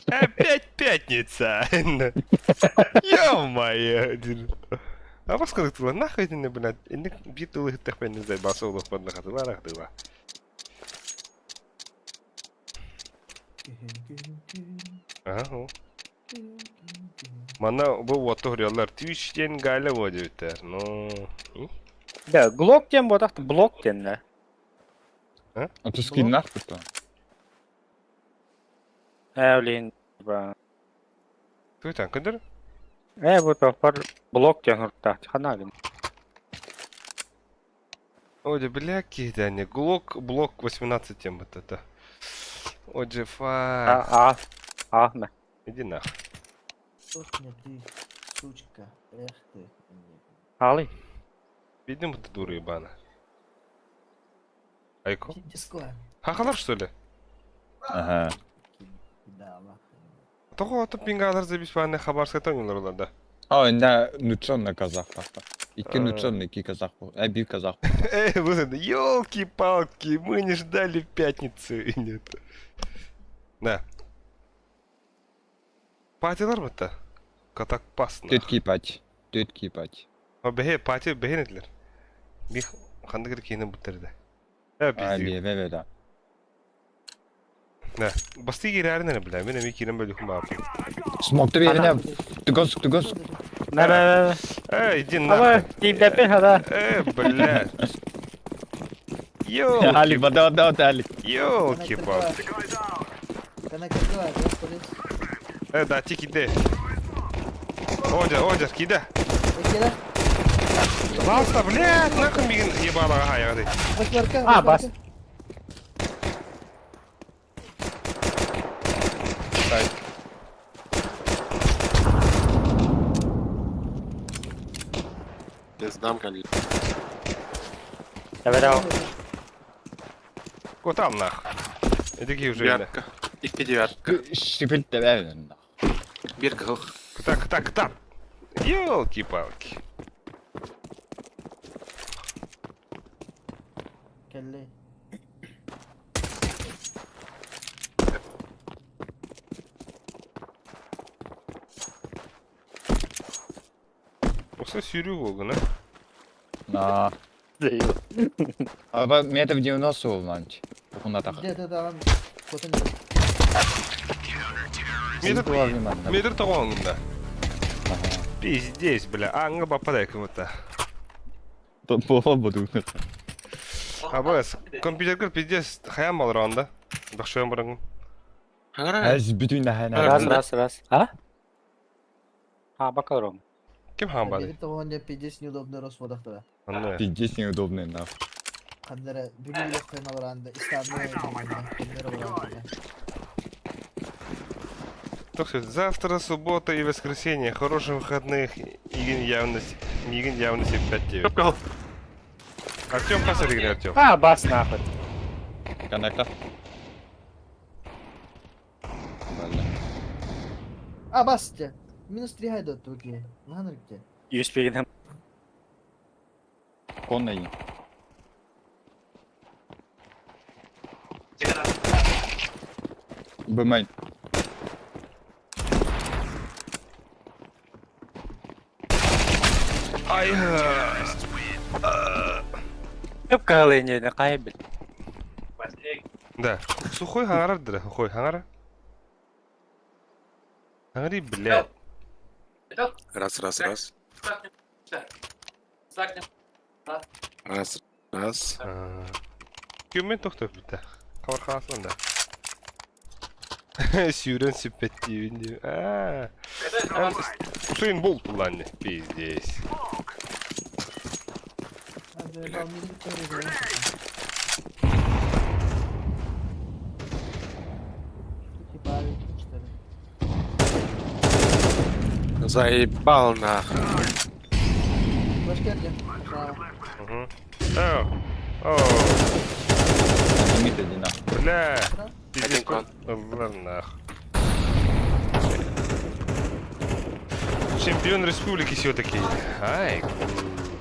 Опять пятница. Ё-моё. А вас как ты нахуй не блядь? Инде битулы тахпен не заебался улов под нахатыла рахтыла. Ага. Мана bu вот говорят, Twitch'ten gale водит. Ну. Да, глок тем вот так блок тем, да. А ты скин нахуй то. Блин, ба. Ты там кадр? Вот пар блок тем так, ханалин. Оде, бляки, да не. Блок 18 тем вот это. Оде, фа. Да. Иди нахуй. Слушай, ты, сучка. Эх ты. Али. Видим ты дура ебана. Айко? Дискоя. Хахалар что ли? Ага. Да, ла. Того то пингалар за бесплатный хабар с этого не лорда. А, на нучон на казахах. İki nучон, iki казах. Bir казах. Вот это, ёлки-палки, мы не ждали пятницы и нет. Да. Патилар мı Катак пасно. Töt kipać. O pati beğenediler. Bir kandıkları kendini bitirdi. Evet bizdi. Ali ve da. Ne? Bastı girer ne bileyim. Benim iki yılım böyle kuma yapayım. Smokta bir evine. Tıgos. Да. Иди А нахуй. ты допин, да. Блядь. Ali vada Ali. Ёлки-палки. Kana kırdılar, biraz polis. Да, тики де. Одер, кида. Bekle. Пожалуйста, блядь, нахуй мне ебало, ага, я говорю. Bak arka. Bas. Пиздам калит. Давай. Вот там нахуй. Иди уже. Девятка. İki девятка. Şifil de verin. Bir kıl. Так. Ёлки-палки. Kelle. Осы сүйрүү болгон, а? На. Aba метров 90 olmanç. Okunda tak. Где-то там. Потом. Метр тоғонында. Пиздец, бля. Аңға попадай кому-то. Попал буду. Абас, компьютер пиздец хаям алыр анда. Бақшуям барың. Хаңара. Аз бүтүн Раз. А? А, бакалром. Ким хам бады? Бери того не 50 неудобно расходах-то. Анны. Пиздец неудобный нахуй. Кандера били легкой на варанде. Истадно. Кандера варанде. Так что завтра суббота и воскресенье. Хороших выходных. Игин явность. 5 тебе. Көпкал. Артем, посмотри, Артем. А, бас нахуй. Коннектор. А, басте. Минус 3 хайда турки. Нахана гитте. USP гидем. Конный. Бэмайн. Ай. Көп калыне не кайбел. Да. Сухой хангара дыра. Сухой хангара. Хангари, блядь. Раз. Раз. Кümmen tohtu bitti. Kavur kalsın da. Sürün süpettiğin diyor. Hüseyin Bolt kullandı. Bizdeyiz. Hadi bal mini gitti. Типа, что ли? Заебал нахуй. Флешки где? Пошла. Лимит один нахуй. Бля. Один кон. Allah нахуй. Чемпион республики все-таки. Ай.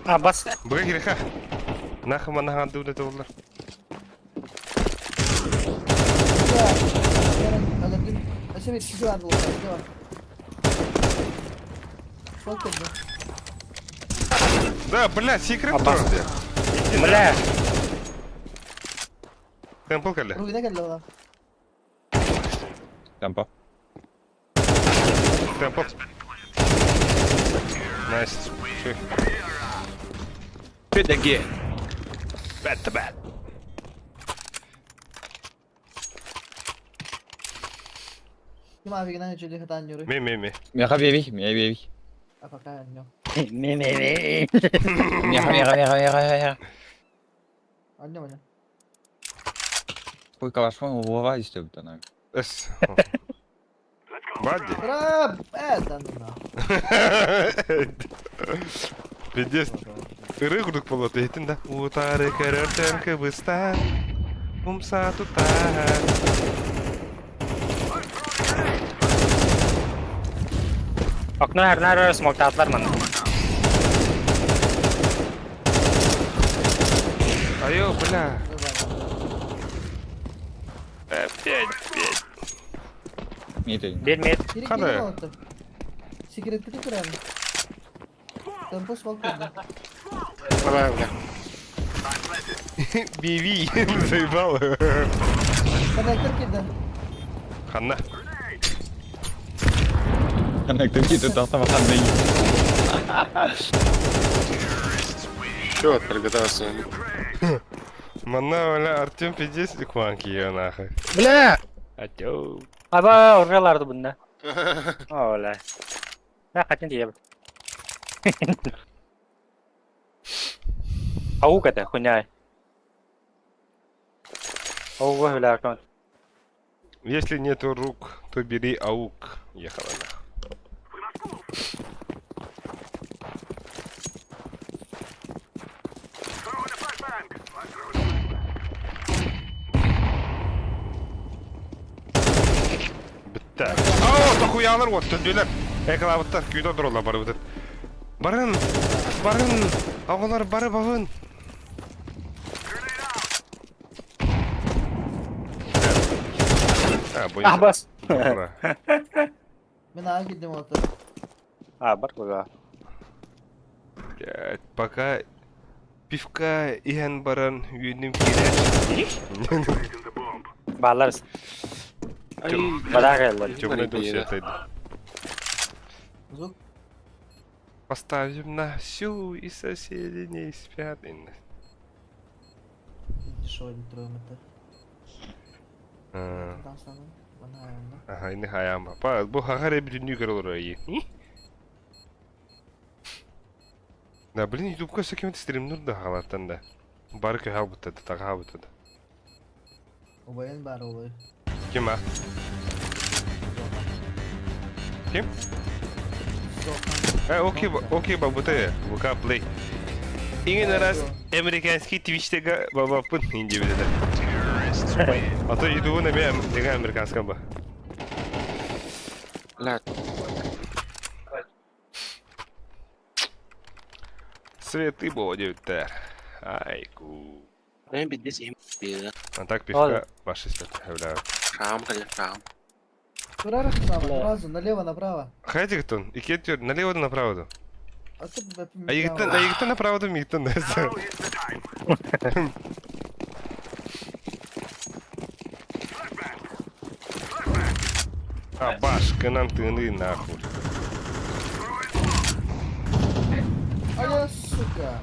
А, бас. Бага киреха. Нахуй манахан дуда доллар. Алладин. Ася bir kişi vardı orada. Ne var? Sol kırdı. Да, бля, секрет Опасно. тоже. Бля. Темпл калли. Ruhi ne geldi ona? Темпо. Темпл. Найс. Fit again. Bad to bad. Kim abi gene çeli hatan yoru. Ми. Меха беби. Apa kan yo. Меха. Annem annem. Ой, калашман улова истеп тана. Эс. Бадди. Brab! Edan na. Пиздец. Рыгдук полот ейтін да. Утары көрөртен кыбыстан. Умса тутан. Окно her smoke atlar mı? Айо, бля. Опять. Мид один. Bir mid. Geri Hadi. geri attı. Sigaret kötü kır abi. Tempo small kırdı. Биви. Заебал. Konektör kırdı. Ханна. Коннектор мид tahta bakanda iyi. Чё, подготовился? Манна, бля, Артем пиздец кванки ее нахуй. Bля. Атё. Aba oralardı bunda. Ola. Ya kaçın diye. Авук это, хуйня. Аук öyle akon. Если нету рук, то бери аук. Ехала нахуй. Bitti. Aa, tokuyalar var, töndüler. Ekalabıtlar, güyde dururlar barı bıdır. Barın. Ağalar barı bağın. Ha, bu Ah bas. Bura. Ben ağa gittim orta. А, бар куда? Блядь, пока пивка иген баран үйінім келер. Баларız. Бара geldi. Темный дух светлый. Звук. Поставим на всю, и соседи не спят. шоу не троем это. А, Там стану. Банально. ага, ini hayam apa? Bu hagare bir nükер olur ayı. Да, блин, ютубка с каким-то стримнур да халаттан да. Барка хабыта да, тага хабыта да. Убайын бар олай. Kim ha? Kim? Окей, бабуты, ВК Play. Ингin раз американский твичтега бабапын инди биледі. А то ютубы на мен деген американскан ба. Lat. Светы бодюттер. Айку. Ben bir de seyim bir А так пивка ваши свет. Шам кале шам. Сразу, налево, направо. Хайдиктон, и кетюр, налево да направо да. А тут А егиттен направо да мигтен да. А баш, кынан ты нахуй. А я, сука.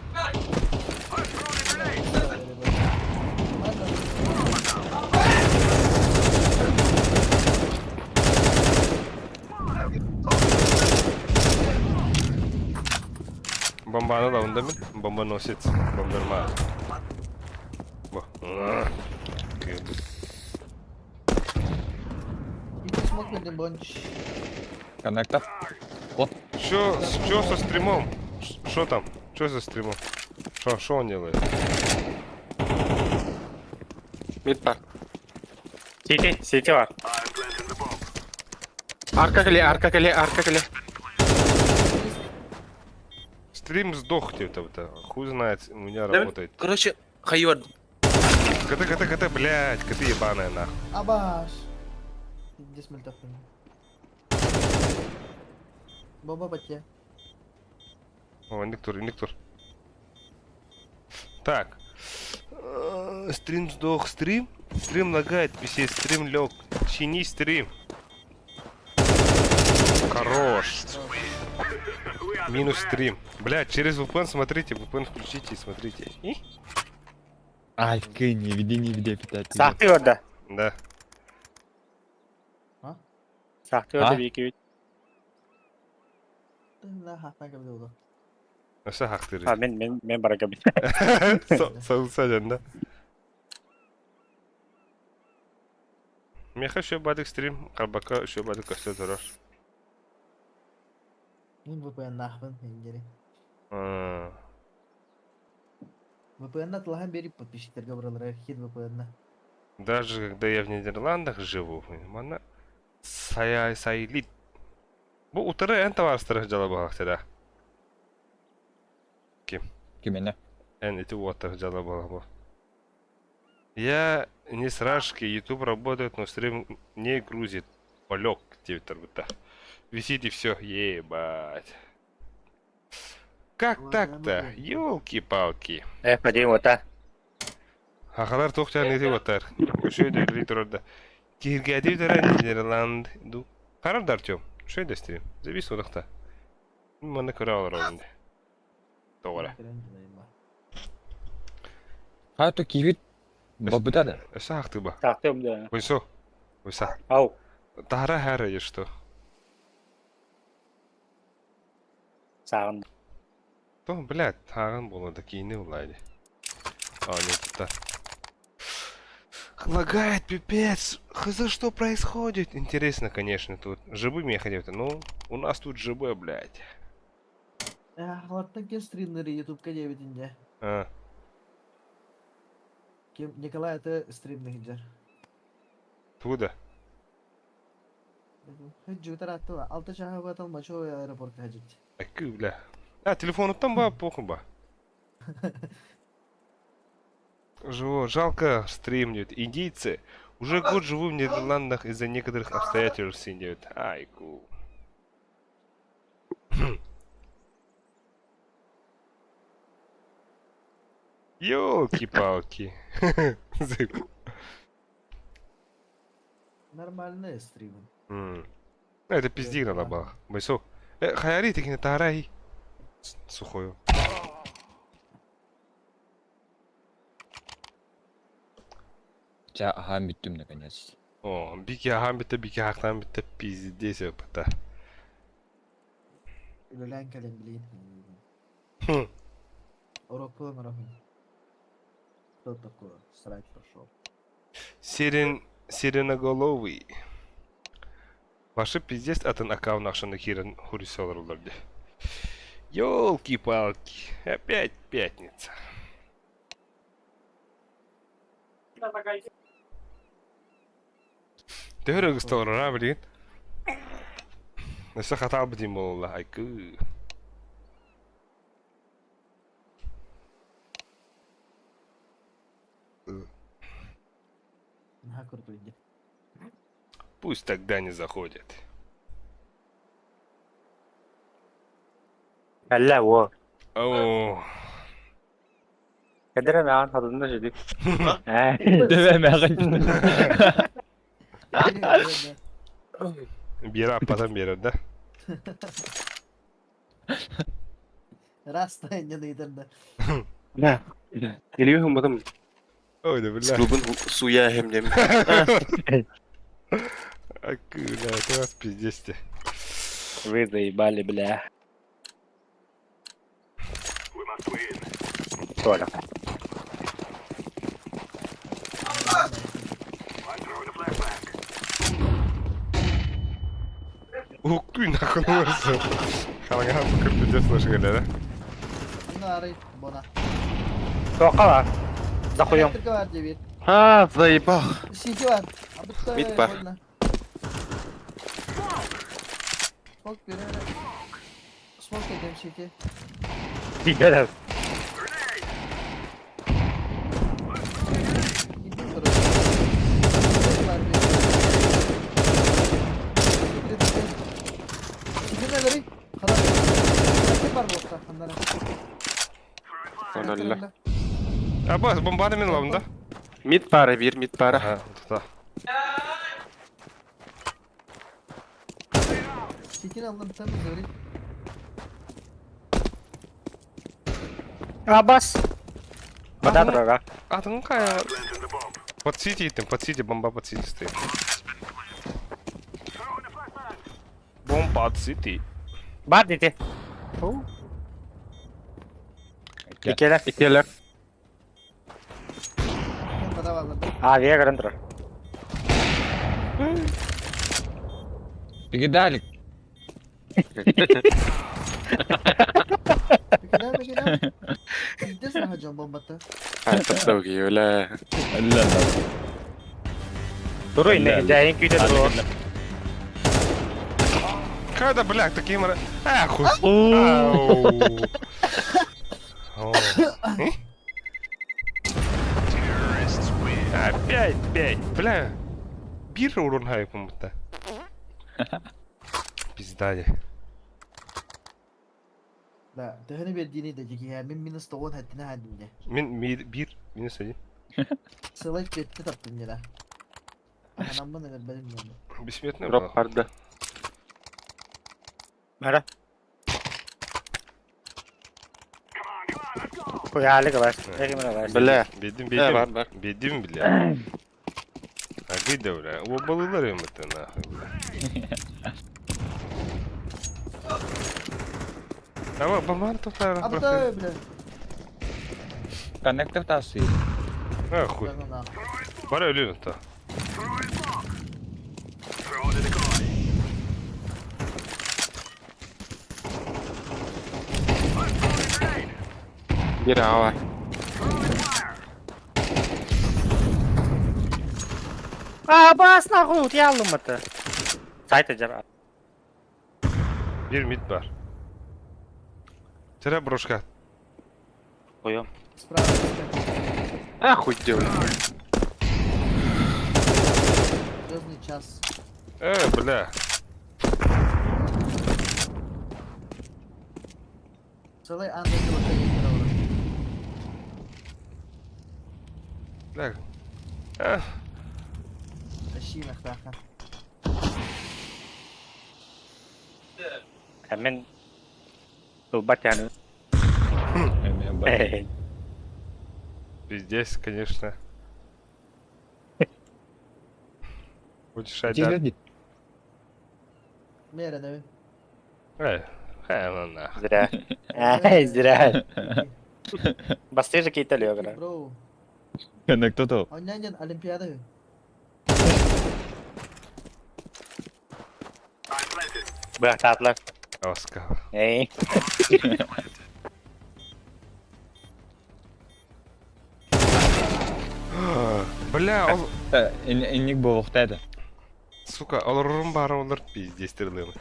Бомбаны да онда мен, бомба носит, бомберма. Бо. Иди смог на бонч. Коннектор. Что со стримом? Что там? Что за стримом? Что он делает? Mid var. City var. Arka kale. Стрим сдох где-то, хуй знает, у меня работает. Короче, хайвар. КТ, блядь, КТ ебаная нахуй. Абаш. Иди с мультафом. Бомба батя. О, индуктор. Так. Стрим сдох, стрим лагает, писец, стрим лег. Чини стрим. Хорош. Минус стрим. Блядь, через VPN смотрите, VPN включите и смотрите. Ай, не веди питать. Sahtı orada. Да. Sahtı orada Ha? bir iki üç. Да, хатна кабде oldu. Nasıl haktır? Ha ben bırakabilirim. Саден, да? Меха еще бадик стрим, карбака еще бадик костюм дорож. Мин VPN нахван ингери. VPN атлахан бери подписчиктерге бралар хит VPN. Даже когда я в Нидерландах живу, мана сайлит. Bu utarı en tavastırı jalabı всегда. Кимене. En ити уатар jalabı bu. Я не с Рашки, YouTube работает, но стрим не грузит. Полег твиттер будто. Висит и все, ебать. Как так-то? Ёлки-палки. Пойдем вот так. Хахалар тоқтан ити уатар. Шöyle литр orada. Киргәди дәрән Нидерланд. Ду. Карар Артем. Şöyle стрим. Завис одақта. Мана көре алар инде. Тоғра. Хато кивит. Бабытады. Эсэ хакты ба. Sahtı orada. Ойсо. Ойса. Au. Тара хәрі что? Sağında. То, блядь, таган болады кейіне улайды. А, нет, это... Лагает, пипец! Хз, что происходит? Интересно, конечно, тут. Живыми я хотел, но у нас тут ЖБ, блядь. Халаттан кен стримнери ютубка дебитинде. А, Кем Николай это стримнер. туда. Хыджутар аттыла. Алты шаха баталма чо аэропортка хажит. Акы, бля. А, телефон там ба, похуй ба. Жалко стримнют. Индийцы уже год живу в Нидерландах из-за некоторых обстоятельств сидят. Айку. Ёлки-палки. Нормальные стримы. Это пизди надо было. Бойсо. Хаяри таки на тарай. Сухую. Ча ахан биттим наконец. О, бики ахан бики хактан bitti пиздец опыта. Ölen kalem bileyim. Хм. Европа марафон. Что такое? Срать пошел. Сиреноголовый. Ваши пиздец атын аккаунт нашаны кирен хурисоларларды. Ёлки-палки, опять пятница. Төхөрөг стоороо блин. Нэсэ хатаа бдим болла айкы. На круто иди. Пусть тогда не заходят. Alla o. О, Kadere ben tadında dedik. Döveme akan. bir ападан бері да. Rasta не найдем. Nah. Geliyor mu adam? Öyle bile. Klubun suya hem de. Акы, да, это вас пиздец-то. Вы заебали, бля. Толя. Ух ты, нахуй выросла. Халага пиздец слышали, да? Нарый, бона. Soka var. Zakuyum. Elektrika var cebir. Ha, zaybah. Siki var. Abi Mid var. Smoke bir öyle. Smoke dedim siki. Gidelim. Gittim sonra. Siki var bir. Siki ne veri? Kadar. Siki var bu orta. Kanlara. Sonallah. Abbas, bombada min lavında. Mid para bir, mid para. Aha, tuta. Sikini aldım sen mi veri? Abbas. Куда дорога? А, ты ну-ка. Под сити, там, под сити, бомба под сити стоит. Бомба под сити. Бар dedi. İkiler. İkiler. Ben kadar varladım. Abiye göründürür. Пигидалик. Peki ne? Gideceğiz mi hacım bombatı? Ha, tabii öyle. لا لا. Duru inne. Hidayet güde duru. Когда, блядь, такие мара... Ахуй. Ау. О. Опять, пять. Бля. Bir урон хайпом будто. Пиздали. La, tehini verdiğini de ki ya min minus doğun haddine haddine. Bir. Beni söyleyeyim. Sığlayıp betti taptım yine. Anam bana ver benim yanımda. Bismillah ne Drop vardı. Mera. Kuyali var. Ekimine var. Bile. Bildim Ne var, var. Bildim bile. Ha gıda öyle. O balılar yumurta Ama bombanı toplar. Abi da bile. Коннектор тасы. Ha хуй. Ben ona. Bana ölüyor ta. Bir A var. Abbas nahul ultiyi aldım mı? Sait acaba. Bir mid var. Tera брошка. Koyuyorum. Spravda. А, хуй делай. Звездный час. Бля. Целый андер вот Bля. Тащи нахраха. Hemen Tubat yani. Здесь, конечно. Хочешь айдар? Тилерди. Мере, да. Ладно. Зря. Ай, зря. Басты же какие-то лёгра. Bro, Кенек тото. он нянен Олимпиада. Бах, татлак. Оскар. Эй. Бля, ол... Инник болуктайды. Сука, олорун бары олар пиздестирдим.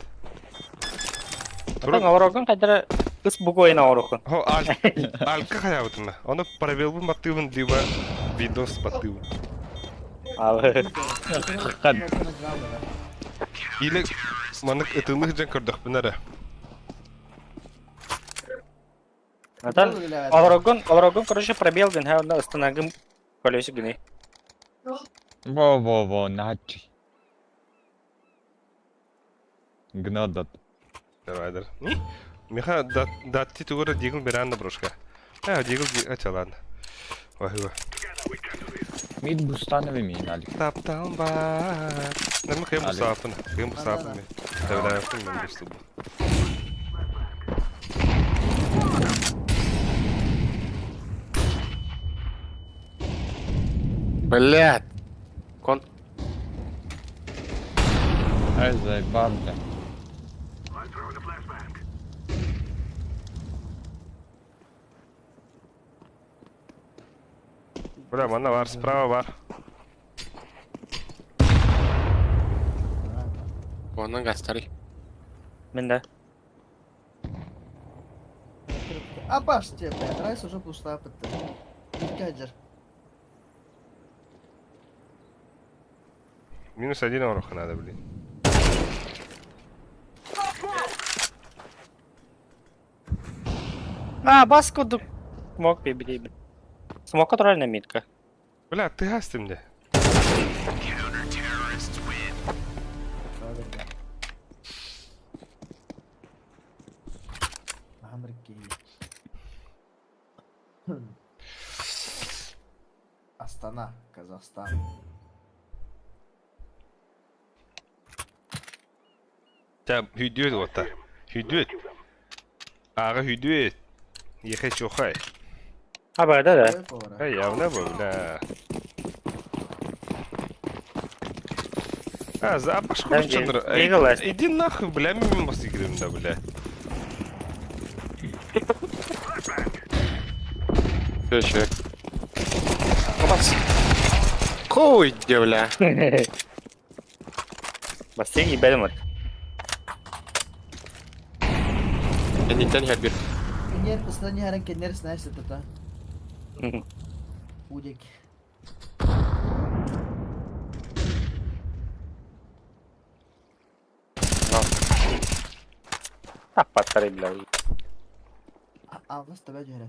Атаң авырогын қайдара кыз бугойын авырогын. О, алька хаябытын. Оны парабелбун баттыбын, либо видос баттыбын. Абы. Или манык ытылых жан көрдөхпүн ара. Атан авырогын короче пробелген, ха онда ыстанагым колесі гүні. Во, начи. Гнадат. Давайдар. Миха датти тугура дигл беранда брошка. Дигл ачалан. Вахива. Мид бустанови ми, нали? Таптан бар. Нема кем Али. мусафын. Кем мусафын ми. Тавдафын мен бустубу. Блядь. Кон. Ай, заебал, бля. Бля, мана бар, справа бар. Онан гастари. Мен да. А баш тебе, блядь, райс уже пустая пытка. Каджер. Минус один ороха надо, блин. Бас куду. Смок бибидиби. Смок контрольная митка. Бля, ты гастым де. Америки. Астана, Казахстан. Та hüdüet otta. Hüdüet. Ağa hüdüet. Yehe çokay. Абайда да. Ой, повара. Ай, явно бы, бля. Запаш Да, курчандыр. двигалась. Иди нахуй, бля, мимо играем, да, бля. Все. Бас. Хуй, бля. Басты ебелмет. Я не тянь бир. Кенер, последний харен кенер знаешь это, да? Удик. Паттары, бля. А, вас тебя жара.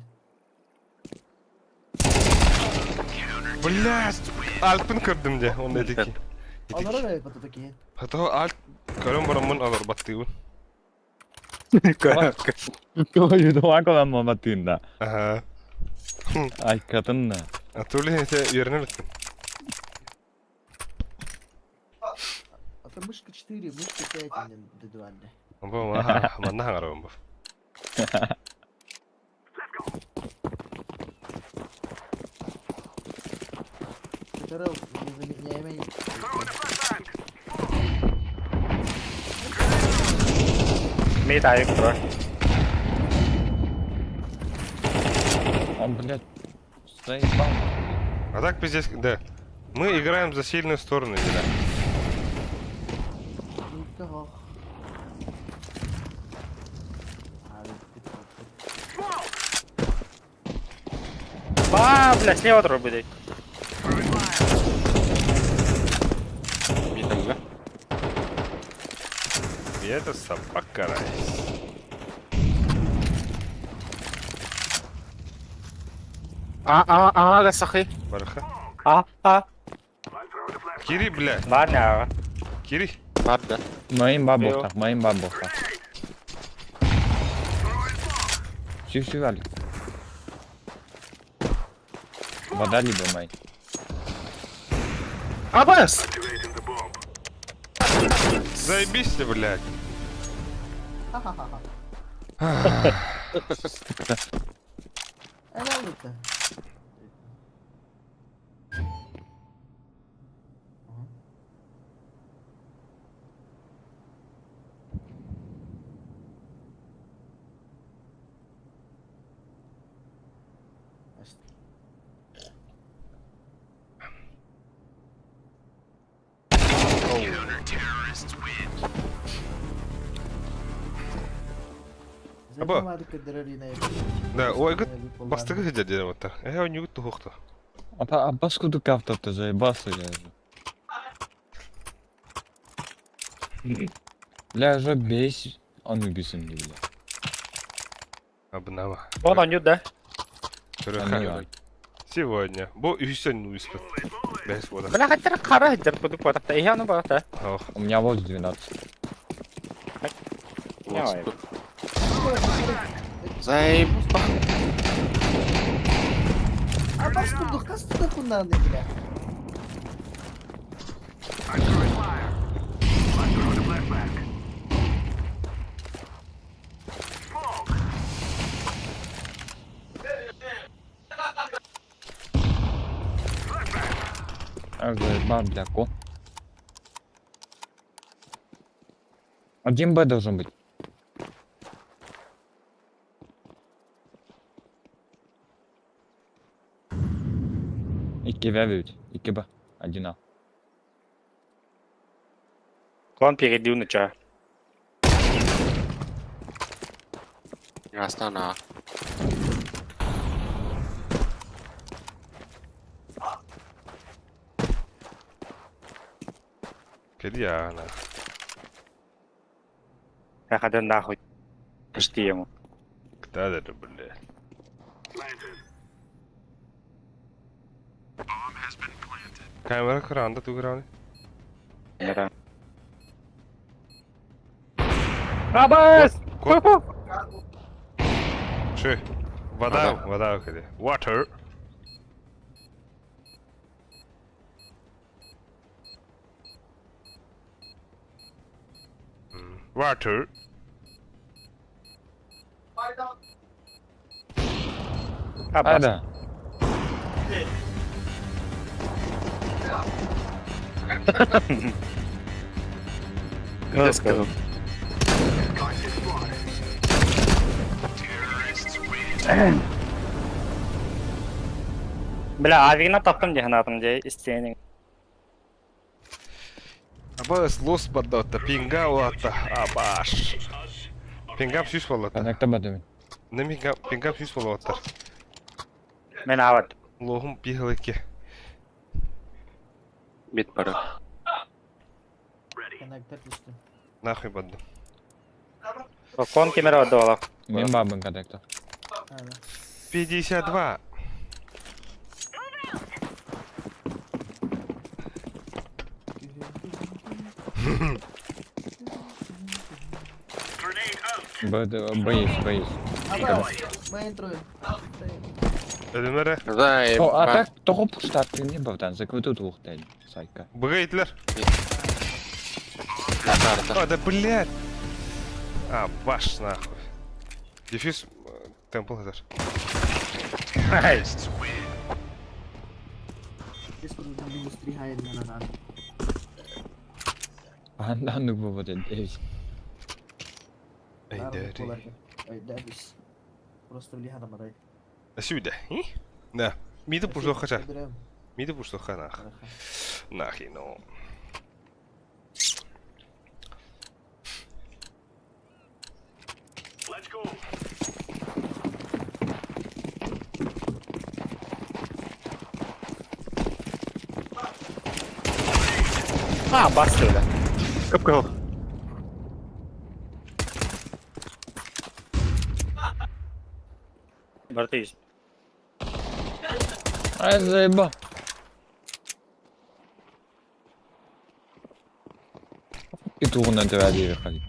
Блядь, альпын көрдім де, онда едеки. Алары да yapıdı такие. Хато альп, көрім барамын алар баттығын. Кою акылан маматында. Ага. Ай, катынна. Атулы ете үйеріне біттім. Это мышка 4, мышка 5 индивидуально. Бұл, манна хаңарабын бұл. Которого не имеет. Мид айык бро. Он, блядь, заебал. А так пиздец, да. Мы играем за сильную сторону, да. Никого. Бля, слева трое будет. Битам, да? И это собака райс. Гасахи. Барха. Кири, бля. Бар не ага. Кири. Бар, да. Моим бабухтах, моим бабухтах. Сив, Али. Вода либо май. Абас! Заебись ты, блядь. Ха-ха-ха. Helal olsun. Або. Да, ой, бастыгы хыджа дедем вот так. Он не гутту хухту. А паскуду кафтапты заебался я же. Бля, уже бейсь, он убийцем не бля. Обнава. Он онют, да? Трыха. Сегодня. Бо и сегодня уйспет. Без вода. Бля, хотя кара хиджар буду потакта. И яну бата. Ох. У меня вот 12. Давай. Заебал. А паскудух, кастуда хунаны, бля. А заебал, бля, ко. 1Б должен быть. Икки ведь, икки Б. 1А. Клон перейдил на ча. Астана. Кельяна. Я ходил нахуй. Почти ему. Кто это, блядь? Камера кранда ту грани. Да. Рабас! Ко? Ши. Вода, вода выходи. Water. Water. Рабас. Да. Кто сказал? Бля, авина таптым дегенатым де истенин. Абас лос поддатта. Пинга уатта. Абаш. Пингап сүйс болатта. Коннекта бадым. Не пингап сүйс болатта. Мен ават. Лохум пихалыки. Мид пара. Коннектор düştü. Нахуй бадду. Клон кемера отдавала. Мен бабын коннекта. Aynen. 52. Боюсь. Main трое. Ölümlere. А Заебал. так, того пуштат не бавдан, закруту двух день, сайка. Бгейтler. На карта. А, да блядь. А, баш нахуй. Дефьюз. Темпл hazır. Biz kurulduğum industri hayalinden adam. Андану выводит, эй. Ey deri. Ey deriz. Просто влияно мадай. Сюда. Да. Миды пушло хача. Öldürüyorum. Миды пушло ханах. Bırakın. Нахуй, ну. А, бас öyle. Kıpkırıl. Buradayız. Ай, заебал. И тур на дверь ехали.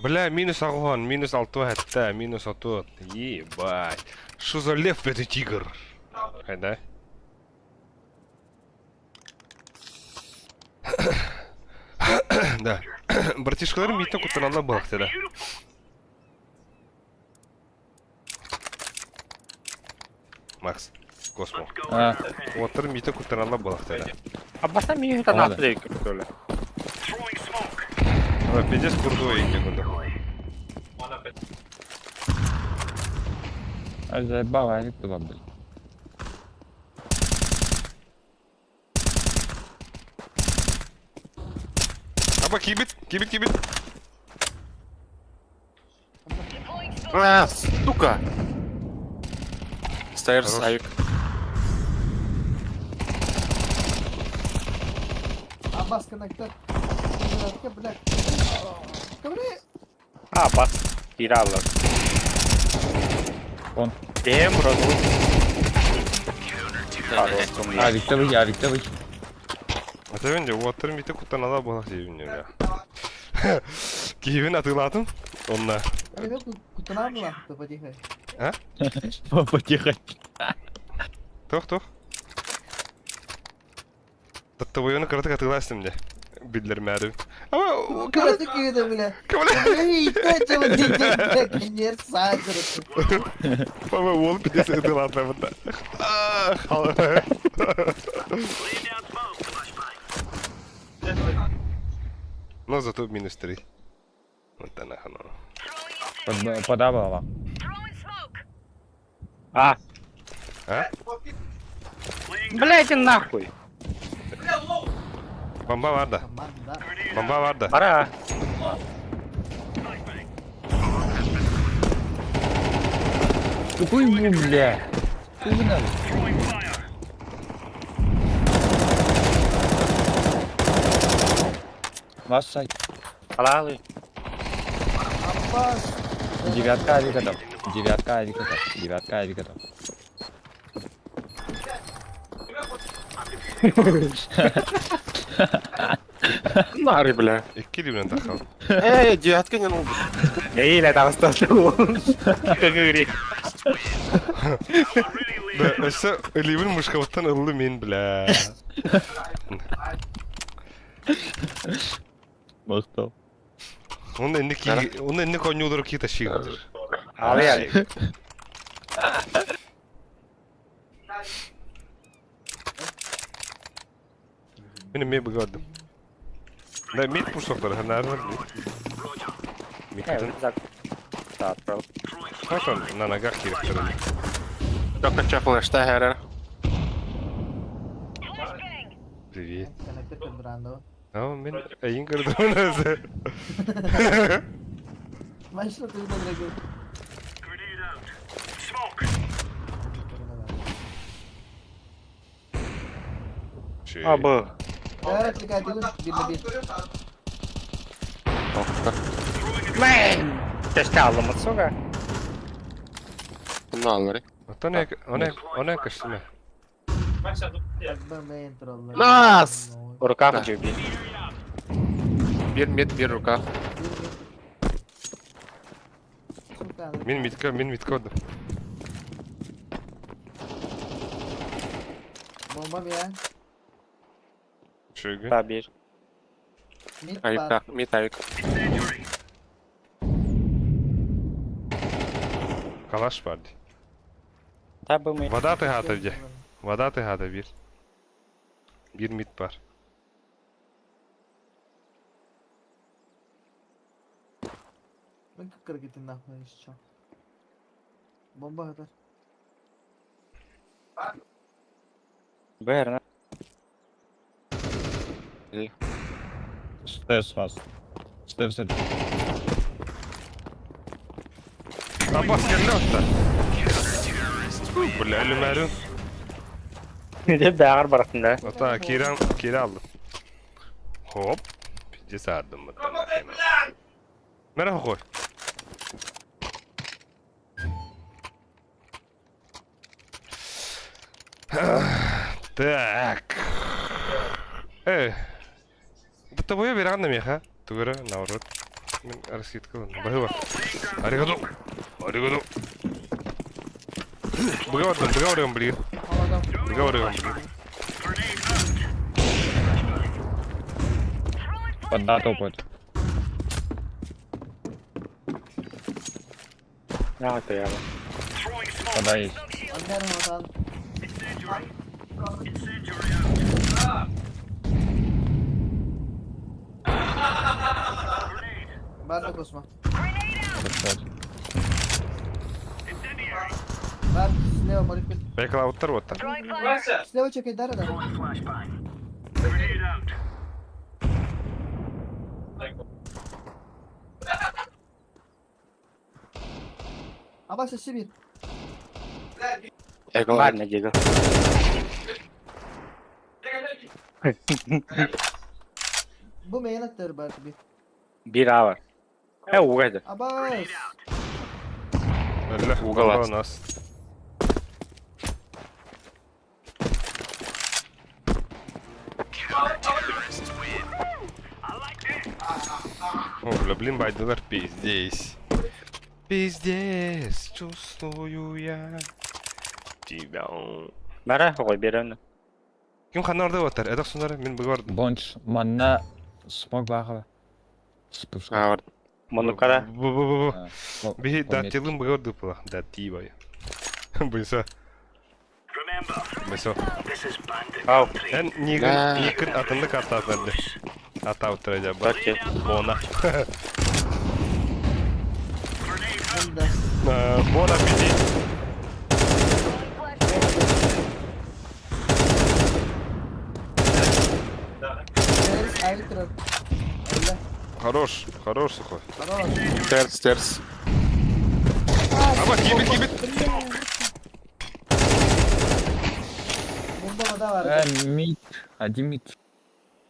Бля, минус огонь, минус алтуатта, минус алтуат. Ебать. Что за лев это тигр? Хайда. Да. Братишкалар митен кутанала балықты да. Макс, Космо. А, Отыр митен кутанала балықты да. Аббастан мені гэта Ладно. нақты дейік көтөлі. Пиздец курдуа инде кунда. а заебал, а это было, блин. Аба, кибит. А, сука! Стейрс, Хорош. Авик. Аббас коннектор. Блядь. Коври. Аббас, тиралар. Он. Дем, розу. Авик-то вы. Это венде, отыр митен кутанала балықты дейбін бля. Кибин атыладым. Онна. Ребят, кутанам мı? Потихай. Потихоньку. Тох. Таттабойону кырытык атыластым де. Билдермәдим. Ama Кыраты кыйды, бля. Эй, точно, блядь, конец сагры. Ama ол пидес атылатна бында. Но зато минус 3. Вот она хана. Подавала. А, А? бля, иди нахуй. Бомба var da. Команда. Bomba var da. Пора. Какой ему, бля? Какой вы надо? Вас сайт. Алалы. Аббас. Девятка авикатов. Девятка авикатов. Нары, бля. 2 bilen takal. Девятка не нужен. Eyle dağıstası oğlum. Kıgırı. Da ese elimin muşkavuttan ıllı men bla. Махтал. Onun enni konyodur ki taşıyır. Abi yani. Benim me gördüm. Da mit pusoklar hanar var. Mit. Evet, zak. Saat bro. Hakan на ногах kiriktirin. Только че флешта гера. Привет. Коннектор кондрандо. Ama ben ayın kırdım nasıl? Başla tüyde direkt. Şey. Abi. Evet, dikkat edin. Bir. Man. Keşke aldım suga. Bunu alır. Ona kaçtım. Ben entrallar. Nas! Rukav Да. cübi. Bir mid, bir ruka. Min mitka oldum. Bomba mı ya? Şöyle. Tabir. Mid Авик, мид, авик. Kalaş vardı. Tabi mi? Вода ты гата где? Вода ты гата bir. Bir mit var. Ben kıkkır gittin nahme işte. Bomba kadar. Verna. Стес вас. Стес это. Abbas geldi hatta. Bля, ölümerim. Ne bağır bıraktın Hatta kiri aldım. Hop. Pidye sardım mı? Merhaba koy. Так. Да тобой беран на меха. Тугара, наоборот. Мен раскидка. Бахыва. Аригадо. Аригадо. Быгаварым, блин. Быгаварым, блин. Подда топает. Ya это я. Подда есть. Anlarım oradan. Ben de kusma. Подходит. Ben слева молитвы. Bekla uttar uttar. Слева чекай, да. Ama sesi bir. Ego. Ладно, Диего. Bu main attır belki bir. Bir A var. Угадал. Abbas. Öyle. Угол Ugal at. нас. О, блин, байдылар, пиздец. Пиздец, чувствую я тебя. Бара, ой, берем. Ким хана орда отар? Эдак сунары, мен быгардым. Бонч, манна смог бахава. Спушка. Ha, orada. Монукара. Бу-бу-бу-бу. Би Помет. даттилым быгарды пыла. Датти бай. Бұйса. Бұйса. Ау. Эн Да. никін атынды карта атарды. Ата отырайда бар. Окей. Бона. Ben de. Бона пиди. Deriz ayrı taraf. Öyle. Хорош, хорош, сухой. Хорош. Stairs, stairs. Ama gibit gibit. Bunda вода var. Мид. Один мид.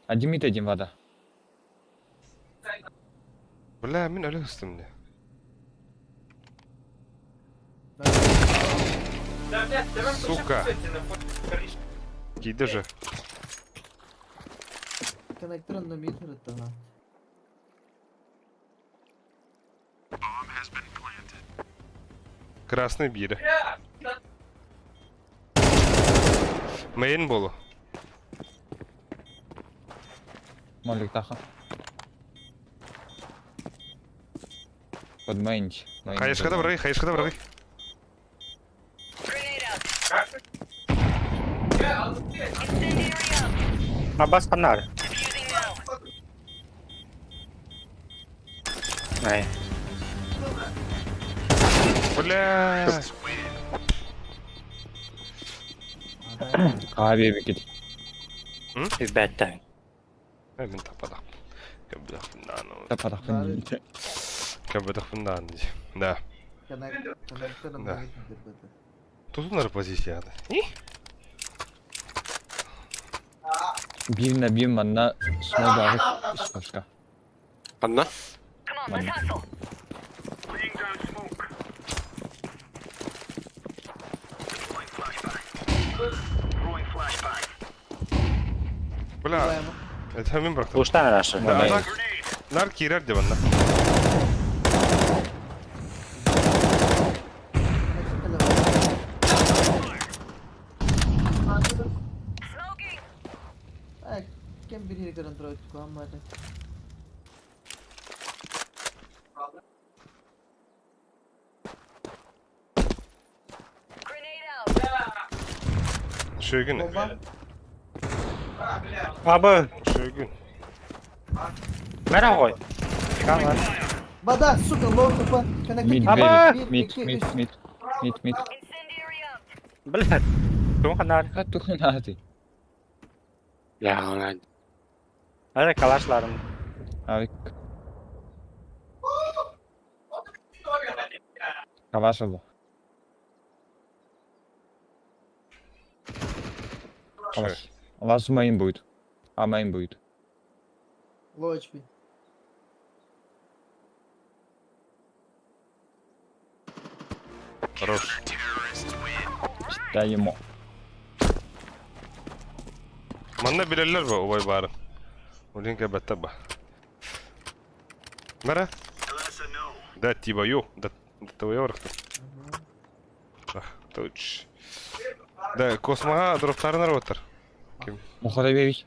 Один мид, один вода. Бля, мен ölü üstümde. Сука. Gider же. Коннекторın da meter attı ha. Красный бири. Мейн болу. Молик таха. Под мейнч. Хайышкада бұрғай, хайышкада бұрғай. Аббас фонарь. Ай. Бля. Abi bir Ребята. Мен тападақ. Кәбідақ фындан. Tapadakhın. Кәбідақ фындан. Да. Коннекторın Да. da meter attı. Tutun позицияны. Birine bir manna smog bağır. Başka. Anna. Manna. Бля. Это мен бұрақтым. Устан рашы. Manna. Нар кирер де банда. Kim biri garanti oydu kullanmadı. Şögün. Bomba. Абы. Şögün. Мера ғой. Камер. Bada suka low tapa. Коннектор. Mid, Aba! mid, mid, mid, mid, mid, mid. Блядь. Тум фонарь. Ha tukun hadi. Ya, lan. Hadi kalaşlarım. Abi. Kavaş oldu. Kavaş. Вас main будет. А main будет. Low HP. Хорош. Да ему. Manna bilerler bu obay barın. Olin kebettaba. Mera? Да, типа, ё, да, того я врахтым. Точ. Да, космоға дроптарынар отыр. Мұхада берейік.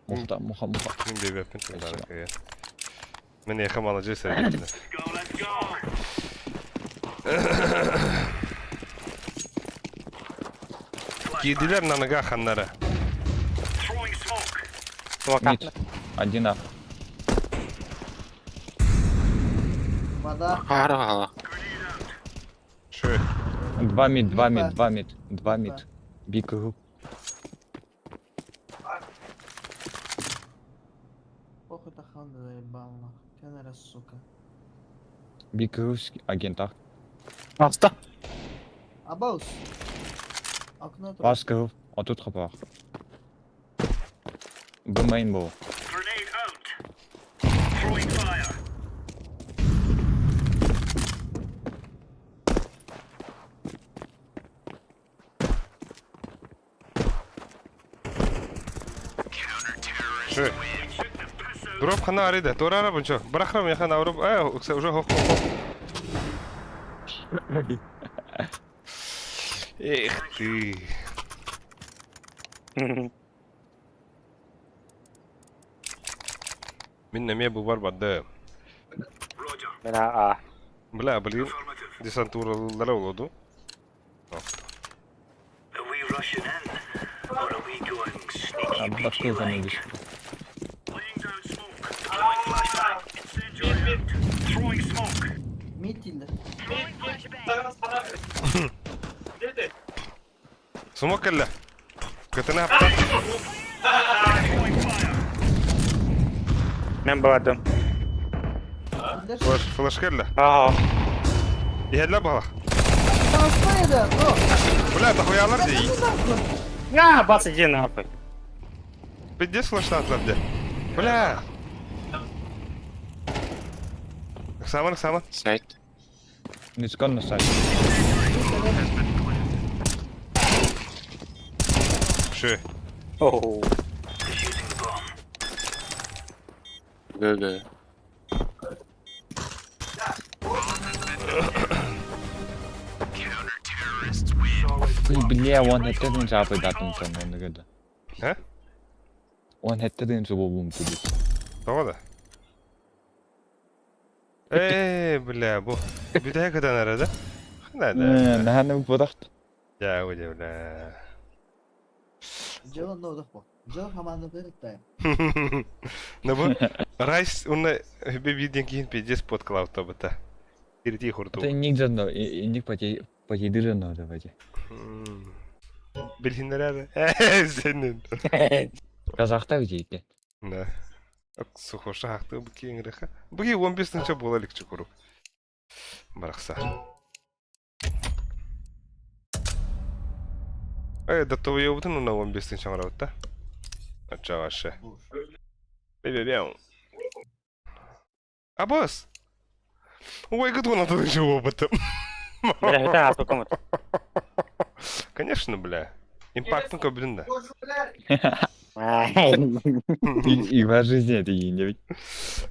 Мұхта. Мен де беппін тыңданы кәген. Мен еқі малы жесір кетті. Кеділер наныға қаннары. Мид. Один А. Вода. Ара ала. Шö. Два мид. Биг групп. Похуй таханды заебал нахуй. Кенера, сука. Биг групп агентах. Аста. Абаус. Окно тут. Бас групп. Отут хапақ. Б мейн бол. Шö. Дроп қана арайды. Тора ара бұнчо. Бірақрам яқан ауырып. Уже хоқ. Эх ты. Мен неме бұл бар бады. Мен А. Бля, блин. Десантуралары олоду. Başka yok anlayış. Мид тилді. Сумок келді. Көтіні апта. Мен бардым. Флеш келді. Ага. Ехедлі бала. Таныстайды, о! Бля, дохуялар дей. Бас иди нахуй. 50 флештан атлады. Бля. Саман. Сайт. Не скон на сайт. Шö. Оу. ГГ. Бля, он хеттеден жабы датын сон оны гыды. Хэ? Он хеттеден жабы бум туди. Тоғада. Бля, бұл. Бүдәй қадан арады? Қанады? Наханы бұдақты. Ja, оде, бля. Джо ноудық бұл. Джо хаманды беріп тай. Ну бұл, Райс, оны бебеден кейін педес подкалау табыта. Ирти хурту. Это нигде но, ник потейдыры но давайте. Білгендер әрі? Сенен. Казахта видите? Да. Сухоша хақты бұл кейінгіріға. Бұге 15-нші болалік чүкіру. Барақса. Даттовы еубытын ұна 15-нші аңырауытта. Ачағашы. Бе-бе-беу. Абас! Ой, гыд он отыдынші опытым. Бля, это аз покомат. Конечно, бля. Импактын көбілінді. И в жизни это и не ведь.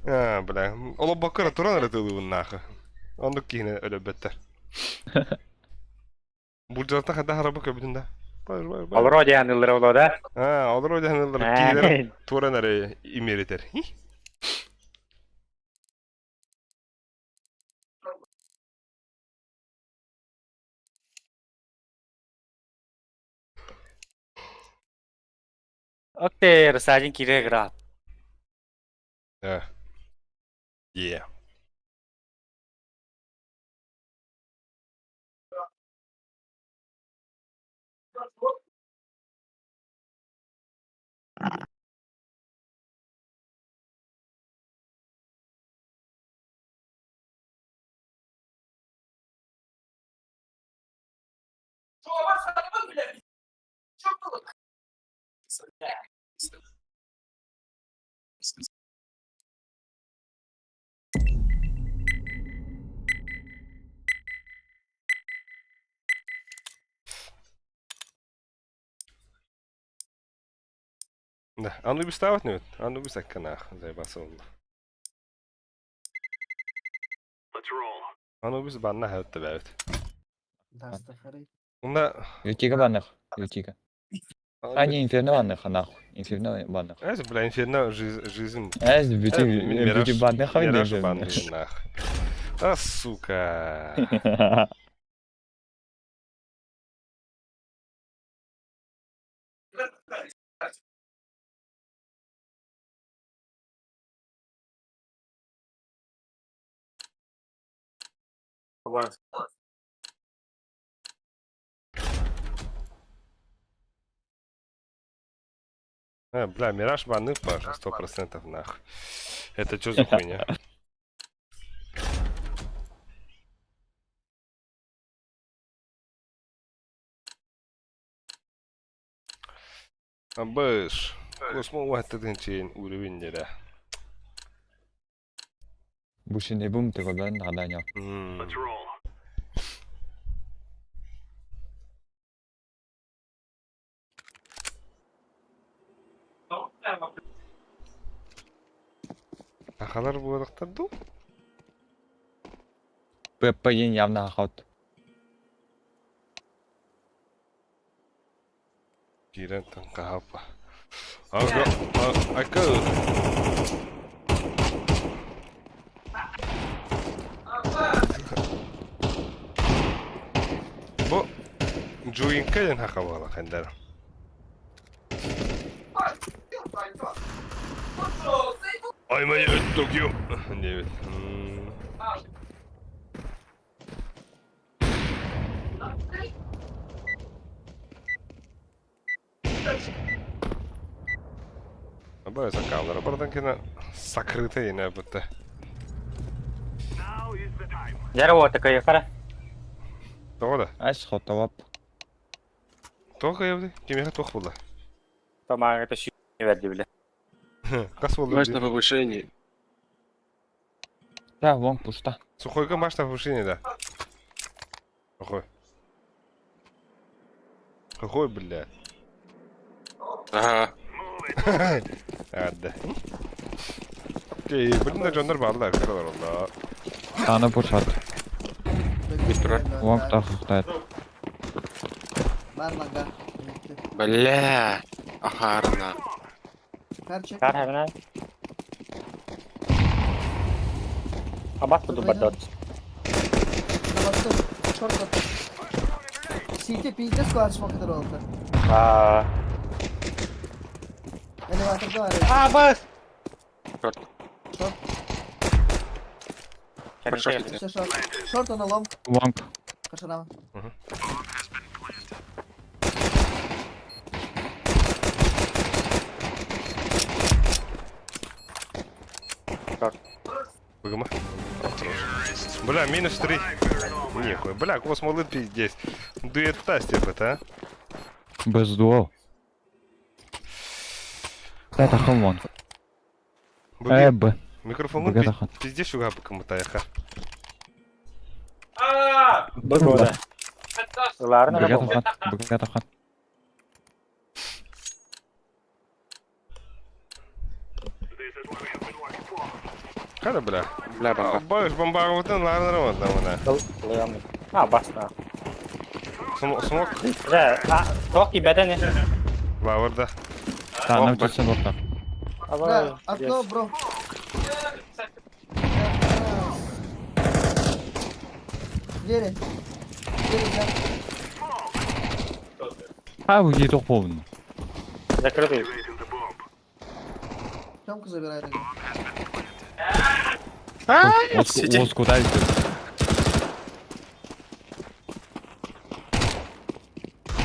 Бля. Ола бақыра тұран әрі нахы. Ондық кейіне өлі бәттер. Бұл жарта қада харабы көбілінді. Вроде анылыр оло да. Алыр ойды әнілер кейлері тұран әрі имеретер. Окей, рассадим кирегра. Yeah. Да, Анубис ставить нет? Анубис так канах, заебался он. Анубис банна хэвт табайт. Дастахарай. Унда... Ютига банных. Ютига. А, не, инферно банных, нахуй. Инферно банных. Это, бля, инферно жизнь... Бюти банных, а Мираж не банный, нах. А, сука. Бля, Мираж банных, Паша, 100% нах. Это что за хуйня? Абэш. Космо уаттадын чейин уровень да. Бушин и бум ты вода наданя. Ахалар буладыктарду? Пеппа ен явно хот. Кирен танкахапа. Ака. Бо Джуин кайдан хакавала хандар. Ай моя Токио. Нет. Абай за камера, братан, кина сокрытая не будто. Дерево такое, кара. Тода. Айс хотовап. Только я, кем я тох была. Тома это щи не верди, бля. Кас болды. Маш на повышении. Да, вон пусто. Сухойка маш на повышение, да. Какой? Какой, блядь? Ага. Да. Окей, блин, Джондар барлар, карлар олда. Аны пушат. Вон так хтает. Бар мага. Бля. Ахарна. Карчек. Кар хавна. Абат буду бадот. Шорт. Сите пинте сквад смокер oldu. Elevatorda var. Бас! Шорт. Шорт. İşte short. Short on a long. Вонг. Kaçırama. Погома. Бля, минус 3. Нихуя. Бля, космолыт пиздец. Дует тастеп это, а? Без дуо. Это хамон. Эб. Микрофон Богатахан. пиздец шуга кому-то яха. Богода. Ларна Богатахан. Богатахан. Када, бля? Бля, баба. Боюсь, бомбарватын ларнары вот там она. Баста. Смок Тох и бедени. лаварда. Да, нам тут все лопта. Bra, atla bro. Geri. Geri gel. А, вы не топон. Закрытый. Там кızı bir ayrı. Воз куда идет?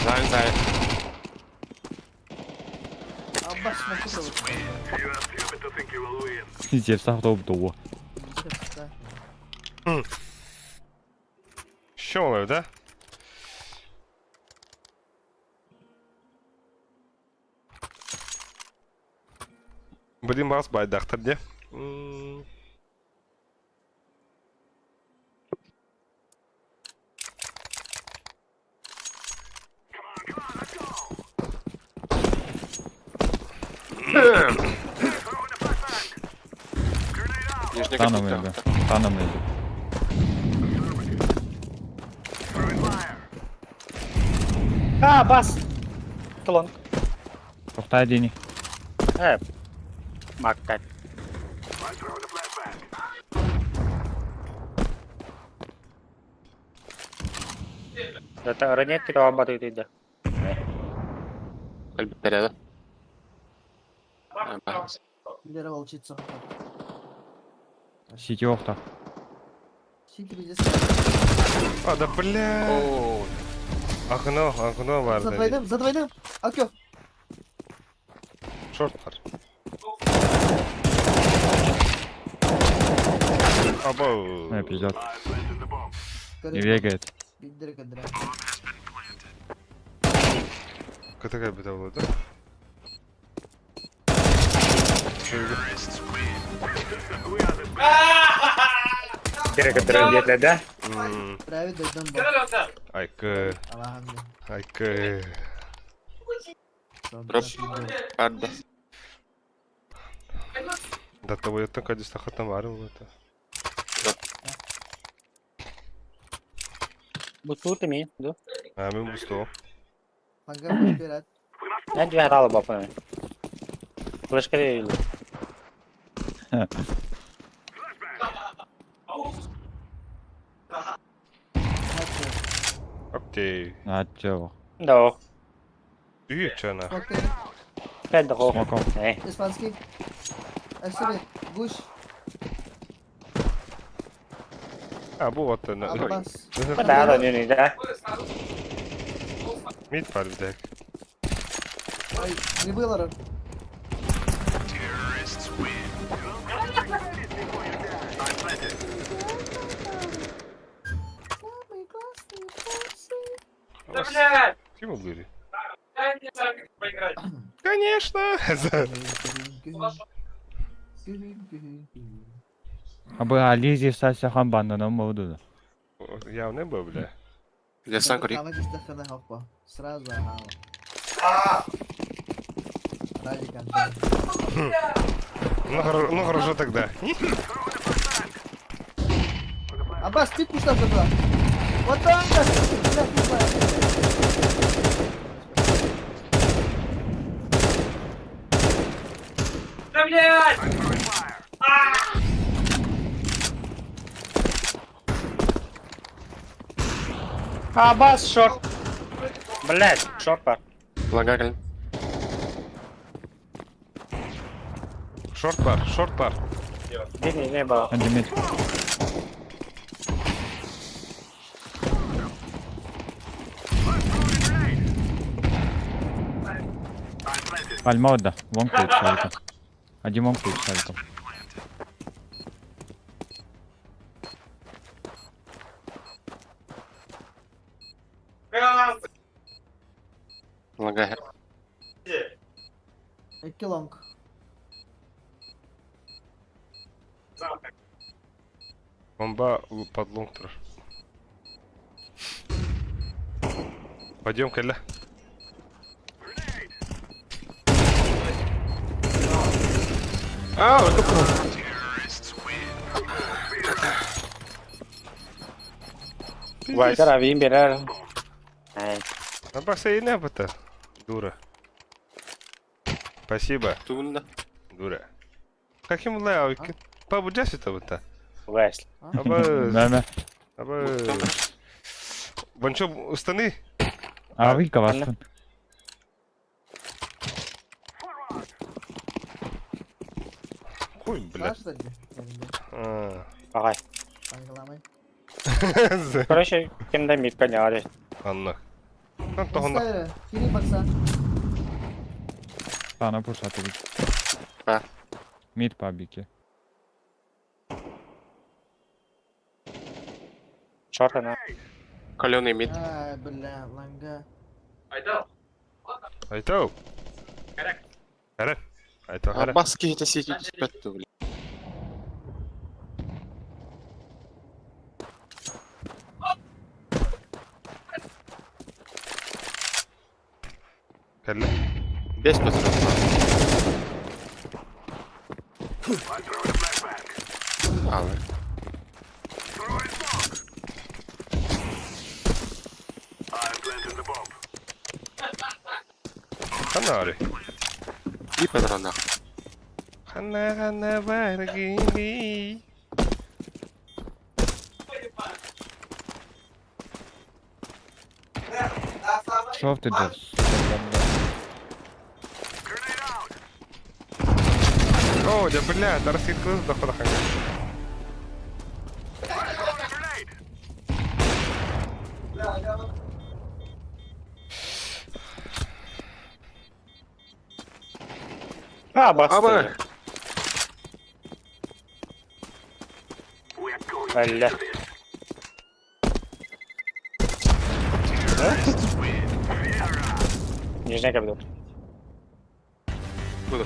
Знаю. Abbas smoker olur. Здесь авто дуо. Що, да? Будем вас байдахтар, де? Нижний Таном капитан. öldü. Tanom öldü. Bas. Tolong. Toxtay Deni. Makan. Data orangnya kita obat itu dah. Elbette ya da. Bak. Ileri волчица. City yoxta. Сити здесь. А, да бля. Oo. Окно var. За dedi. двойным, за двойным. Акё. Short var. Abo. Ne pizdat. Короче, Nereye geldi? Биндер кадра. Kötü bir oldu. Kira-kira dia ada. Правит дойдем бок. Айкы. Алхамдулилlah. Айкы. Drop. Ada. Да того я так один стахатом варил это. Butuh temi, tu. А мы бусто. Фланга вперед. Я juga tahu bapak. Plus kali dulu. Окей. Nacho. Dah. Iyi çana. Смотри. Kan dah kau. Smoke off. Испанский. Асири. Гуш. Ha bu vatan. Аббас. Dah ada ni dah. Mid var bir de. Ай, грибылары. Kim oluyor? Конечно. Abi Alizi sasa ham bandana modu. Ya ne bu bile? Я сам курю. Там здесь тахана хапа. Сразу ага. Ради контента. Ну хорошо тогда. Аббас, ты пусть там туда. Вот так. Блядь, не знаю. Bas short. Блять, short бар. Лагарин. Short var. Ini bawah. Hadi mid. Palma odda. Long plate salto. Hadi long plate salto. Лагарин. Экилонг. Bomba под лонг tur. Пойдем, Калля. Вайдер авим берер. А бассейн это. Дура. Спасибо, Тунда. дура. Каким лайв? Пабу джасита вот та. Вайс. Аба. Meme. Аба. Банчо устаны? Abi kavastın. Хуй, бля. Знаешь, кстати? А. Pakai. Пангаламай. Короче, кем-то мид подняли. Анна. Lan tohonda. Поставили. Кири бокса. Sana push atıyor. Ha. Mid pub'iki. Short она. Каленый мид. Ай, бля, ланга. Айтау. Харак. Айтау харак. Аббаски это сети спетту, блин. Калля. Без патронов. Але. Ханари. І патрона. Хана варгини. Жовтий десь. О, да бля, зараз відкрив до хода хана. А, баста. Аба! Бля. Нижняя кабинет. Буду.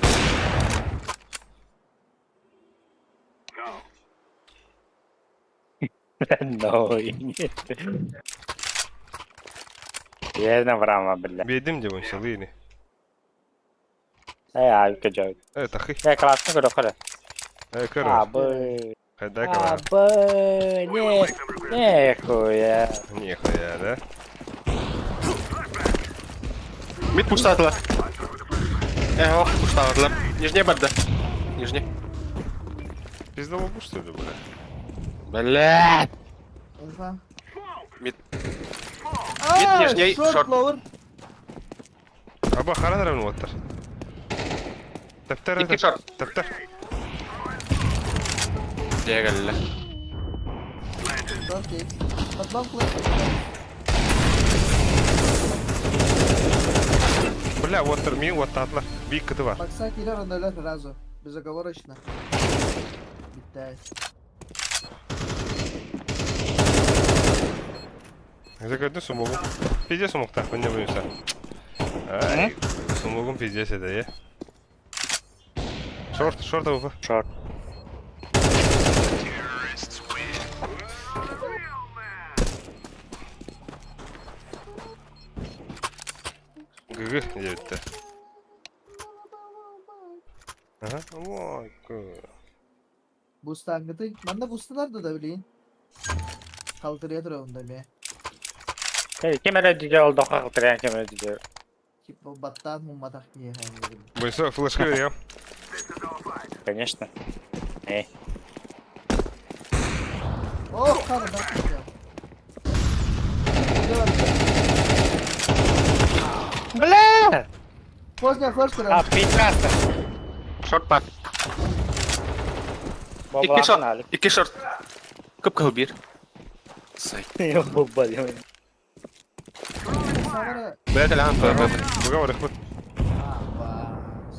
No, нет. Jedna vrama, bля. Бейдим де вон силини. Abi kacau. Тахи. Ya kelasnya gue dokter ya? Кара. Abi. Хайдай кара. Abi. Ne хуя. Нихуя, да? Мид пуштатла. Ох, пуштатла. Нижняя бадда. Нижняя. Пиздово будешь, что ли, бля? Блядь. Alpha. Mid. Ah, нижней, short short. lower. Аба харан равно оттар. Таптар. Икки short. Таптар. Диагонально. Short case. But long left. Бля, оттар ми, оттатла. Бик катыва. Backside iler önderler сразу. Безоговорочно. Bitti. Загодну сумогу. Пиздец сумог так, он не вынесся. Ай, сумогом пиздец это, е. Шорт оба. Short. ГГ, 9-те. Ага, ой, Boost angıtı. Bende boost'u nerede da bileyim. Kaldırıya duruyorum demeye. Kamera diye oldu hakikaten kamera diye. Ki bu battan mummadak diye hangi. Бойсо, флешка верил. Конечно. Oh karı bak ya. Бля! First А, round. прекрасно. Short back. Икки Бабла short. канали. Икки short. Көп кыл бир. Сай. Бабла. Sana Блядь, алам. Бугава рахмат. bas.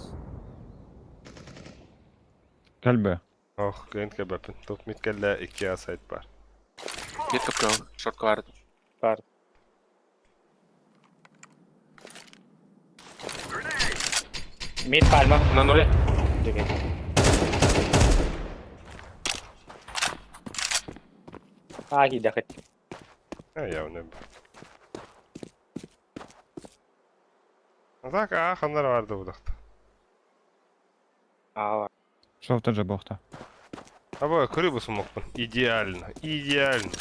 Кәлбе. Ох, кент кебапын. Топ миткелле 2 сайт бар. Мид көп кыл. Short квард. Бар. Mid palma. На нуле. Аги дахат. Явно бар. Так, хандар vardı bu dakta. Ава. Жовтий же бохта. Аба, крыбу смог. Идеально, идеально.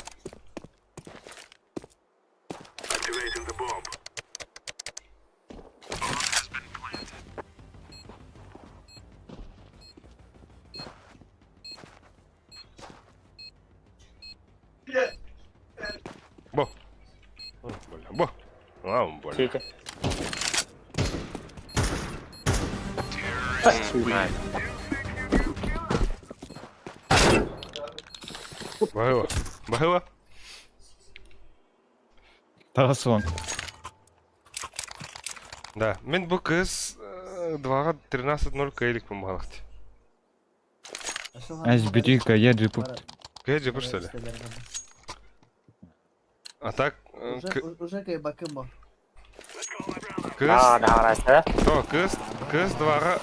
Бо. Больно. Бо. А, он больно. Тихо. Багыва. Багыва. Тағы сон. Да, мен bu kız 2'ga 13-0 кайлик помагалықты. Әз бедүйка еді пут. Кайда жапыр что ли? А так, Уже кай bakın bu. kız, А, да, раз, о, kız 2'ga,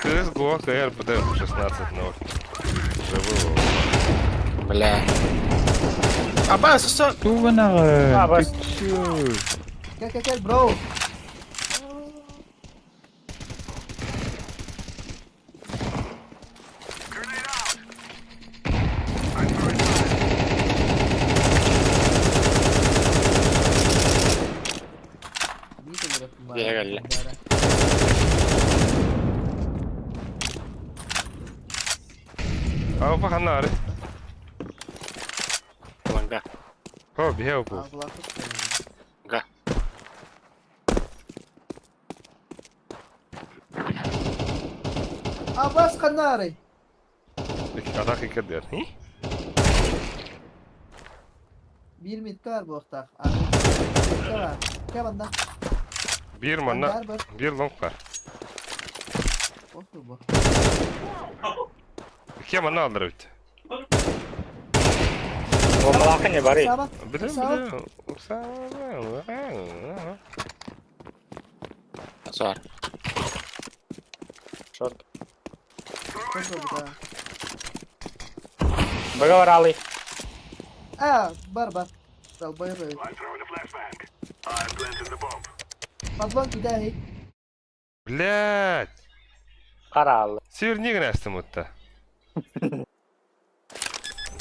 kız Гоа КРПД 16-0. Живу. Бля. Аба, сосо. Туванағы. А, бас. Gel bro. Belli. Apa kanari? Mangga. Oh, bihe bu. Aa, kulaklık koyuyor. Enggak. Abbas Kanari. Atak ikat diyor. Hi? Bir mit var bu ortak. Ne var? Ne banda? Bir manna, Var bak. bir long var. Oh bu. İki manna aldır bit. Bomba ya bari. Sama. Bilirim, Sağ ol. bilirim. Azar. Short. Çok oldu ha. Baga var Ali. Aa, var. Dal bayır bayır. Padlon gidelim. Блядь! Karal. Севернее гнастым вот-то.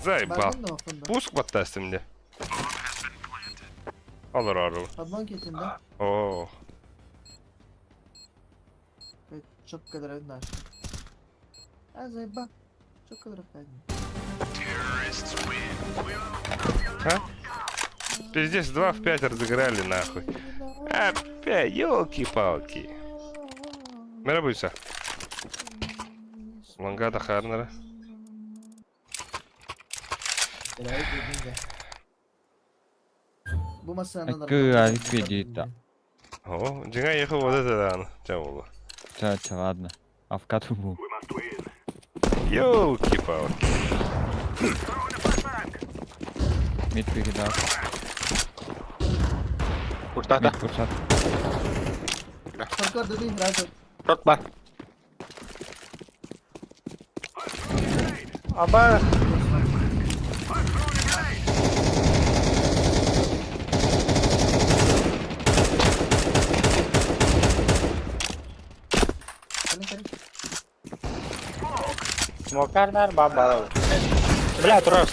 Заебал. Baktın mı okunda? Пуск подтастым мне. Alır arı. Padlon ketinde. Oo. Evet, çok kadar önde açtım. Az bak. Çok kadar önde. А? Пиздец, 2 в 5 разыграли нахуй. Опять, ёлки-палки. Merhaba Hüsa. Langada Харнера. Bu masanın Alik видит. О, Джинга ехал вот это, да, тянуло. Ча, ладно. А в кату был. Ёлки-палки. Мид передал. Kurta Мид курсат. Farkar dedi Raja. Short ba? Apa? Kalın. Smoker ner baba. Sebelah terus.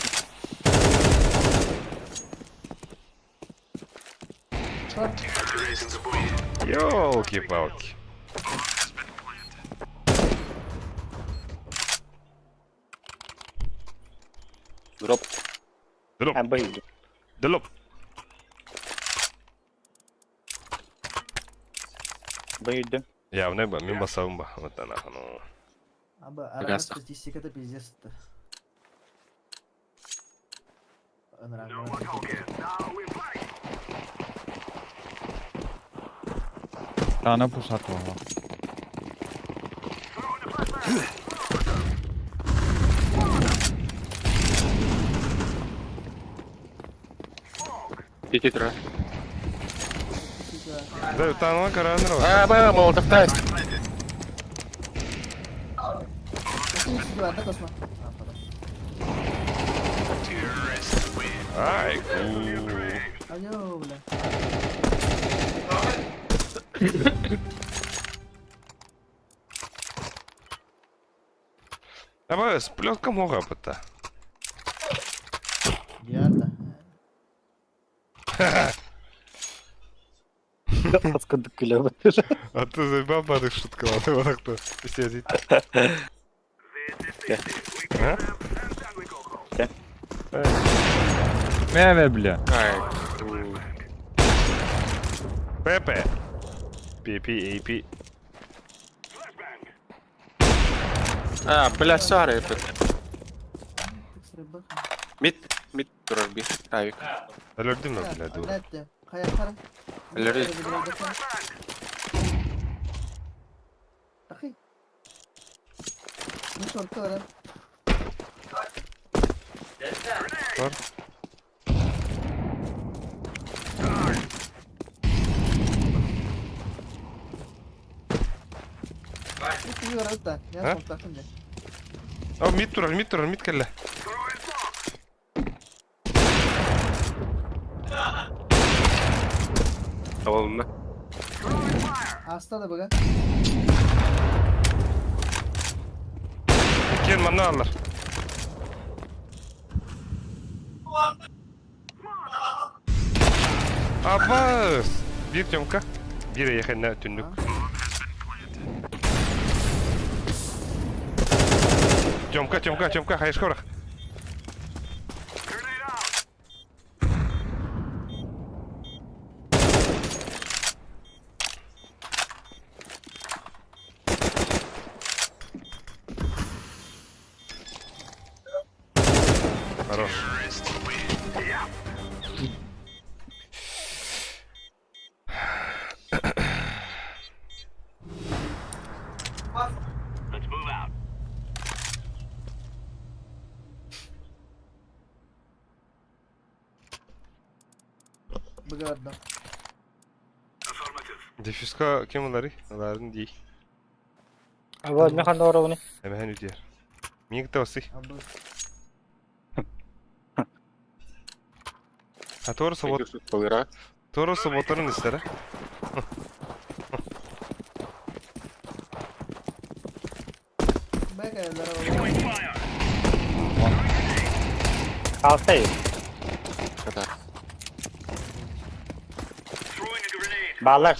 Ёлки-палки. Drop. Дроп, Ha bayıldı. дроп. Bayıldı. Явно бы, мимо саумба. Вот она, ну. Abi arama Gazete. statistikada pizzetti. Tane pusat valla. Titi tra. Да, там Каранера. Ah, ba, Molotov test. Ай, Ayo ulan. Давай, сплётка мога опыта. Yerde. Paskındık gülüyor. А ты заебал по этой шутке, ладно, вот кто сидит. А? Меве, бля. Ay. Пепе. Пипи, AP. Ah, bela sorry. Kusura bakma. Mid durur bir. Tavik. Öldüm mü bile dur. Hallettim. Kaya para. Hallederiz. Akı. Bu şortu var ha. Var. Bu kuyu var hatta. Ya Ha? şort takınca. О, мид турал, мид келе. Tamam mı? Hasta da bak. Кен манна алар. Аббас! Bir Тёмка. Bir yakında tündük. Çomka, hayır korak. Хорош. Bu kadar. Defiska kim onları? Onların değil. Abi ne kadar doğru bunu? Hemen henüz diğer. Miyik de olsun. Abi Ha doğru sabot. Погра. Doğru sabotların ister ha. ben evlere Altay. Kadar. Bağlar.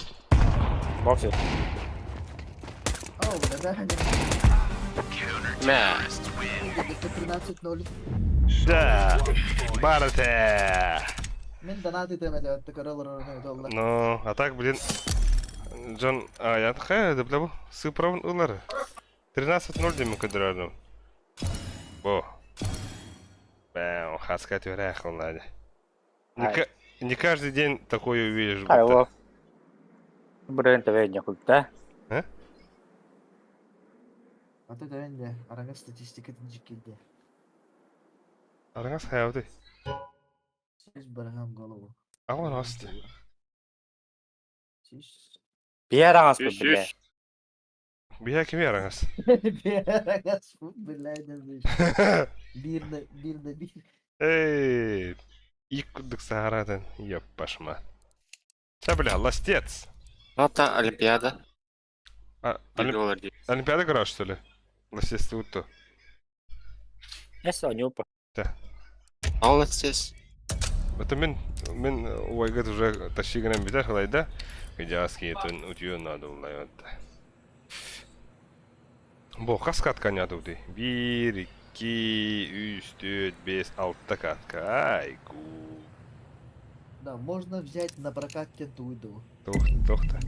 Box. О, да, да, Мя. 13-0. Da. Barate. Мен донаты темеде өттүк аралар доллар. No, а так, блин. Джон, я такая, да бля, сыправын улары. 13-0 демен көдірердім. Бо. Бәу, хаскать врях он надо. Не каждый день такое увидишь. Алло. Бренд ведня куда? А ты дайында араңа статистикатын жиккенде. Араңас хаявды. Сиз баргам голову. Ағын асты. Сиз. Bir arası bu bile. Бия кеме араңас? Араңас бу билайдын. Bir. Эй, ик күдік сағарадан, еп башыма. Ша, бля, ластец. Это Олимпиада. Олимпиада играл, что ли? Ластец ты вот. Neyse o nyupa. А здесь. Это мен уайгат уже тащигенен битер халайда. Видяски тон утью надо улай вот. Бо каскат каняды уды. 1, 2, 3, 4, 5, 6 катка. Айгу. Да, можно взять на прокат кентуйду. Тохта.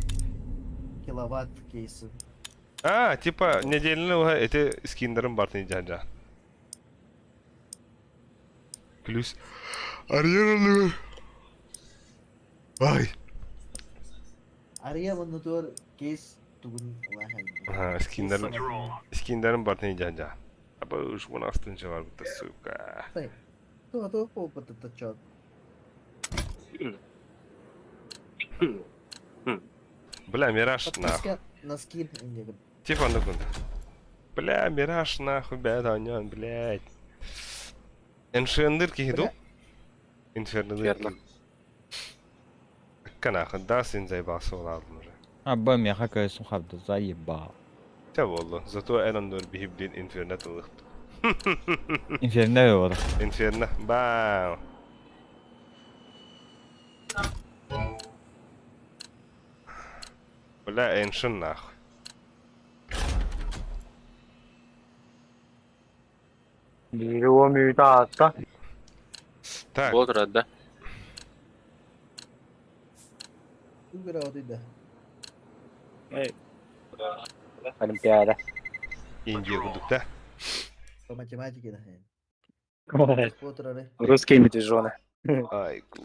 Киловатт кейсы. А, типа недельного эти скиндером бартни джаджа. Плюс арьерный. Ай. Ария монитор кейс тугун Ha, skinlerin bартни джаджа. Аба уж 16-нчы var bu da suka. То опыт это чё? Бля, мираж нахуй. Подписка на скин индигр. Типа ну куда. Бля, мираж нахуй, беданьон, блядь. Эншендер киду? Инфернер. Канахы, да, сын заебался оладым уже. Абам я хакаю сухабды, заебал. Tabi oldu. Zato Elandur bihiblin infernet ılıktı. Инферно var. Infernet. Bam. Бля, эншин нахуй. Его мюта. Так, Вот да. Угра вот ида. Olimpiada. Индия будут, По математике да. Смотрали. Русские медвежоны. Айгу.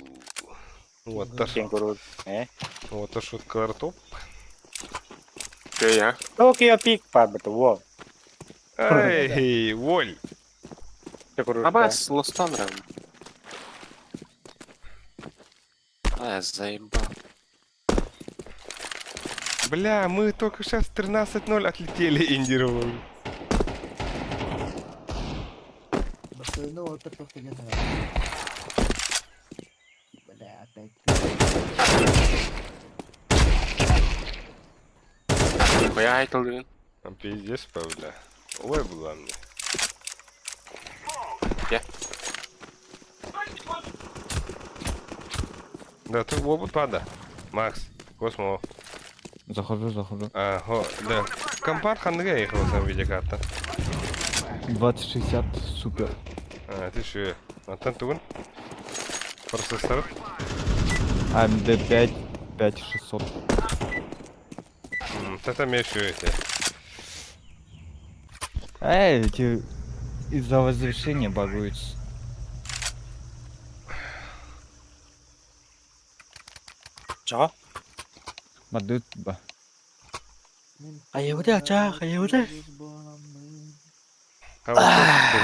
Вот та Кенгуру. вот та шутка топ. Я. Токио пик пабету. Во. Эй, воль. Абас, Лостанром. А, заебал. Бля, мы только сейчас 13-0 отлетели индировали. Барселона вот это что я знаю. Бля, опять. Нихуя айтылдың. Там пиздец, бля. Ой, была мне. Я. Да, ты в опыт пада. Макс, Космо. Захожу. Ага, да. Компар хандыга ехал сам видеокарта. 2060 супер. Ты что? Антон тугун? Процессор? AMD 5600. Это мне еще эти. Эти из-за возвышения багуются. Чё? Мадут ба. Кайда ча, кайда? А вот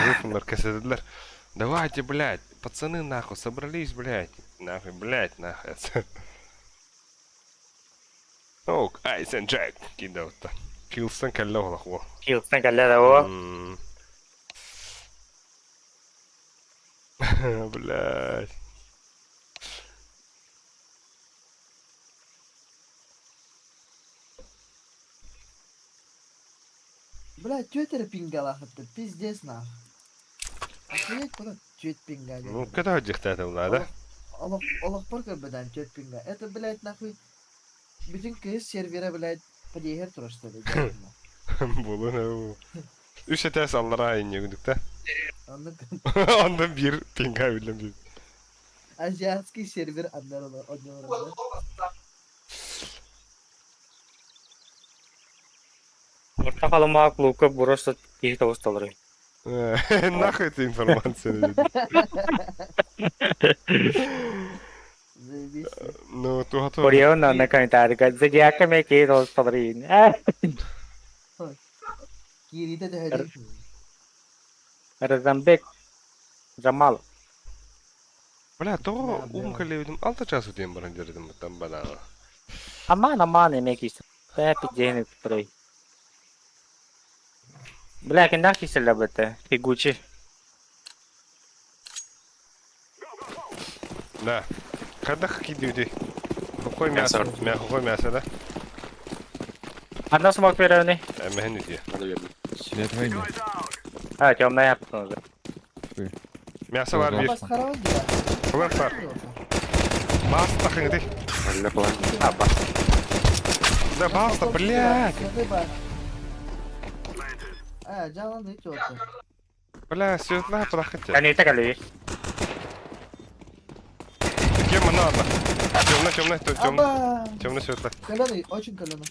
рыфмар каседлер. Давайте, блядь, пацаны нахуй собрались, блядь. Нахуй, блядь, нахуй. Ок, Айсен Джек кидал-то. Килсон калло хло. Килстен каллада о. Блядь. Блядь, чё это пингала-то? Пиздец нахуй. Охуеть, куда чёт пинга? Ну, когда диктатор надо? Олох порка бедан чёт пинга. Это, блядь, нахуй. Bütün kız servere, блядь, подъехать просто, блядь. Булу ne bu? Üç etes allara iniyorduk da. Anladın? Ondan bir pinga bildim bir. Азиатский сервер одного. Портокалыма клубка просто тихо усталрый. Нахуй эту информацию. Заебись. Ну, то готов. Кориона на комментарий. Задиаками тихо усталрый. Кирита дехали. Разамбек. Джамал. Бля, то умкали ödüm 6 час ödeyim bana dedim tam bana. Aman emek işte. Tapi jeni tutray. Bля, kendak kisela bete. Figuchi. Да. Когда кидают? Какой мясо? Какой мясо, да? Одна смог перевни. Механик. Надо вернуть. Свет войны. А, темная японка. Мясо var bir. Масхара гира. Var var. Баста хэнди. Валля план. Аба. Да баста, блядь. Жалан да чёрта. Бля, светла подохотя. Канита кали. Кем надо? Темно, Аба! темно светло. Каленый, очень каленый.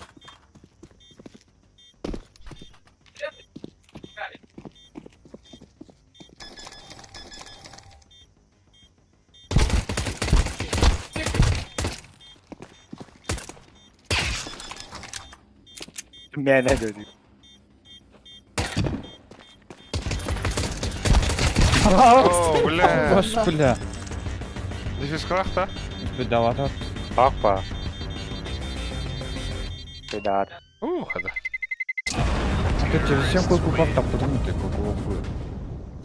Меня дали. О, бля. Баш, бля. Здесь крахта. Бедовато. Папа. Пидат. Хада. Ты через 7 кой купав так потом ты купил.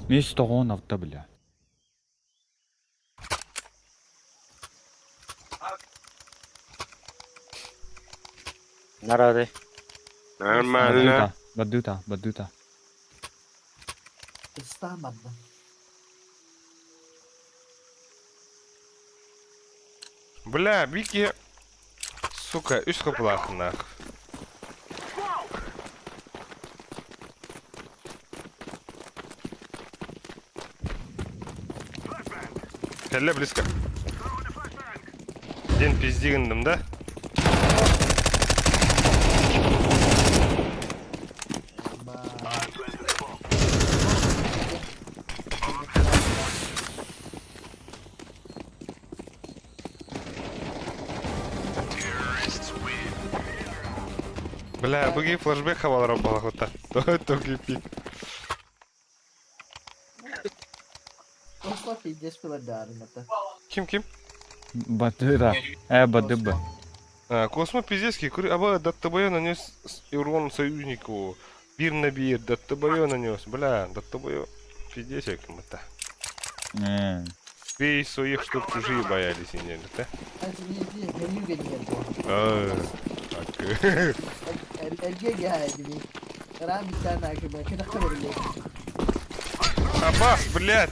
Место он авто, бля. Народы. Нормально. Бадута. Стамадно. Бля, Вики. Сука, üst kapılar nах. Кәллә близко. Ден пиздигендім да? Бля, бұги флешбек хавалар бала хота. Тоги пик. Просто пиздец пиладары, мата. Ким? Бадыра. Бадыба. Космо пиздецкий, аба даттабая нанес урон союзнику. Бир на бир, даттабая нанес. Бля, даттабая пиздецек мата. Весь своих, чтоб чужие боялись и не да? не, горюга нет. Так. Erge geldi. Ram bir tane akıma. Keda kadar öyle. Аббас, блядь!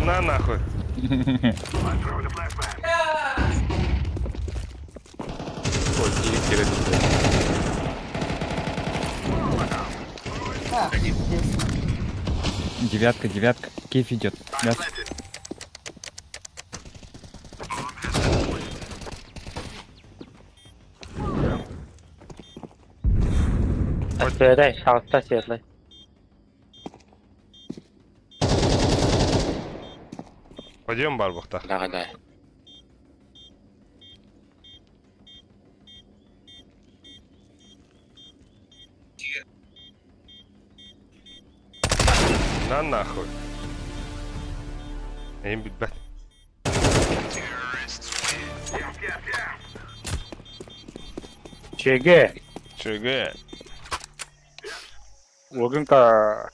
На нахуй! Ой, не Девятка. Кейф идет. Мясо.เจอได้เอาถ้าเสียดเลย Пойдем барбухта. Да. На нахуй. Им бит. Чеге. ЧГ. Логинка.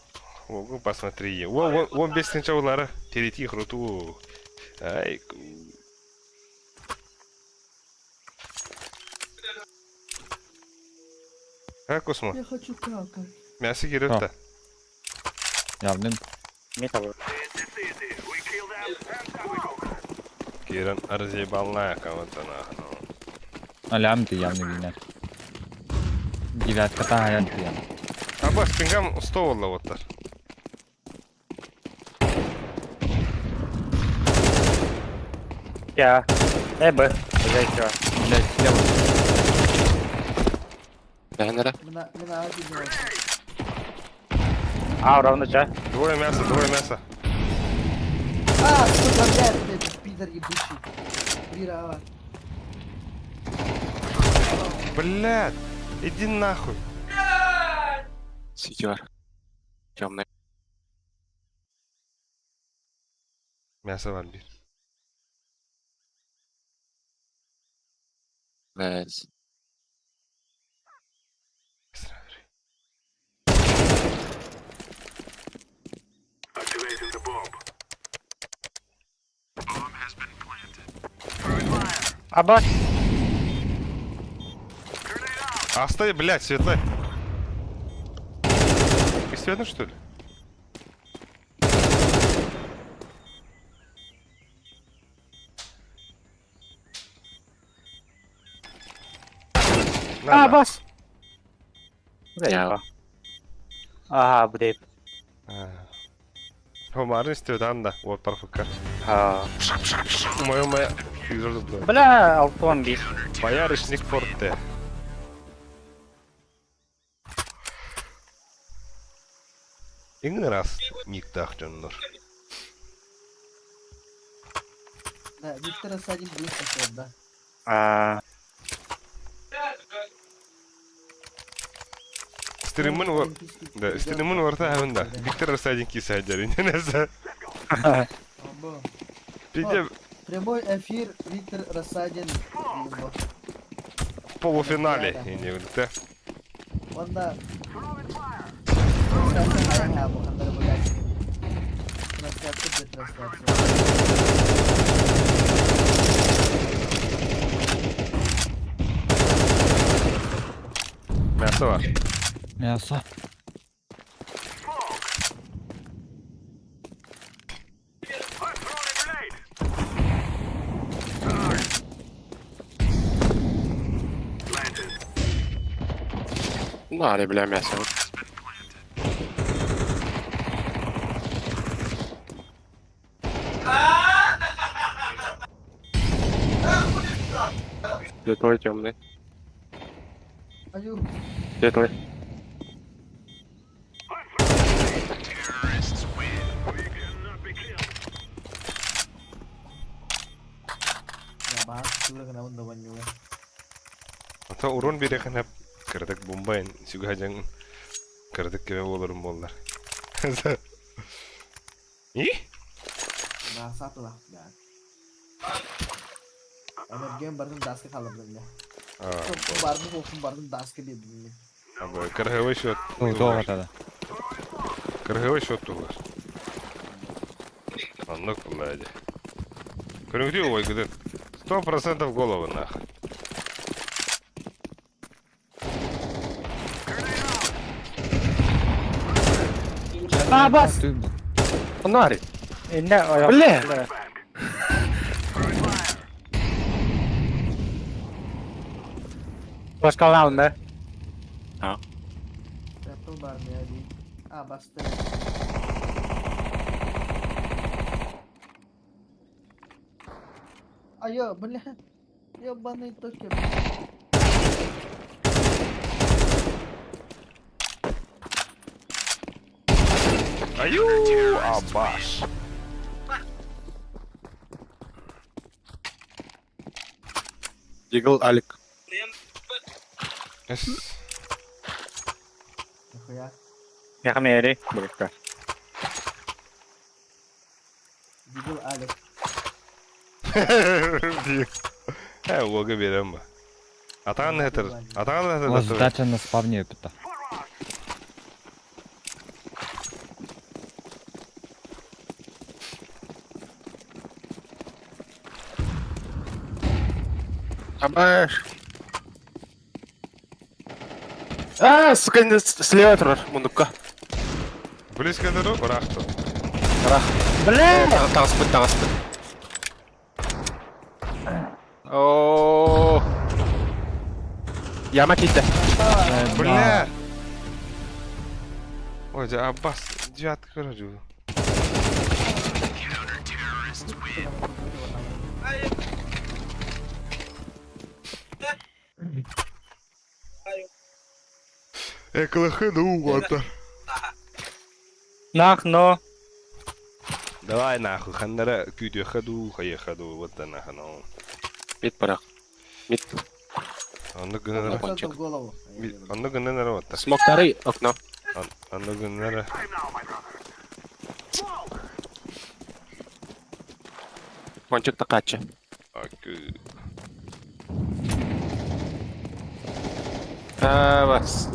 Ого, посмотри. Вон без сначала перейти крутую. Ай. Как Космо? Я хочу какать. Мясо кидать-то. Явным. Металл. Киран разъебал на кого-то нахуй. Алям ты явный вина. Девятка та аят я. А бас пингам 100 валла вот так. Я. Б. Зайчо. Блять, лево. Дагнера. Mina acil var. А, равно ча. Двое мяса. А, сука, блядь, этот пидор ебучий. Бира. Блядь, иди нахуй. Сетер. Темный. Мясо вампир. Вес. Абас. Оставь, блядь, светлый. Ты светлый, что ли? На, Абас. Я. Ага, bude. Хомар istiyordu da o tarafı. А. Моя физруду. Бля, алтон бис. Моя речник форте. Ингin раз никтах жоннор. Да, Виктор рассадим быстро, да. А. Стримин var. Да, стримин orta havunda. Виктор рассадин кисаджари. Ненезе. Або. Пиде Прямой эфир Виктор Рассадин. в полуфинале. И не вылета. Онда. Трансляция моя, Мухаммад Абуляч. Трансляция для трансляции. Мясо var. Мясо. Ну, али, бля, мясо. Светлый, темный. Аю. Светлый. Ya bahas dulu kenapa teman juga. Ata urun bir kan hep kırdık bombayın. Şu hacın kırdık gibi olurum bollar. İyi? Nah satu lah, ya. Ada game baru das ke kalau belum ya. Baru das ke dia belum. Abi kırhıvı şut. Ну, долго тогда. Kırhıvı şut var. Anlık блядь. Кыргыды ой гыды. 100% в голову нахуй. Абас. Ты, Фонарик. Инде аяк. Бля. Başka round'da. Battle bar ya di. Ah basta. Ayo, бля. Ебаный токер. Аю, Абаш. Дигл, Алик. Эс. Нихуя. Я хамери. Блядь. Дигл Алек. Ого берем ба. Атаған хетер. Атаған У вас хетер. задача на спавне это. Абаш. Сука, слева тұрар, мұндыққа. Близко дұру, бірақ тұр. Тағыс біт. Ооо. Яма кетті. Бля! Ой, да Аббас, девятка короче. Эклахы, ну вот. Нахно. Давай нахуй, хандара күйде хаду, хае хаду, вот да нахуй, ну. Бет барақ. Бет. Анны гынара, Кончик. В голову. анны гынара вот да. Смоктары, окно. Анны гынара. Кончикті қатшы. Акы. Бас.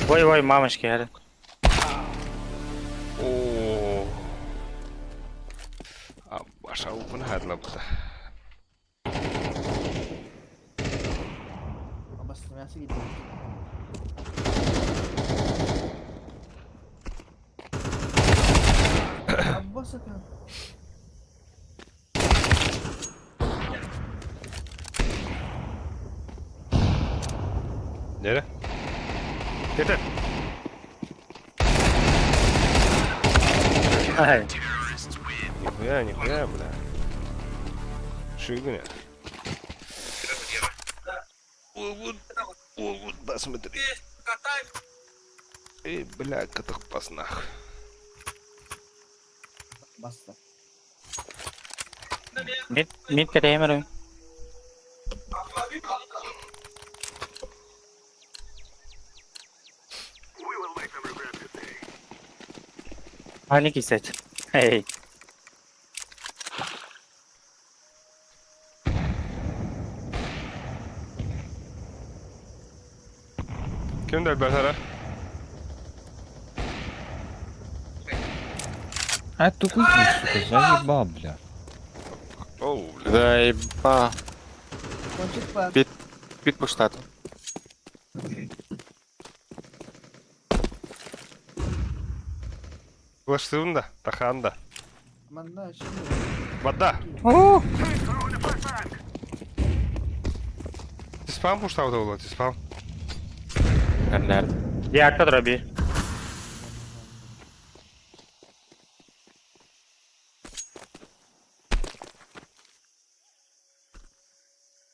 Ой, мамочки, гады. О. Аббаш, аупын хадлапты. Обостряться gidiyor. Abbas Akan. Nere? Yeter. Ай. Нихуя, бля. Шигуня. Огут, посмотри. Эй, бля, катах паснах. Bastı. Mid kata hammer. Panic is set. Hey. Kim der Bertara? А тупый, сука, заебал, бля. Оу, бля. Заеба. Konçik var. Бет по штату. Флэштында, таханда. Manda şimdi. Вода. Ты спам пуштал да было, ты спам. Кәрлер. Diğer kadar bir.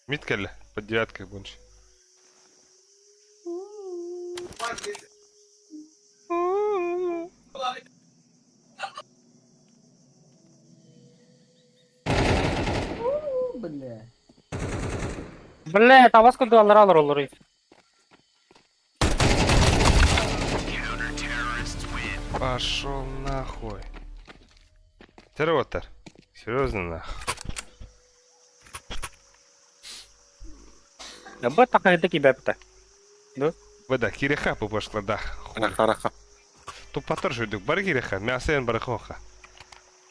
Мид келли, под девяткой больше. Bля. Бля, тавас куды алыр olur. Пошел нахуй. Терротер. Серьезно нахуй. Ya bu takaydı ki bepte. Вода, киреха пошла, да. Раха. Тут поторжуйдук, бар киреха, мясен барахоха.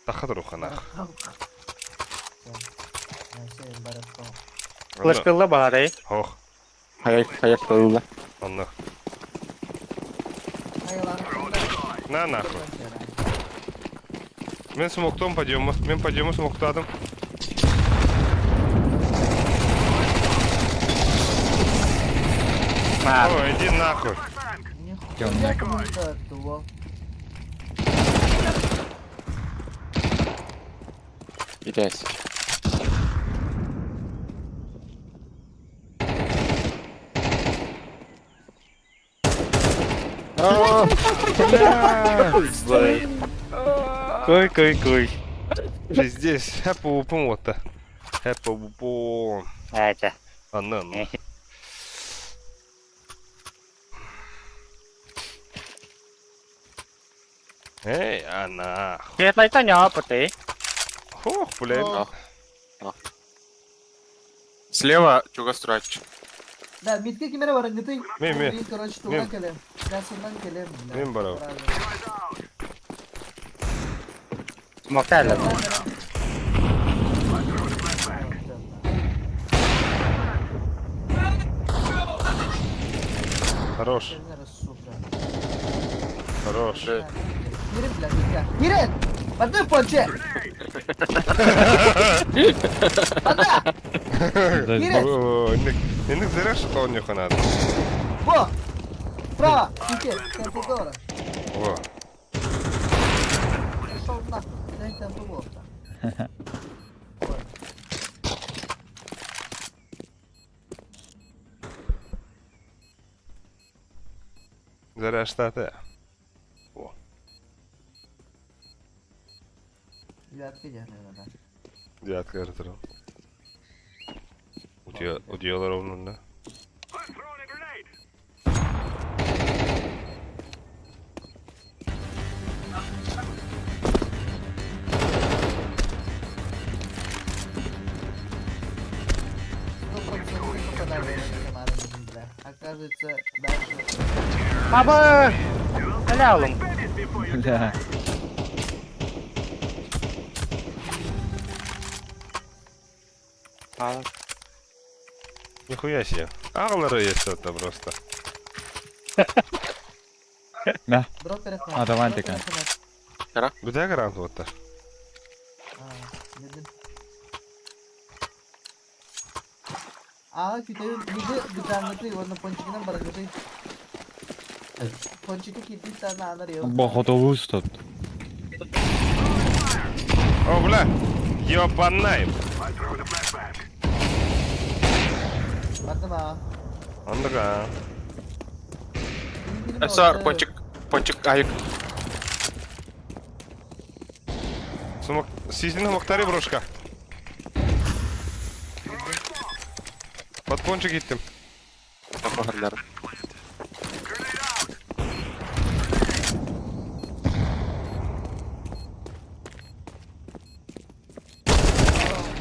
Тахатруха нахуй. Ben senin barakam. Flash kıllı bari. Ох, Hayat kıldı. онно. Hayvanı На нахуй. Мен смоктом пойдем, смоктадым. Ой, иди нахуй. Nihуя комментарий, Gideyiz. Кой. Пиздец, hep upum otta. Hep upum. Ача. Anladın. Эй, она. Светлый-то не опыты. Хух, блин. Слева Чугострач. Да, мидке кимере var ngıtı. Mi. Короче, туган келем. Ясından келем. Min bara. Смоктали. Хорош, Сука. хорош. Girin plan midke. Girin! Bana ponçe! Bana! Girin! Инных зря что у них надо. Во! Право! Мидке, темпо doğru. Во. Пошел нахуй. Дай темпо вот. Зря что-то. Во. Девятка gelmiyor da. Девятка эртер. Удела ровно, да? Попадали команды, бля. Оказывается, дальше. Баба! Алялым. Бля. Нихуя себе. Ағылары есть это просто. Мя. Drop перехват. А, давай, Drop тикай. перехват. Где грант вот так? Dedim. Kita ഇത് കിട്ടാന്നിട്ട് ഒന്ന് പൊഞ്ചിക്ക് നമ്പർ കിട്ടി പൊഞ്ചിക്ക് കിട്ടിയിട്ടാണ് ആണെന്നറിയോ Походу выступ. О, бля! Ёбанай! Bakma. Андага. SR, пончик, айк. Сизinin muhtarı bрошка. Под пончик gittim. Bakırlar.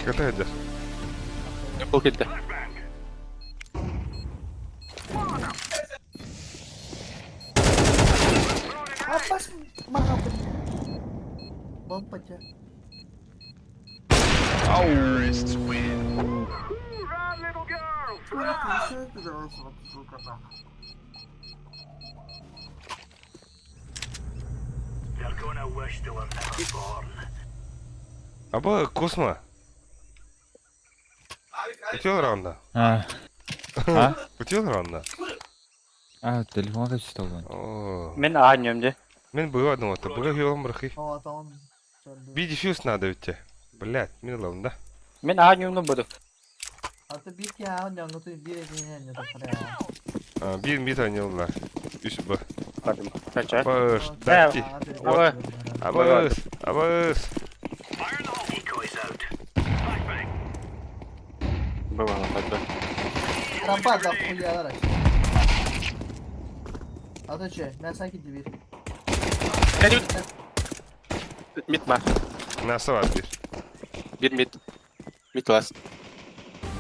Kötü hedef. Yapıl gitti. Apa sih? Mahal. Bomba aja. Абы Космо. Утел раунда. А. А? Утел раунда. А, телефонda читал ben. О. Мен ааньёмде. Мен быгы одного то быгы хилом брахи. O tamam. Би дефьюз надо ведь. Блять, мен лаунда. Мен ааньёмду буду. Atı bir ya ondan götür bir yine ne yapar ya. Bir мид ойнылар. Үс бы. Кадым. Кача. Баш, дати. Ага. Абыс, абыс. Было тогда. Rampa da fulyalar aç. Atı şey, ben sanki bir. Mid var. Nasıl var bir? Bir mid. Mid last.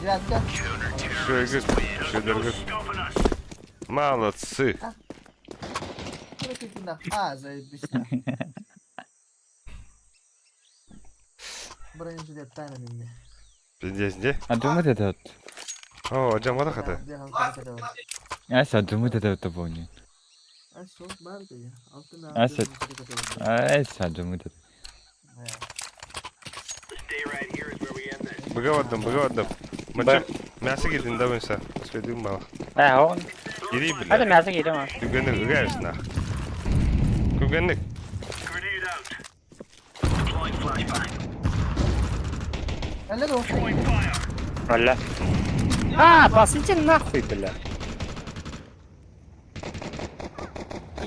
Девятка. Шедергет. Молодцы. Прокати на. А, заебись. Бронюжу деп тайна минде. Здесь где? А думаю это. О, Джамада хата. Ася думаю это помню. Ay soğuk vardı ya. Altına Asset. Ася думаю это. Быгы одном. Мачым. Мясо гидin да бенса. Следим бала. Он. Иди, Hadi бля. мясо gidelim ha. Күгенник үгәш нах. Күгенник. Eller då. Валя. А, посыте нахуй, бля.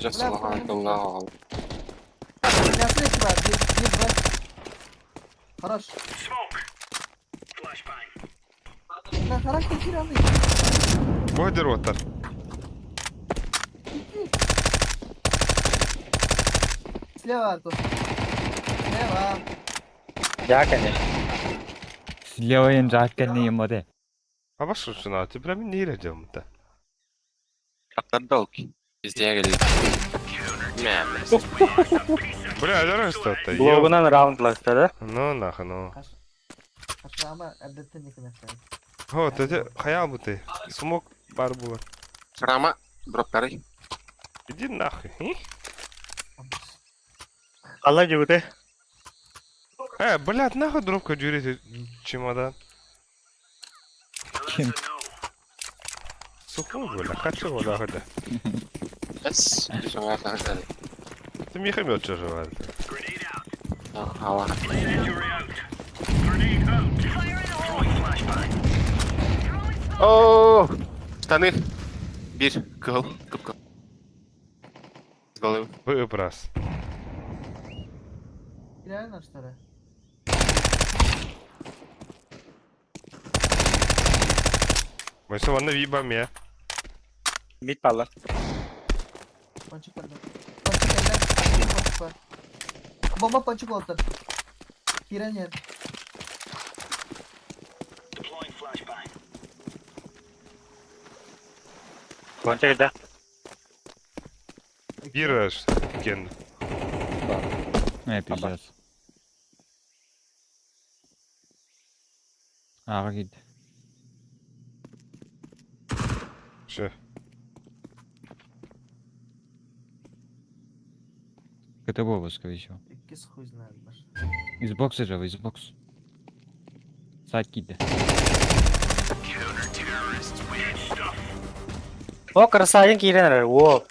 Just Allah. Ясно, что бар. Есть бар. Хорош. Да, характер тираны. Бой ротор. Слева, Артур. Слева. Я, конечно. Слева ен жаккен не моде. А башка şuna atı. Ben ne ireceğim da. Отдалки. Везде говорит. Мя. Bля, öyle işte. Блогунан раундlaştı da. No, nahı no. Aşağı ama elbette ne kadar. Ho, dedi hayal bu te. Smoke var bu. Рама. Дроп-тарый. Иди нахуй. Allah gibi de. Блядь, нахуй дропка дюрит чемодан. Kim? Сухой, бля, хочу вода хода. Эс. Дюсуңа тарый. Ты мехамет что живает. Ала. О, штаны. Bir. Кыл. Кып-кып. С головы. Выброс. Реально что ли? Мы сегодня вибам я. Mid palla. Ponçik geldi. Ponçik var. Bomba ponçik oldu. Giren yer. Konca gider. Bir раз. Ген. Ne piyaz. Ağa git. Все. КТБ скорее всего. İkisi хуй знает. Из бокса же, из бокс. Сайт киде. О, красавин кирен. О.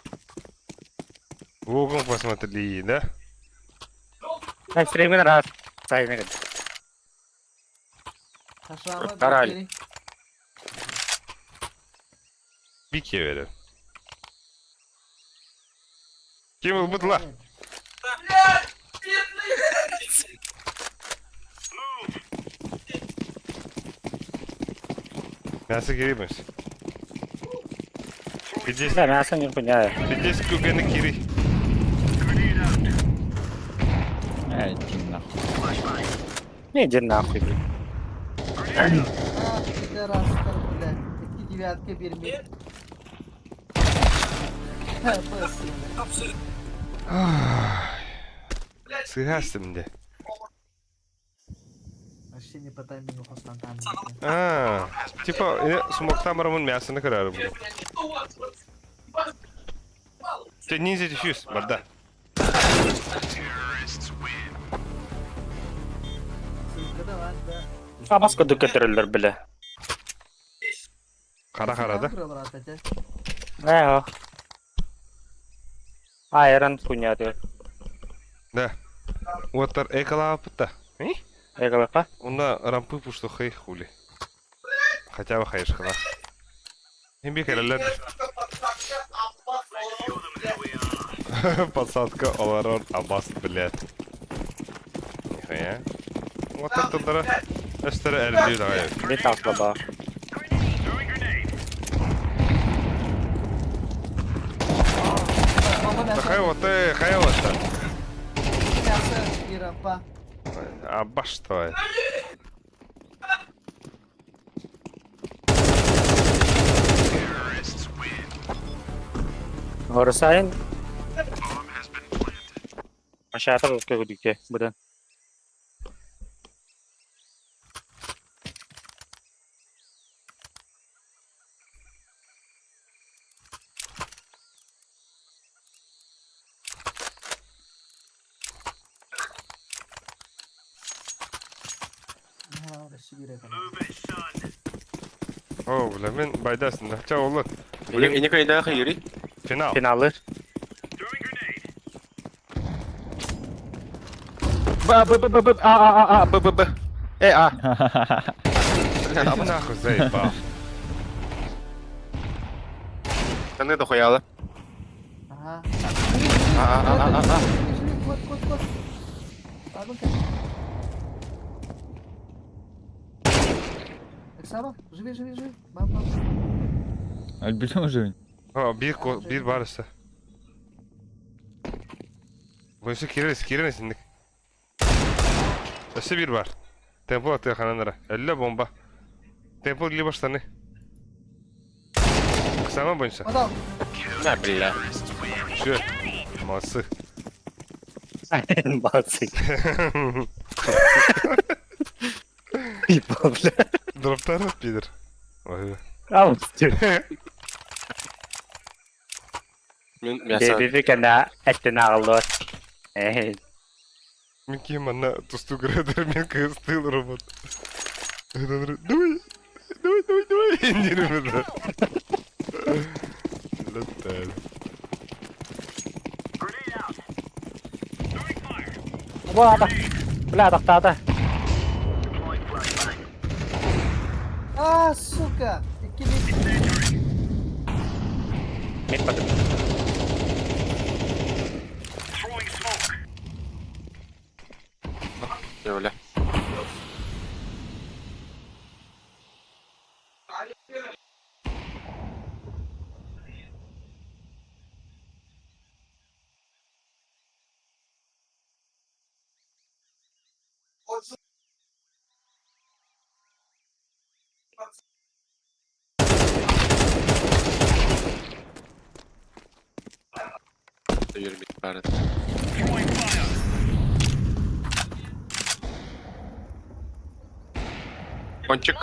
В угол посмотри, да? Ben frame'in rahat. Sayına git. Aşağı Karal. Bir kere. Kim bu la? Nasıl gireymiş? Здесь, Да, мясо не поняю. здесь куганы кири. Тим нахуй. Не иди нахуй, блин. Bir de rastlar bile. İki девятка bir mid. Ha, bas. Сыгасым де. Вообще не по таймингу хостан там. Типа, смог рамын мясыны кырар bu. Ты ниндзя дефьюз, барда. Sızgıda var da. Abasko döketirilir bile. Kara da. Buralar atacak. Ne o? Ayran punya diyor. Да. Вот экола опыта. Eyvallah. Onda рампы пушту хай хули. Хотя бы хайш хала. Имби керелер. Посадка Оларон Аббас, блядь. Нихуя. Вот это дара. Эстер эрли давай. Bir takla bak. Bomba ben Хай вот хай вот. Мясо и рампа. Аббаш твой. Orasayn. Aşağıda bakıyor dike buradan. Ha, orası bir yakın. О, бля, мен байдасың да. Ча олар. Эне кайда хайри? Финал. Finalı. Б. А. Иди нахуй, заебал. Штаны дохуяла. Ага. А. Живи, кот. А ну-ка. Так само? Живи. Бам. Biliyor musun? Ha, bir barışsa. Bu işe kiririz şimdi. İşte bir var. Tempo atıyor kananlara. Elle bomba. Tempo ili başlarını. Kısama boyunca. Adam. Не, бля. Şu. Ması. Бацы. Типа, бля. Droptar at bilir. Vay be. Al. Мен мясо. Бебе кана этне алды. Min kim anna tustu grader min kıstıl robot. Давай. İndirme de. Летел. Вот. Бля, тахтада. А, сука. İkili. Мид потом. Бля. Yürü bir bari. Кончик.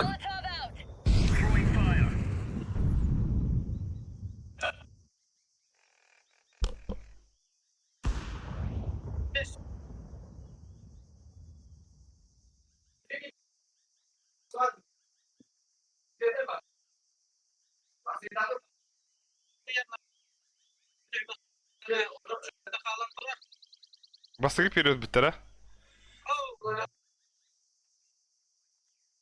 Bastırıp geliyoruz bitlere.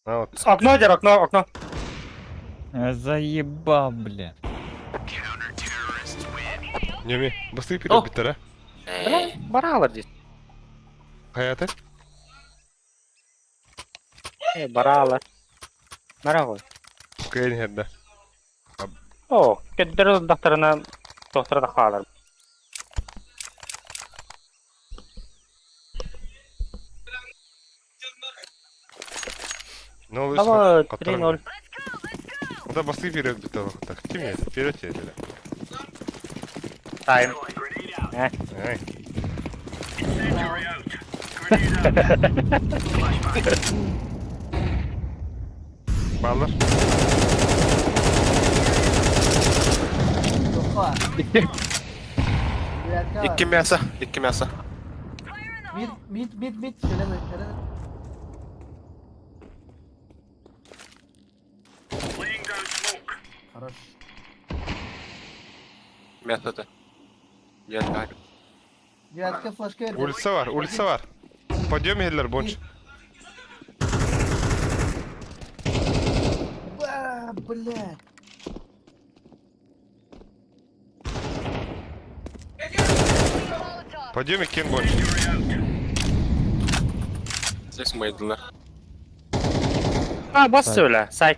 Ha, вот. Окно, дер, окно. Заебал, бля. Неми, bastırıp geliyoruz bitlere. Бля, баралар здесь. Hayatı. Баралар. Нарагой. Kayın herde. О, кеддер докторына доктора халар. Ne oluyor? Давай, Kaptanım. 3-0. Da bastırıp geliyoruz bitlere bak. Kim yedi? Vперед yedi. Тайм. Ay. Bağlar. Sofa. İki мясо. İki мясо. Mid. Şöyle. Хорош. Мясо-то. Я так. Девятка флешка верни. Улица var. Подъем eller bonç. Ба, блядь. Подъем кен bonç. Здесь мейдler. А, бас söyle. Сайт.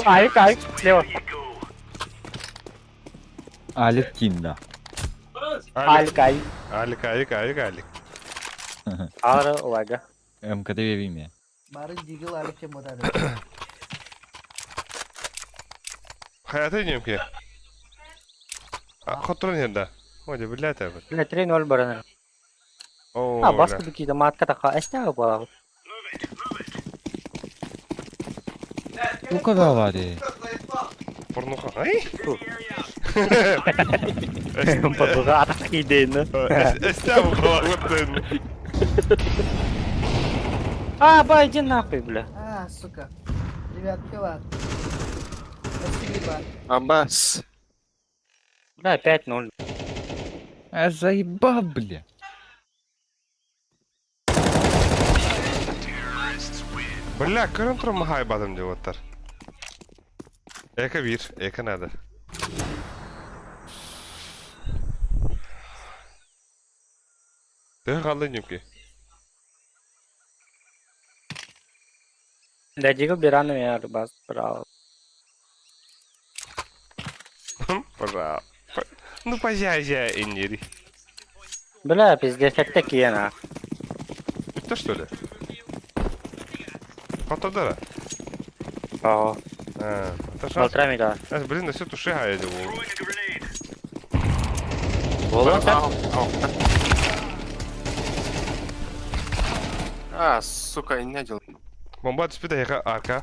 Ayık. Слева. Alet kinda. Ayık. Alik. Ağrı olayga. МКД vereyim ya. Bari Deagle alik ke model. Hayata iniyorum ki. Kontrol nerede? Hadi billahi tabi. Бля, 3-0 барана. Oo. А, бас какие-то матка такая. Эстяга была. Bu kadar var ya. Pornoha. Ay. Подруга атак идейно. Estağ kulaklıktın. А, ба, иди нахуй, бля. А, сука. Девятка var. Eski var. Амбас. Бля, 5-0. Заебал, бля. Бля, көрін тұрым мағай бадым деп оттар. Эка бир, эка надо. Ты қалды нүмке. Дядига бираны яр бас, браво. Пожалуйста. Ну, позя-зя, иннери. Бля, пиздец, это киена. Это что ли? Фотодара? Ого, Это шанс. болтрами да. Блин, да все туши гаяды. Болон sen? А, сука, не делал. Бомба спида яка арка.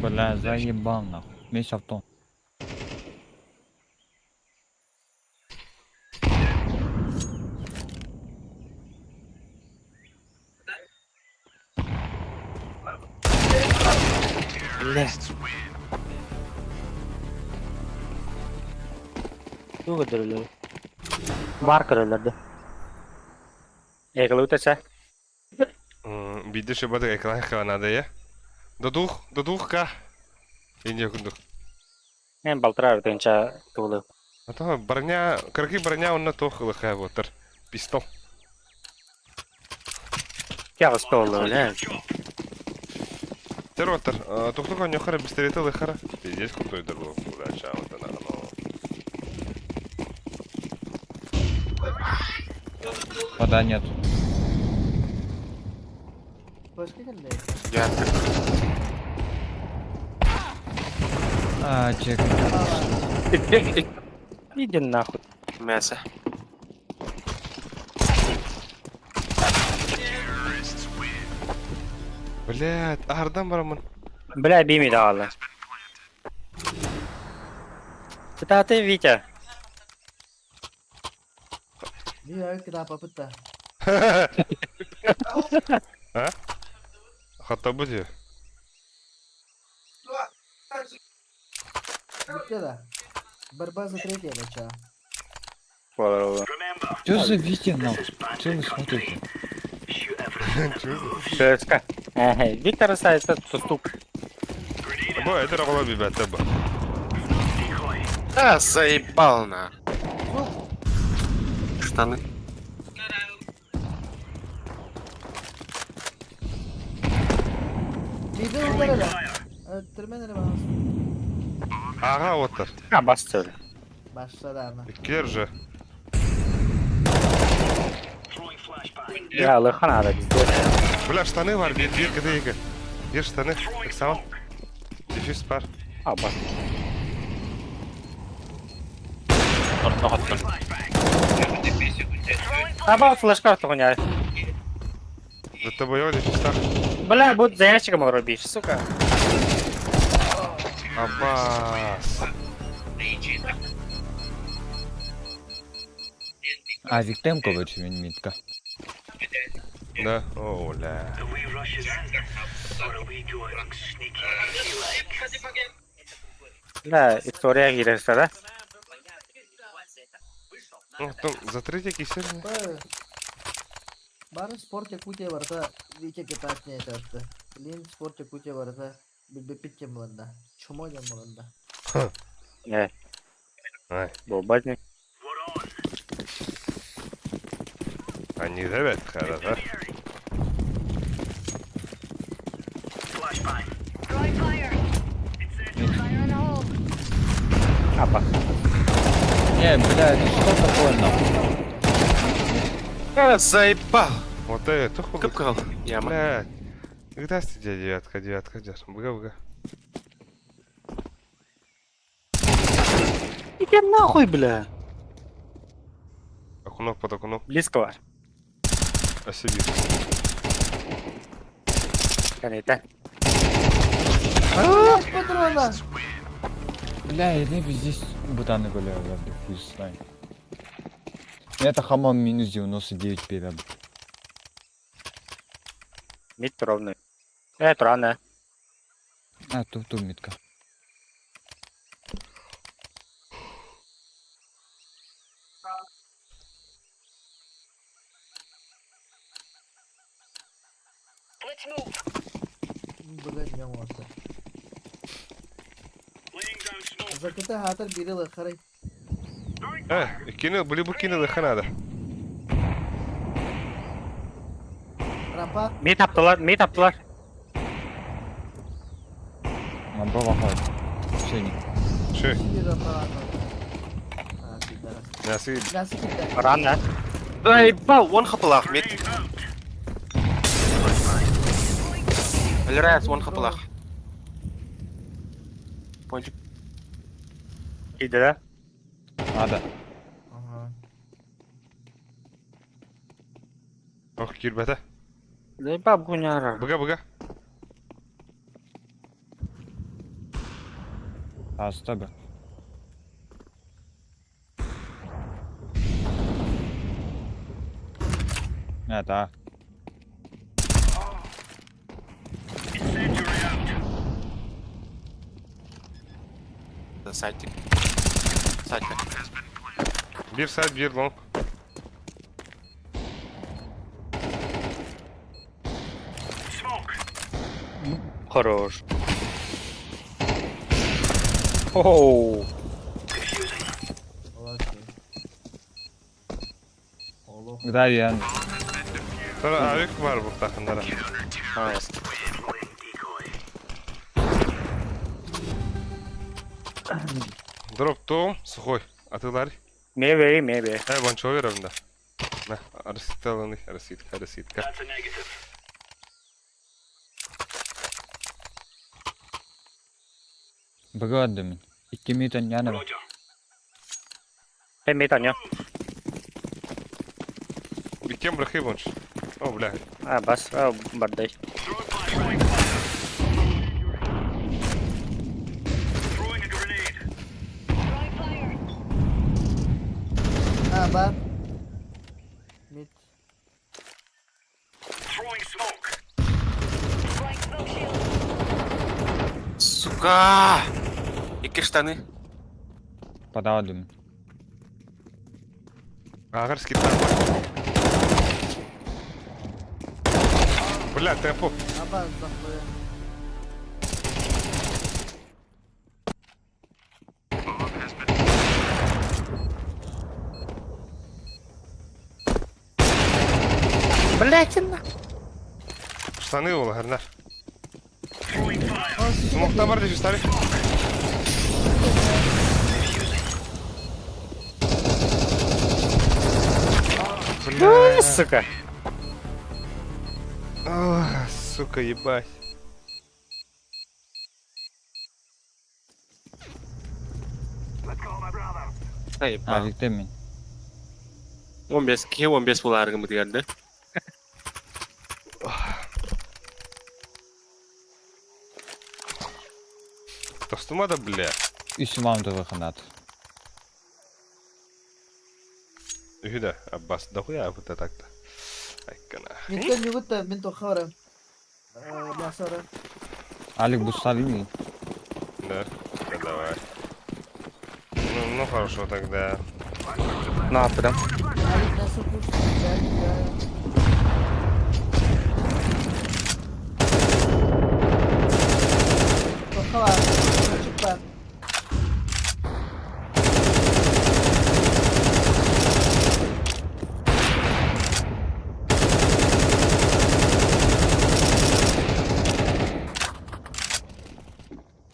Бля, заебал нахуй. Весь авто. Su kadırılır. Var kırılırdı. Ekle utasa. Видишь, что бады экран надо, я? До двух к. И не кунду. Мен балтра ötünçe tuğulu. А то броня, кыргы броня он на то хлыхая вот пистол. Yağız tuğulu öyle. Теротер, тухтука нёхара пистолеты лыхара. Здесь крутой дорогу, удача, вот она, ну. Вода нет. Başka geldi. Я А, чек. Иди нахуй. мясо. Блядь, ардан барамын. Бля, бими дağlı. Кстати, Витя. Niye kenapa peta? А? Хата будет. Bitti de. Борьба за третье начало. Что за видео нахуй? Что вы смотрите? Шерстка. Виктор сайта тустук. Бо, это рогла бибета ба. А, заебал на. Штаны. Bir de onlara da. Öttürmeleri bana. Ага, отыр. Ha bastır. Başladı ama. Кер же. Ya Алыхан ада bizde. Бля, штаны бар, бир кедейгі. Бир штаны. Саунд. Дефис бар. Ha bas. Орто хаттым. Таба флешка тугуняй. За тобой дефис так. Бля, будь за ящиком робишь, сука. Аббас. А, Виктемкович, він мітка. Да? О, ля. Бля, история girerse de. Ну, там, за третий кисер. Bari spor Yakutya varsa Vike kapatmaya çalıştı. Lin spor Yakutya varsa bir pitçem bunda. Çumoyam bunda. Не, Ай, бобатник. они давят, хорошо. Апа. Не, блядь, что такое нахуй? А, заебал. Вот это хуй. Капкал. Яма. Блядь. Когда с тебя девятка, держи. Бга. Иди нахуй, бля. Окунок под окунок. Близко var. Осиби. Канета. Патрона! Бля, я не здесь бутаны гуляю, я хуй знаю. Это хамам минус 99 перед. Мид ровный. Рано. А, тут митка. Bugün ne oldu? Zakıta hatır biri lıkırı. ikkini buli bu kini lıkın adı. Rampa. Mid taptılar. Rampa bakar. Şey. Şu, Bir rampa var. Ha, bir tane. nasıl? Nasıl gitti? Run Zaybal, one kapılaq mid. Alras, one kapılaq. Point. Gidiler. Hadi. Aha. Ok, girbete. Zaybal punya. Buga. Hasta be. Evet ha. The side. Side. Bir side, bir long. Хорош. Оу. Okey. Oğlum. Güzel yani. Sonra avik var bu takımlara. Nice. Drop tom, сухой. Атылар. Maybe. Банчо верим да. На, арситаланы, арситка. Bıgı min. 2 metre yana bak. Hey, mid on you. Бикем брахи банч. О, бля. Bas. Birthday. Ha bak. Mid. Сука! Iki штаны. Подавады min. Агар скиттар. Бля, темпо. Aba zaklı. Штаны ол, гарнар. Смокта бар деші, старый. Бля. Сука. Сука, ебать. Zaybal. Azıcık min. 15 ki 15 bulargımı geldi. Достума да, бля. Üstüme de bakınat. Ühüde, Abbas, да хуя вот это так-то. Айкана. Minten yugutta min tokhara. Nasara. Alik bu savi. Да, давай. Ну, хорошо тогда. Ne yaptım? Ali nasıl kuş? Gel. Tokhara. Çıkma.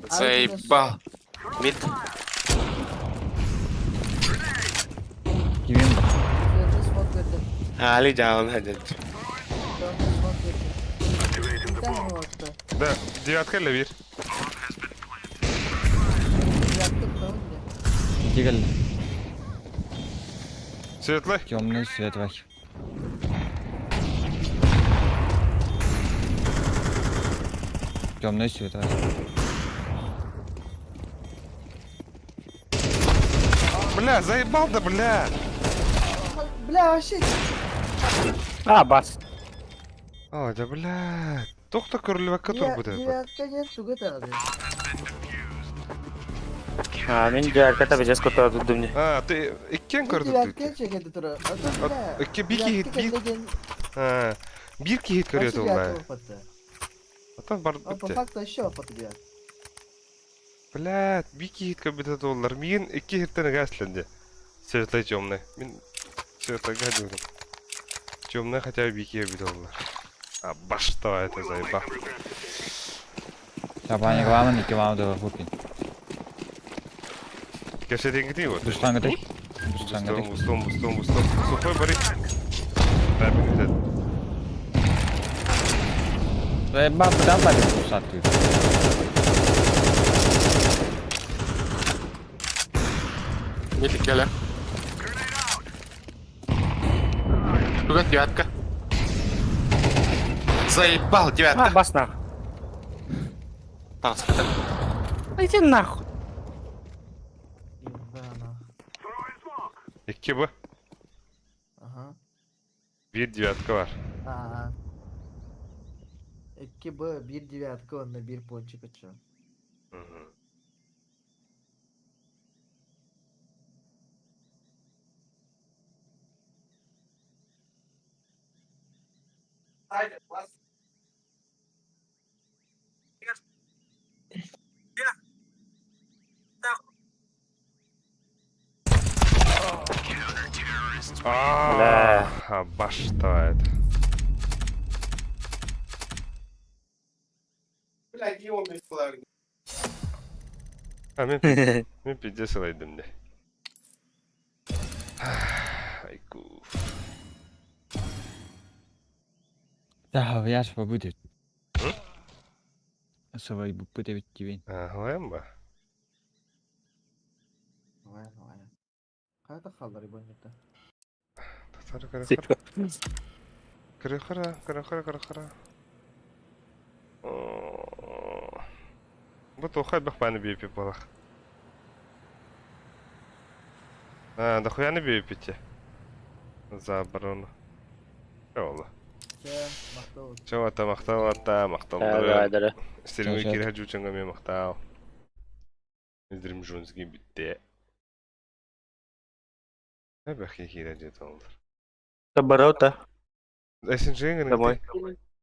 Zaybal. Mid. Kimin bak. Gözü smoke verdim. Ali down hadi. Gözü smoke verdim. Bir tane mi orta? Да, девятка или вир? Yaktım tamam mı? İki geldi. Светлый? Темный свет var. Темный свет var. Бля, заебал да, бля! Bля shit. Bas. Ой, да бля. Тохта көрлүбөккө тур bu defa. Девятка нет, суга тагы. Мен жарката бежес көтө дудум не. Ты иккен көрдүк. Девятка чекеди тура. Икки бики хит бир. Бир ки хит көрөт Nasıl олай. bir atı o patı? Ата бар А по битте. факту еще опыт бьет. Блядь, бики хит кабита доллар. Мен 2 хиттен гасланды. Светлый темный. Мен светлый гадюк. Темный хотя бы бики кабита доллар. А башта это заебал. Çapani kıvamın 2 kıvamda hupin. Кеше деньги вот. Duştan gıdık. Duştan gıdık. Бустом. Сухой бори. Да, бегает. Ve bak buradan da bir tuş atıyor. Метик келе. Туга девятка. Заебал, девятка. А, бас нахуй. Танц. Иди нахуй. Да, она. 2 bu. Ага. Bir девятка var. Aa. 2B, 1 девятка, onunla 1 ponçik açıyor. А, башта это. А, мен пиздец алайдым да. Айку. Daha yaş bu budur. Savay bu budur gibi. Алайым ба? Нормально. Қайда қалдыр ибонета? Кыры-кыра. Bu toxay bak beni bir ipip balak. Ha, da хуя не bir ipiti. Заборону. Yolla. Все, Мақталдыры. Hadi. Стеримге Чао, кері хаджу чанга мен мақтал. Издрим жонзги битте. Бах кері хаджу талдыр. Оборота. Эсен жеңгін. Домой.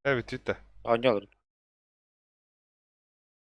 Evet, tütte. Oynuyor.